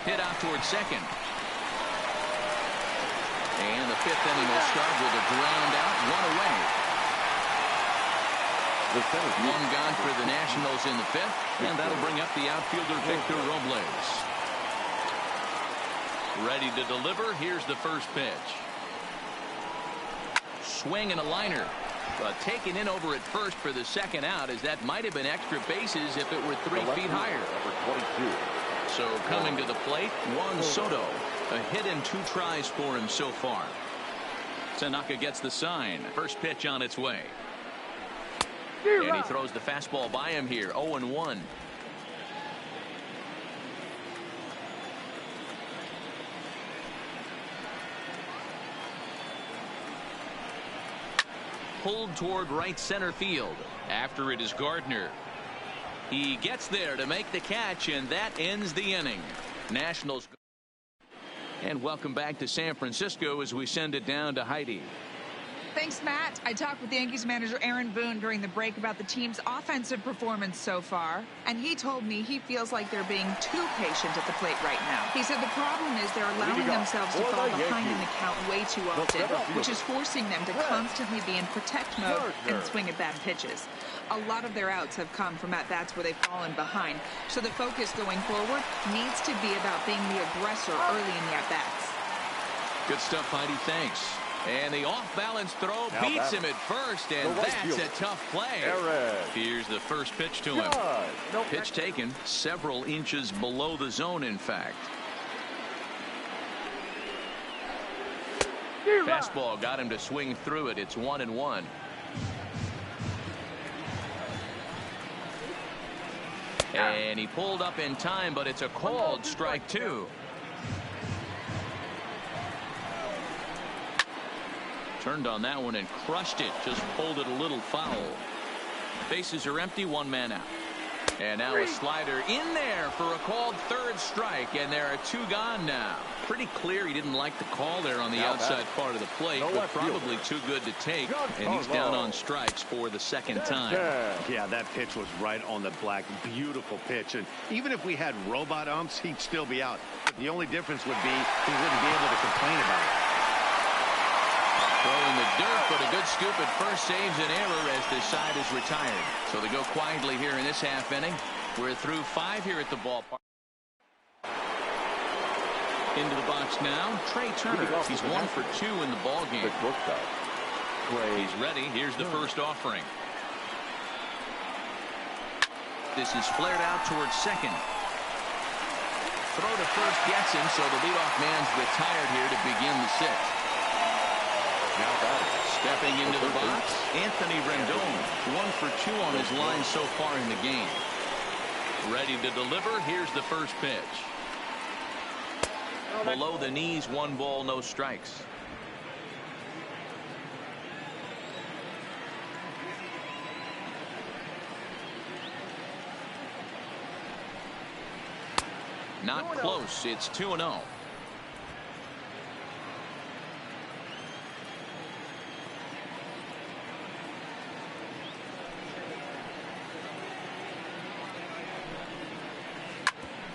Hit out towards second. And the 5th inning will start with a ground out, 1 away. One gone for the Nationals in the 5th, and that'll bring up the outfielder Victor Robles. Ready to deliver. Here's the first pitch. Swing and a liner. Taken in over at first for the second out, as that might have been extra bases if it were 3 feet higher. So coming to the plate, Juan Soto. A hit and 2 tries for him so far. Tanaka gets the sign. First pitch on its way. And he throws the fastball by him here. 0-1. Pulled toward right center field. After it is Gardner. He gets there to make the catch, and that ends the inning. Nationals. And welcome back to San Francisco as we send it down to Heidi.
Thanks, Matt. I talked with Yankees manager Aaron Boone during the break about the team's offensive performance so far, and he told me he feels like they're being too patient at the plate right now. He said the problem is they're allowing themselves to fall behind in the count way too often, which is forcing them to constantly be in protect mode and swing at bad pitches. A lot of their outs have come from at-bats where they've fallen behind, so the focus going forward needs to be about being the aggressor early in the at-bats.
Good stuff, Heidi. Thanks. And the off-balance throw beats him at first, and that's a tough play. Here's the first pitch to him. Pitch taken several inches below the zone, in fact. Fastball got him to swing through it. It's 1-1. And he pulled up in time, but it's a called strike 2. Turned on that one and crushed it. Just pulled it a little foul. Bases are empty. 1 man out. And now a slider in there for a called 3rd strike. And there are 2 gone now. Pretty clear he didn't like the call there on the outside part of the plate, but probably too good to take. And he's down on strikes for the 2nd time.
Yeah, that pitch was right on the black. Beautiful pitch. And even if we had robot umps, he'd still be out. But the only difference would be he wouldn't be able to complain about it.
Throwing the dirt, but a good scoop at first saves an error as this side is retired. So they go quietly here in this half inning. We're through 5 here at the ballpark. Into the box now, Trey Turner. He's 1 for 2 in the ball game. He's ready. Here's the first offering. This is flared out towards second. Throw to first gets him, so the leadoff man's retired here to begin the 6th. Stepping into the box, Anthony Rendon. 1 for 2 on his line so far in the game. Ready to deliver. Here's the first pitch. Below the knees, 1 ball, no strikes. Not close. It's 2-0.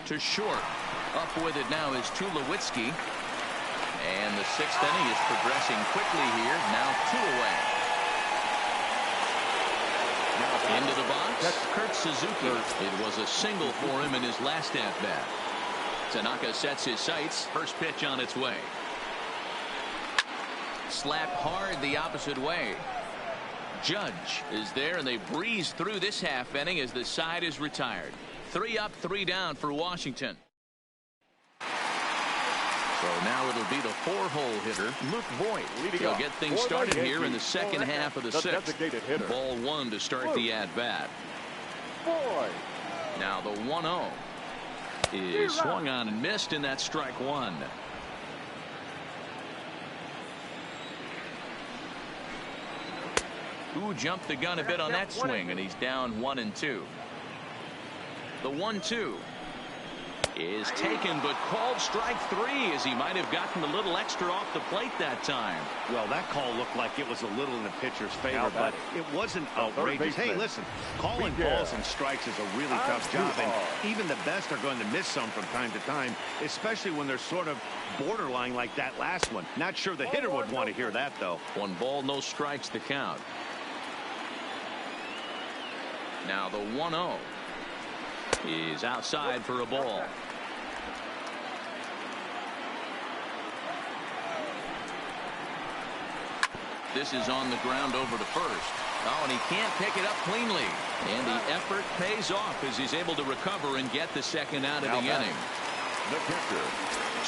To short. Up with it now is Tulowitzki. And the 6th inning is progressing quickly here. Now 2 away. Into the box, Kurt Suzuki. It was a single for him in his last at-bat. Tanaka sets his sights. First pitch on its way. slapped hard the opposite way. Judge is there, and they breeze through this half inning as the side is retired. 3 up, 3 down for Washington. So now it'll be the 4-hole hitter, Luke Voigt. He'll get things started here in the second half of the 6th. Ball 1 to start the at-bat. Now the 1-0 is swung on and missed, and that's strike 1. Who jumped the gun a bit on that swing, and he's down 1-2. The 1-2 is taken, but called strike 3, as he might have gotten a little extra off the plate that time.
Well, that call looked like it was a little in the pitcher's favor, but it wasn't outrageous. Hey, listen, calling balls and strikes is a really tough job, and even the best are going to miss some from time to time, especially when they're sort of borderline like that last one. Not sure the hitter would want to hear that, though.
1 ball, no strikes to count. Now the 1-0 is outside for a ball. This is on the ground over to first. Oh, and he can't pick it up cleanly. And the effort pays off as he's able to recover and get the second out of the inning.
The catcher,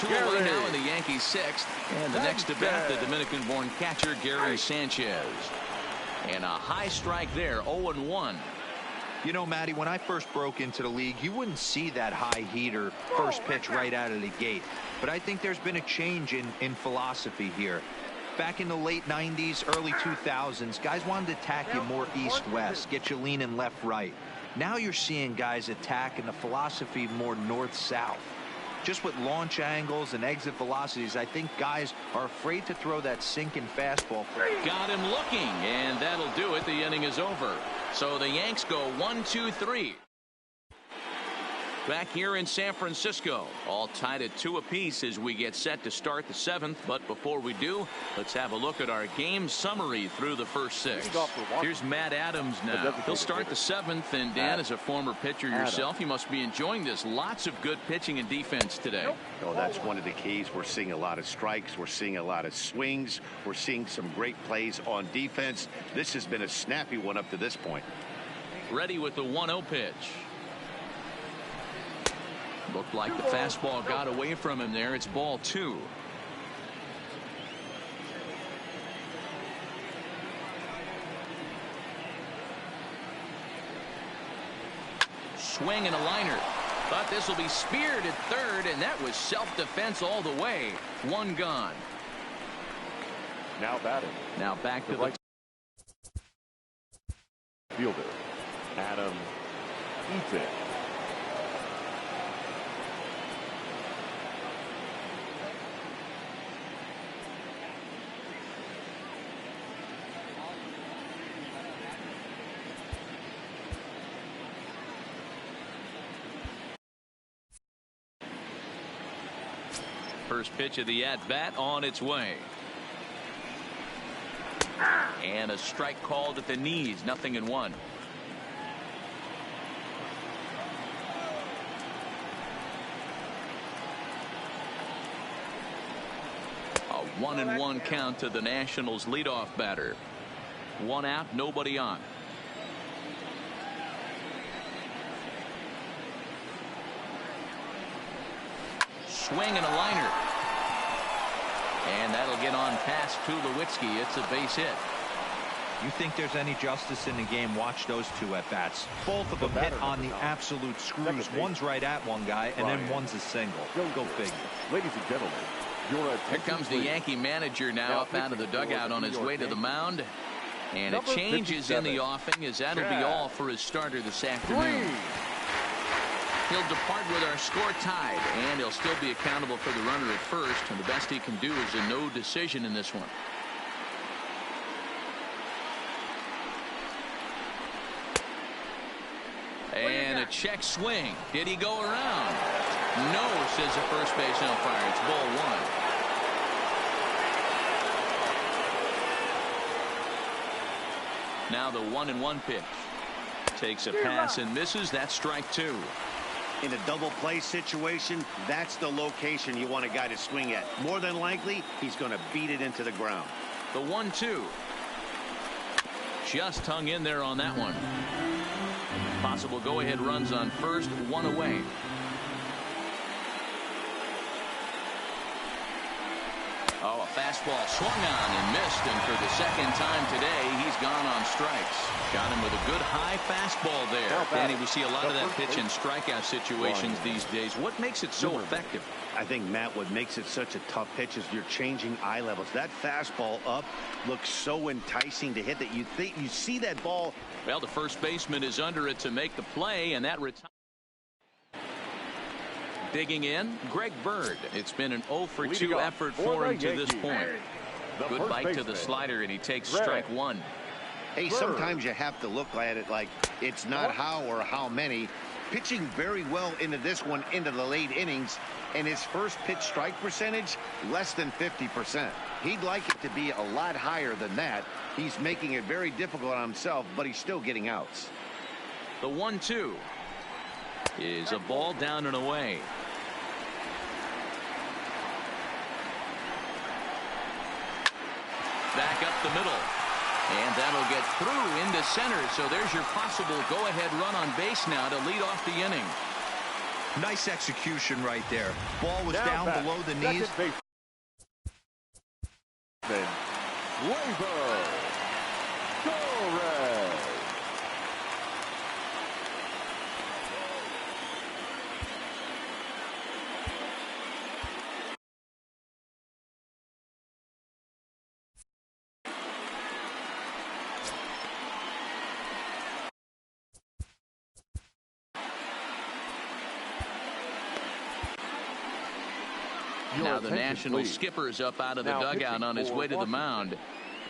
2 away now in the Yankees 6th. And the next to bat, the Dominican-born catcher, Gary Sanchez. And a high strike there, 0-1.
You know, Matty, when I first broke into the league, you wouldn't see that high heater first pitch right out of the gate. But I think there's been a change in philosophy here. Back in the late 90s, early 2000s, guys wanted to attack you more east-west, get you leaning left-right. Now you're seeing guys attack in the philosophy more north-south. Just with launch angles and exit velocities, I think guys are afraid to throw that sinking fastball.
Got him looking, and that'll do it. The inning is over. So the Yanks go 1-2-3. Back here in San Francisco, all tied at 2 apiece as we get set to start the 7th. But before we do, let's have a look at our game summary through the first 6. Here's Matt Adams now. He'll start the 7th, and Dan, as a former pitcher yourself, you must be enjoying this. Lots of good pitching and defense today.
Oh, that's one of the keys. We're seeing a lot of strikes. We're seeing a lot of swings. We're seeing some great plays on defense. This has been a snappy one up to this point.
Ready with the 1-0 pitch. Looked like the fastball got away from him there. It's ball 2. Swing and a liner. Thought this will be speared at third, and that was self-defense all the way. 1 gone.
now batting.
Now back to the
fielder, Adam Eaton.
First pitch of the at-bat on its way. And a strike called at the knees. 0-1. A 1-1 count to the Nationals leadoff batter. 1 out, nobody on. Swing and a liner. And that'll get on past Tulowitzki. It's a base hit.
You think there's any justice in the game? Watch those 2 at-bats. Both of them hit on the absolute screws. One's right at one guy, and then one's a single. Go figure.
Ladies and gentlemen,
here comes the Yankee manager now up out of the dugout on his way to the mound. And it changes in the offing, as that'll be all for his starter this afternoon. He'll depart with our score tied, and he'll still be accountable for the runner at first, and the best he can do is a no decision in this one. And a check swing. Did he go around? No, says the first base umpire. It's ball 1. Now the 1-1 pitch. Takes a pass and misses. That's strike 2.
In a double play situation, that's the location you want a guy to swing at. More than likely, he's going to beat it into the ground.
The 1-2. Just hung in there on that one. Possible go-ahead runs on first, one away. Oh, a fastball swung on and missed, and for the second time today, he's gone on strikes. Got him with a good high fastball there. Danny, we see a lot of that pitch in strikeout situations these days. What makes it so effective?
I think, Matt, what makes it such a tough pitch is you're changing eye levels. That fastball up looks so enticing to hit that you think you see that ball.
Well, the first baseman is under it to make the play, and that digging in, Greg Bird. It's been an 0-for-2 effort for him to this point. Good bite to the slider, and he takes strike one.
Hey, sometimes you have to look at it like it's not how or how many. Pitching very well into this one, into the late innings, and his first pitch strike percentage, less than 50%. He'd like it to be a lot higher than that. He's making it very difficult on himself, but he's still getting outs.
The 1-2 is a ball down and away. Back up the middle. And that'll get through into center. So there's your possible go-ahead run on base now to lead off the inning.
Nice execution right there. Ball was down below the knees.
Now the National skipper's up out of the dugout on his way to the mound.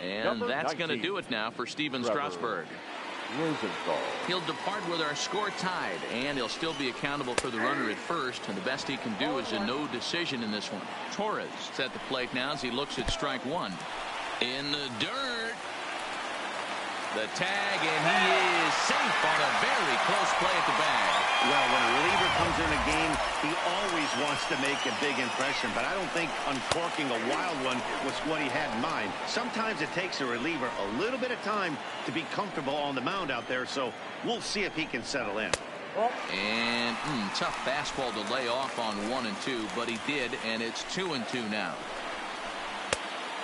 And that's going to do it now for Steven Strasburg. He'll depart with our score tied, and he'll still be accountable for the runner at first, and the best he can do is a no decision in this one. Torres is at the plate now as he looks at strike one. In the dirt. The tag, and he is safe on a very close play at the bag.
Well, when a reliever comes in a game, he always wants to make a big impression, but I don't think uncorking a wild one was what he had in mind. Sometimes it takes a reliever a little bit of time to be comfortable on the mound out there, so we'll see if he can settle in.
And tough fastball to lay off on 1 and 2, but he did, and it's 2 and 2 now.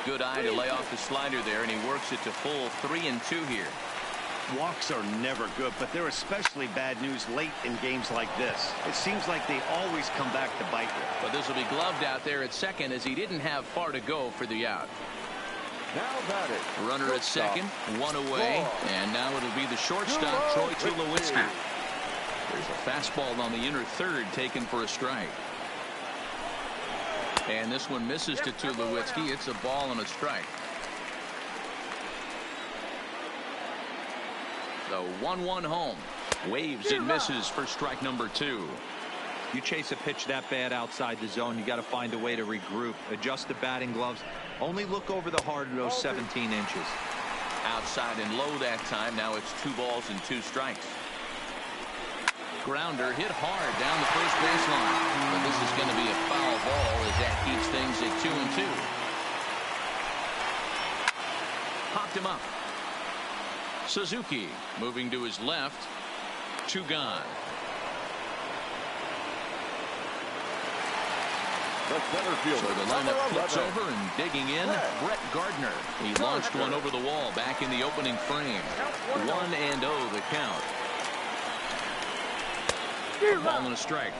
Good eye to lay off the slider there, and he works it to full 3 and 2 here.
Walks are never good, but they're especially bad news late in games like this. It seems like they always come back to bite you.
But this will be gloved out there at second as he didn't have far to go for the out. Runner at second, one away, and now it'll be the shortstop, Troy Tulowitzki. There's a fastball on the inner third taken for a strike. And this one misses to Tulowitzki. It's a ball and a strike. The 1-1 home. Waves and misses for strike number 2.
You chase a pitch that bad outside the zone, you got to find a way to regroup, adjust the batting gloves, only look over the heart of those 17 inches.
Outside and low that time. Now it's 2 balls and 2 strikes. Grounder hit hard down the first baseline, but this is going to be a foul ball as that keeps things at 2 and 2. Popped him up. Suzuki moving to his left. 2 gone. So the lineup flips over and digging in, Brett Gardner. He launched one over the wall back in the opening frame. 1-0 the count. A ball and a strike.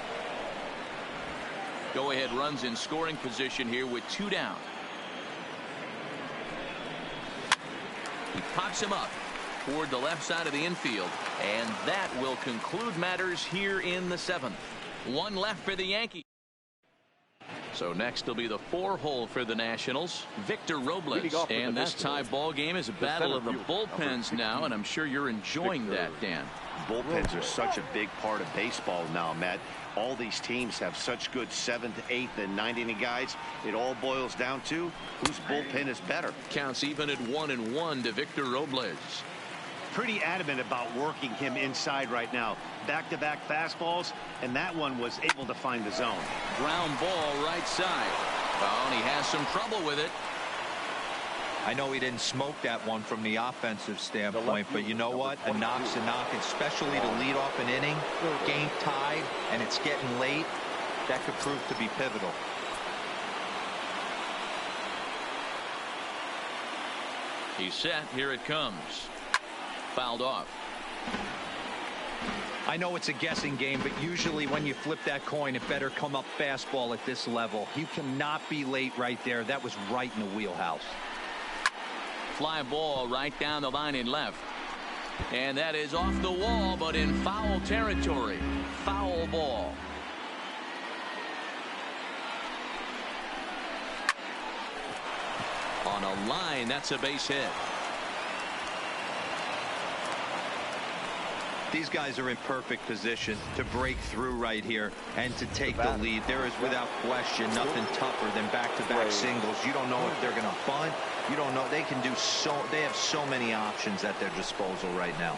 Go ahead runs in scoring position here with 2 down. He pops him up toward the left side of the infield, and that will conclude matters here in the 7th. 1 left for the Yankees. So next will be the 4-hole for the Nationals, Victor Robles. And this tie ball game is a battle of the bullpens now, and I'm sure you're enjoying that, Dan.
Bullpens are such a big part of baseball now, Matt. All these teams have such good 7th, 8th, and 9th inning guys. It all boils down to whose bullpen is better.
Counts even at 1-1 to Victor Robles.
Pretty adamant about working him inside right now. Back-to-back fastballs, and that one was able to find the zone.
Ground ball right side. Oh, and he has some trouble with it.
I know he didn't smoke that one from the offensive standpoint, but you know what? A knock's a knock, especially to lead off an inning, game tied, and it's getting late. That could prove to be pivotal.
He's set. Here it comes. Fouled off.
I know it's a guessing game, but usually when you flip that coin, it better come up fastball at this level. You cannot be late right there. That was right in the wheelhouse.
Fly ball right down the line in left. And that is off the wall, but in foul territory. Foul ball. On a line, that's a base hit.
These guys are in perfect position to break through right here and to take the lead. There is without question nothing tougher than back-to-back singles. You don't know if they're going to bunt. You don't know. They can do so. They have so many options at their disposal right now.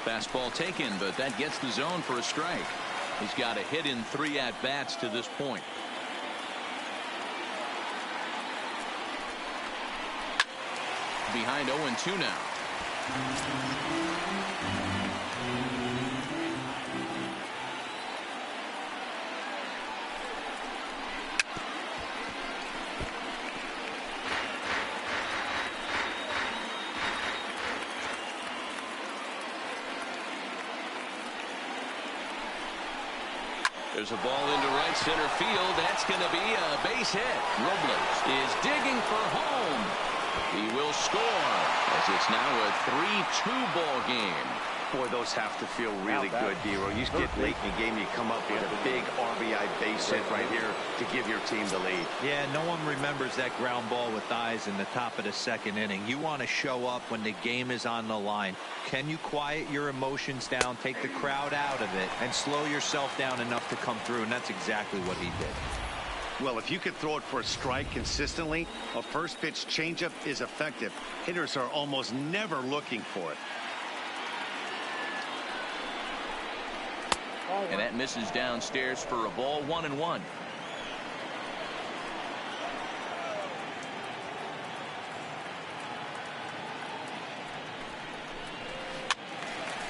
Fastball taken, but that gets the zone for a strike. He's got a hit in 3 at-bats to this point. Behind 0-2 now. There's a ball into right center field. That's going to be a base hit. Robles is digging for home. He will score as it's now a 3-2 ball game.
Boy, those have to feel really good, Dero. You get late in the game, you come up with a big RBI base hit right here to give your team the lead.
Yeah, no one remembers that ground ball with eyes in the top of the second inning. You want to show up when the game is on the line. Can you quiet your emotions down, take the crowd out of it, and slow yourself down enough to come through? And that's exactly what he did.
Well, if you could throw it for a strike consistently, a first pitch changeup is effective. Hitters are almost never looking for it.
And that misses downstairs for a ball. 1-1.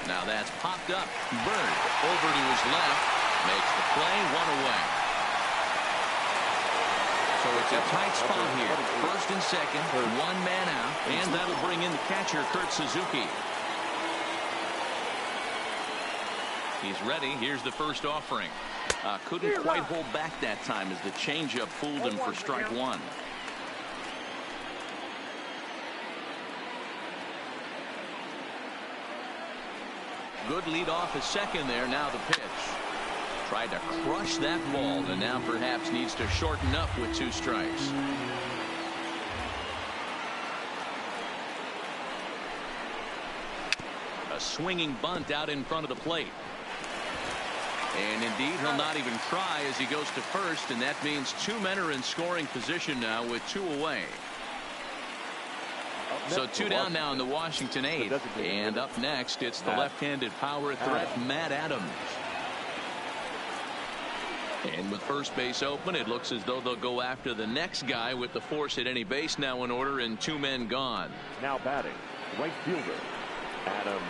Now that's popped up. Bird over to his left. Makes the play. 1 away. So it's a tight spot here. First and second. 1 man out. And that'll bring in the catcher, Kurt Suzuki. He's ready. Here's the first offering. Couldn't quite hold back that time as the changeup fooled him for strike 1. Good lead off his second there. Now the pitch. Tried to crush that ball and now perhaps needs to shorten up with 2 strikes. A swinging bunt out in front of the plate. And indeed, he'll not even try as he goes to first, and that means 2 men are in scoring position now with 2 away. So 2 down now in the Washington 8th. And up next, it's the left-handed power threat, Matt Adams. And with first base open, it looks as though they'll go after the next guy with the force at any base now in order and 2 men gone.
Now batting, right fielder.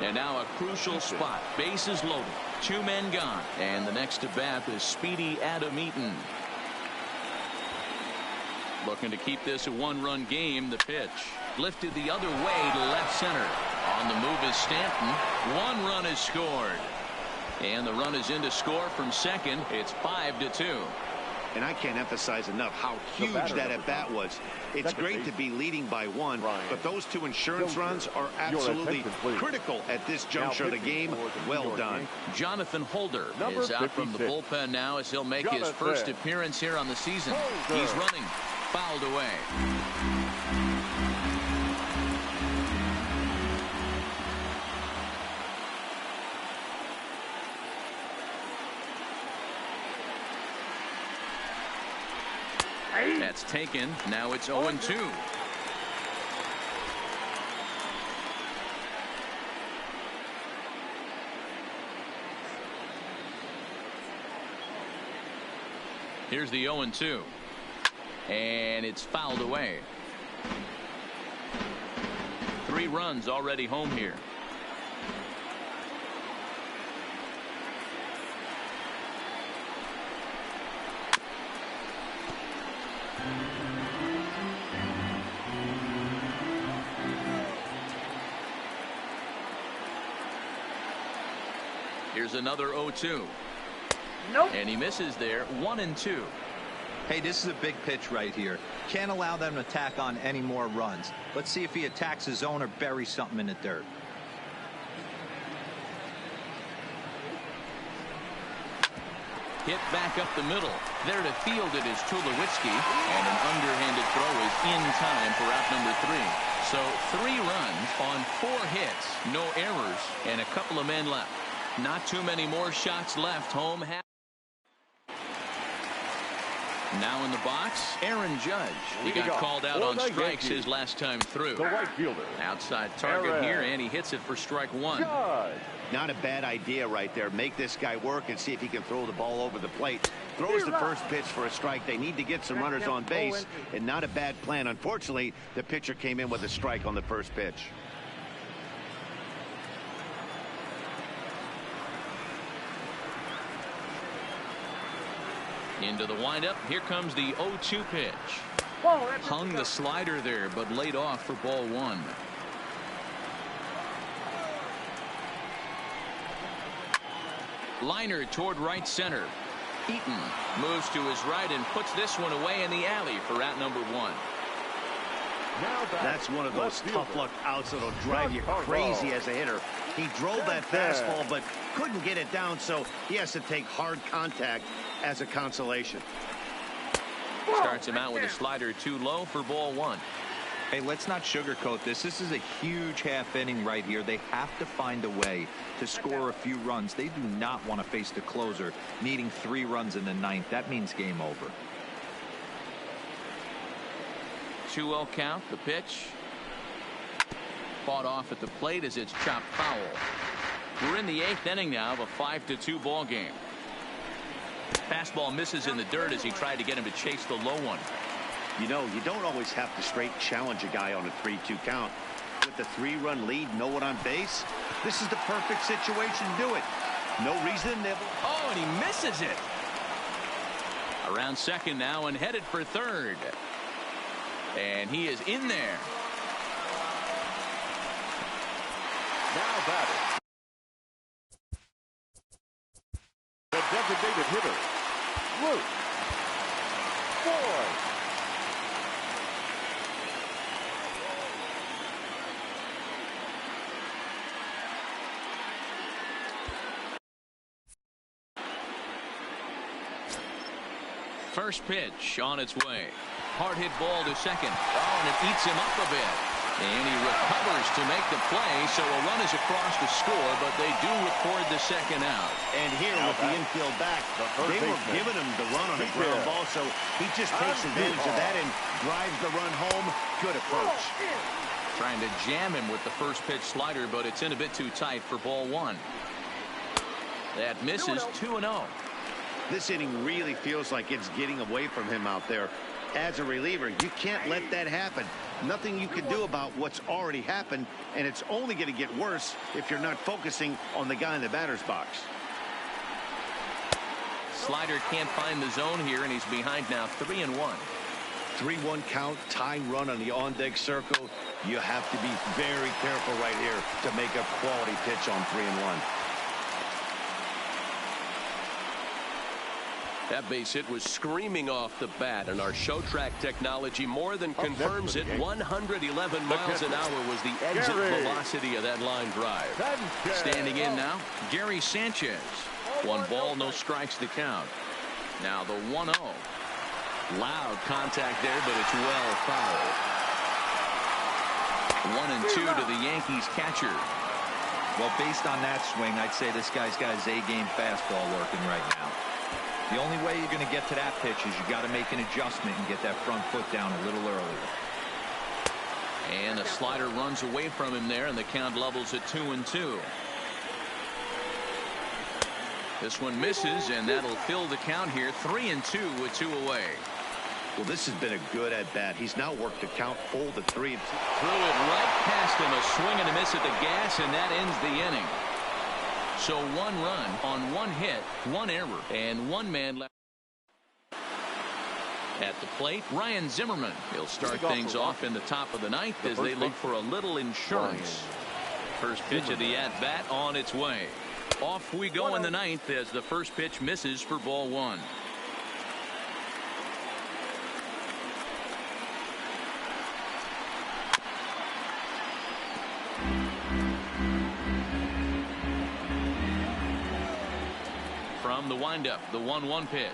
And now a crucial spot. Bases loaded. 2 men gone. And the next to bat is speedy Adam Eaton. Looking to keep this a 1-run game. The pitch lifted the other way to left center. On the move is Stanton. 1 run is scored. And the run is in to score from second. It's 5-2.
And I can't emphasize enough how huge that at-bat was. It's great to be leading by 1, but those 2 insurance runs are absolutely critical at this juncture of the game. Well done.
Jonathan Holder is out from the bullpen now as he'll make his first appearance here on the season. He's running. Fouled away. That's taken. Now it's 0-2. Here's the 0-2. And it's fouled away. 3 runs already home here. Here's another 0-2.
Nope.
And he misses there. 1-2.
Hey, this is a big pitch right here. Can't allow them to tack on any more runs. Let's see if he attacks his zone or buries something in the dirt.
Hit back up the middle. There to field it is Tulowitzki, and an underhanded throw is in time for out number 3. So 3 runs on 4 hits, no errors, and a couple of men left. Not too many more shots left. Home half. Now in the box, Aaron Judge. He got called out on strikes his last time through.
The right fielder.
Outside target here, and he hits it for strike 1.
Judge.
Not a bad idea right there. Make this guy work and see if he can throw the ball over the plate. Throws the first pitch for a strike. They need to get some runners on base, and not a bad plan. Unfortunately, the pitcher came in with a strike on the first pitch.
Into the windup. Here comes the 0-2 pitch. Hung the slider there, but laid off for ball 1. Liner toward right center. Eaton moves to his right and puts this one away in the alley for out number 1.
That's one of those tough luck outs that'll drive you crazy as a hitter. He drove that fastball but couldn't get it down, so he has to take hard contact as a consolation.
Starts him out with a slider too low for ball 1.
Hey, let's not sugarcoat this. This is a huge half inning right here. They have to find a way to score a few runs. They do not want to face the closer needing 3 runs in the 9th. That means game over.
2-0 count. The pitch fought off at the plate as it's chopped foul. We're in the 8th inning now of a 5-2 ball game. Fastball misses in the dirt as he tried to get him to chase the low one.
You know, you don't always have to straight challenge a guy on a 3-2 count. With the 3-run lead, no one on base, this is the perfect situation to do it. No reason to nibble.
Oh, and he misses it. Around second now and headed for third. And he is in there.
Now batting. The designated hitter, Luke Ford.
First pitch on its way. Hard hit ball to second. Oh, and it eats him up a bit. And he recovers to make the play, so a run is across the score, but they do record the second out.
And here with the infield back, they were giving him the run on a ground ball, so he just takes advantage of that and drives the run home. Good approach.
Trying to jam him with the first pitch slider, but it's in a bit too tight for ball 1. That misses. 2-0.
This inning really feels like it's getting away from him out there. As a reliever, you can't let that happen. Nothing you can do about what's already happened, and it's only going to get worse if you're not focusing on the guy in the batter's box.
Slider can't find the zone here, and he's behind now 3-1.
3-1 count, tying run on the on-deck circle. You have to be very careful right here to make a quality pitch on 3-1.
That base hit was screaming off the bat, and our show track technology more than confirms it. 111 miles an hour was the exit velocity of that line drive.
Standing in now, Gary Sanchez. 1 ball, no strikes to count. Now the 1-0. Loud contact there, but it's well fouled. 1-2 to the Yankees catcher.
Well, based on that swing, I'd say this guy's got his A-game fastball working right now. The only way you're going to get to that pitch is you got to make an adjustment and get that front foot down a little earlier.
And a slider runs away from him there, and the count levels at 2-2. This one misses, and that'll fill the count here. 3-2 with 2 away.
Well, this has been a good at-bat. He's now worked the count full to 3.
Threw it right past him, a swing and a miss at the gas, and that ends the inning. So 1 run on 1 hit, 1 error, and 1 man left. At the plate, Ryan Zimmerman. He'll start things off in the top of the 9th as they look for a little insurance. First pitch of the at-bat on its way. Off we go in the 9th as the first pitch misses for ball 1. From the windup, the 1-1 pitch.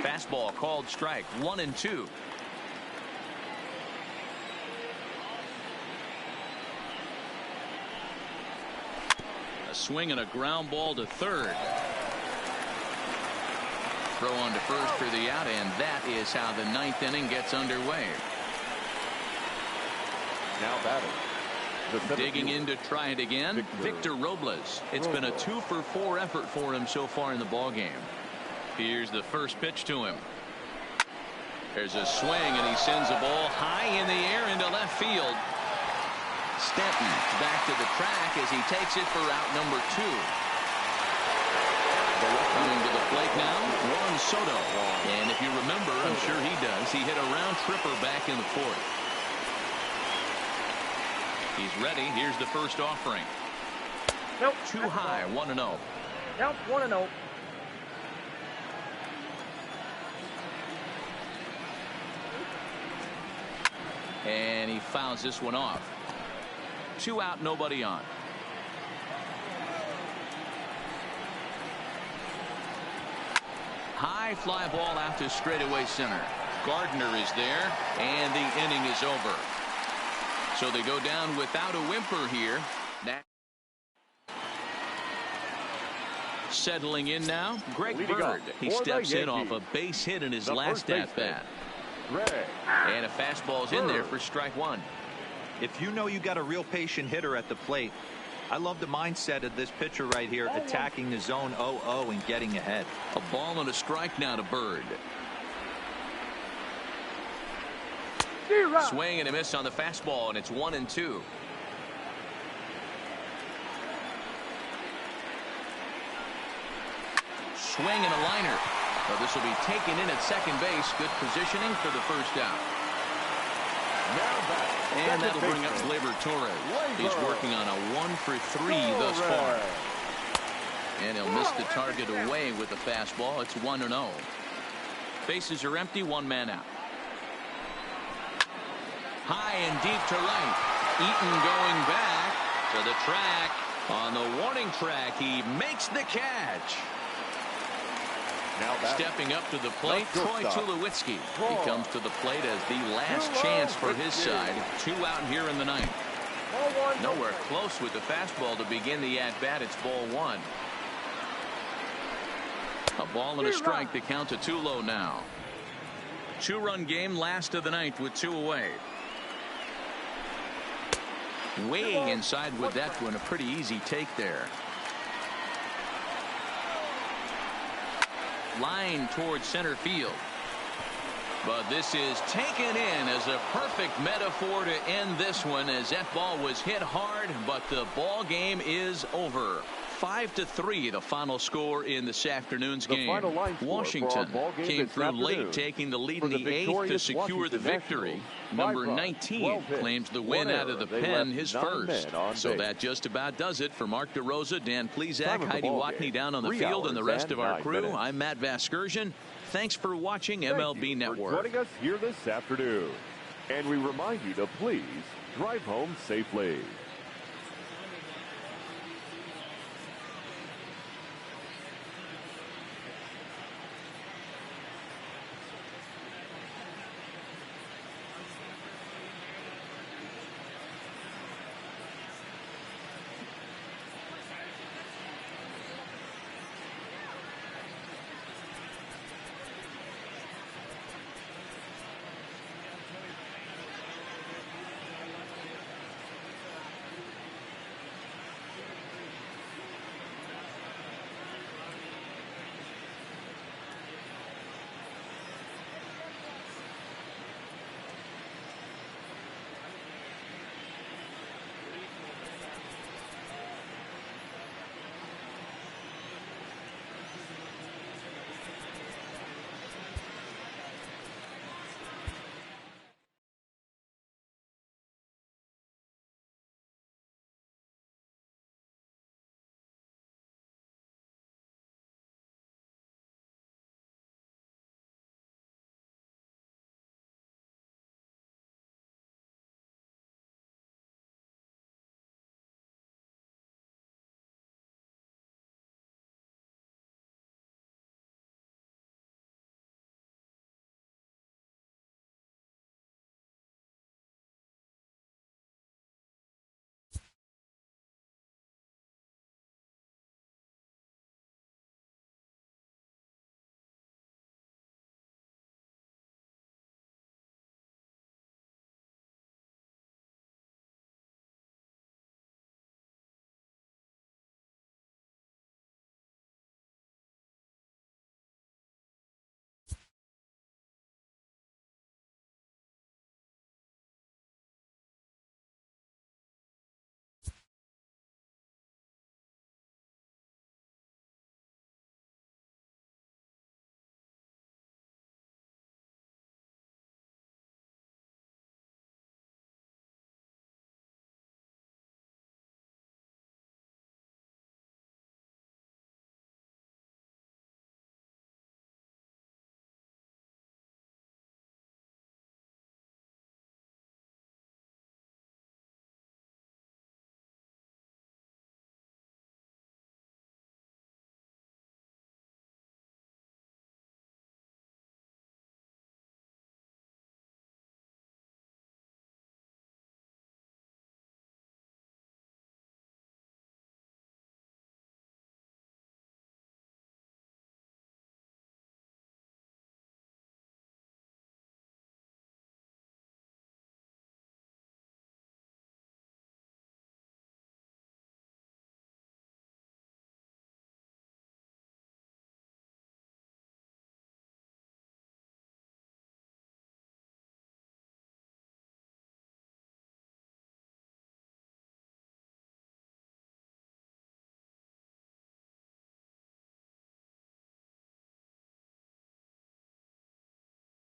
Fastball called strike, 1-2. A swing and a ground ball to third. Throw on to first for the out, and that is how the 9th inning gets underway.
Now batting.
Digging in to try it again, Victor Robles. It's been a 2-for-4 effort for him so far in the ball game. Here's the first pitch to him. There's a swing, and he sends a ball high in the air into left field. Stanton back to the track as he takes it for out number 2. Coming to the plate now, Juan Soto. And if you remember, I'm sure he does, he hit a round tripper back in the 4th. He's ready. Here's the first offering.
Nope.
Too high, 1-0.
Nope, 1-0.
And he fouls this one off. 2 out, nobody on. High fly ball out to straightaway center. Gardner is there, and the inning is over. So they go down without a whimper here. Settling in now, Greg Bird. He steps in off a base hit in his last at-bat. And a fastball's in there for strike 1.
If you know you got a real patient hitter at the plate, I love the mindset of this pitcher right here, attacking the zone 0-0 and getting ahead.
A ball and a strike now to Bird. Swing and a miss on the fastball, and it's 1-2. Swing and a liner. So this will be taken in at second base. Good positioning for the first out. And that'll bring up Gleyber Torres. He's working on a 1-for-3 thus far. And he'll miss the target away with the fastball. It's 1-0. Bases are empty, 1 man out. High and deep to right. Eaton going back to the track. On the warning track, he makes the catch.
Now
stepping up to the plate, Troy Tulowitzki. He comes to the plate as the last chance for his side. 2 out here in the 9th. Nowhere close with the fastball to begin the at-bat. It's ball 1. A ball and a strike. The count to Tulo now. 2-run game, last of the 9th with 2 away. Way inside with that one. A pretty easy take there. Line towards center field. But this is taken in as a perfect metaphor to end this one, as that ball was hit hard, but the ball game is over. 5-3 the final score in this afternoon's game. Washington came through late, taking the lead in the 8th to secure the victory. Number 19 claims the win out of the pen, his first. So that just about does it. For Mark DeRosa, Dan Plesac, Heidi Watney down on the field, and the rest of our crew, I'm Matt Vasgersian. Thanks for watching MLB Network.
For joining us here this afternoon. And we remind you to please drive home safely.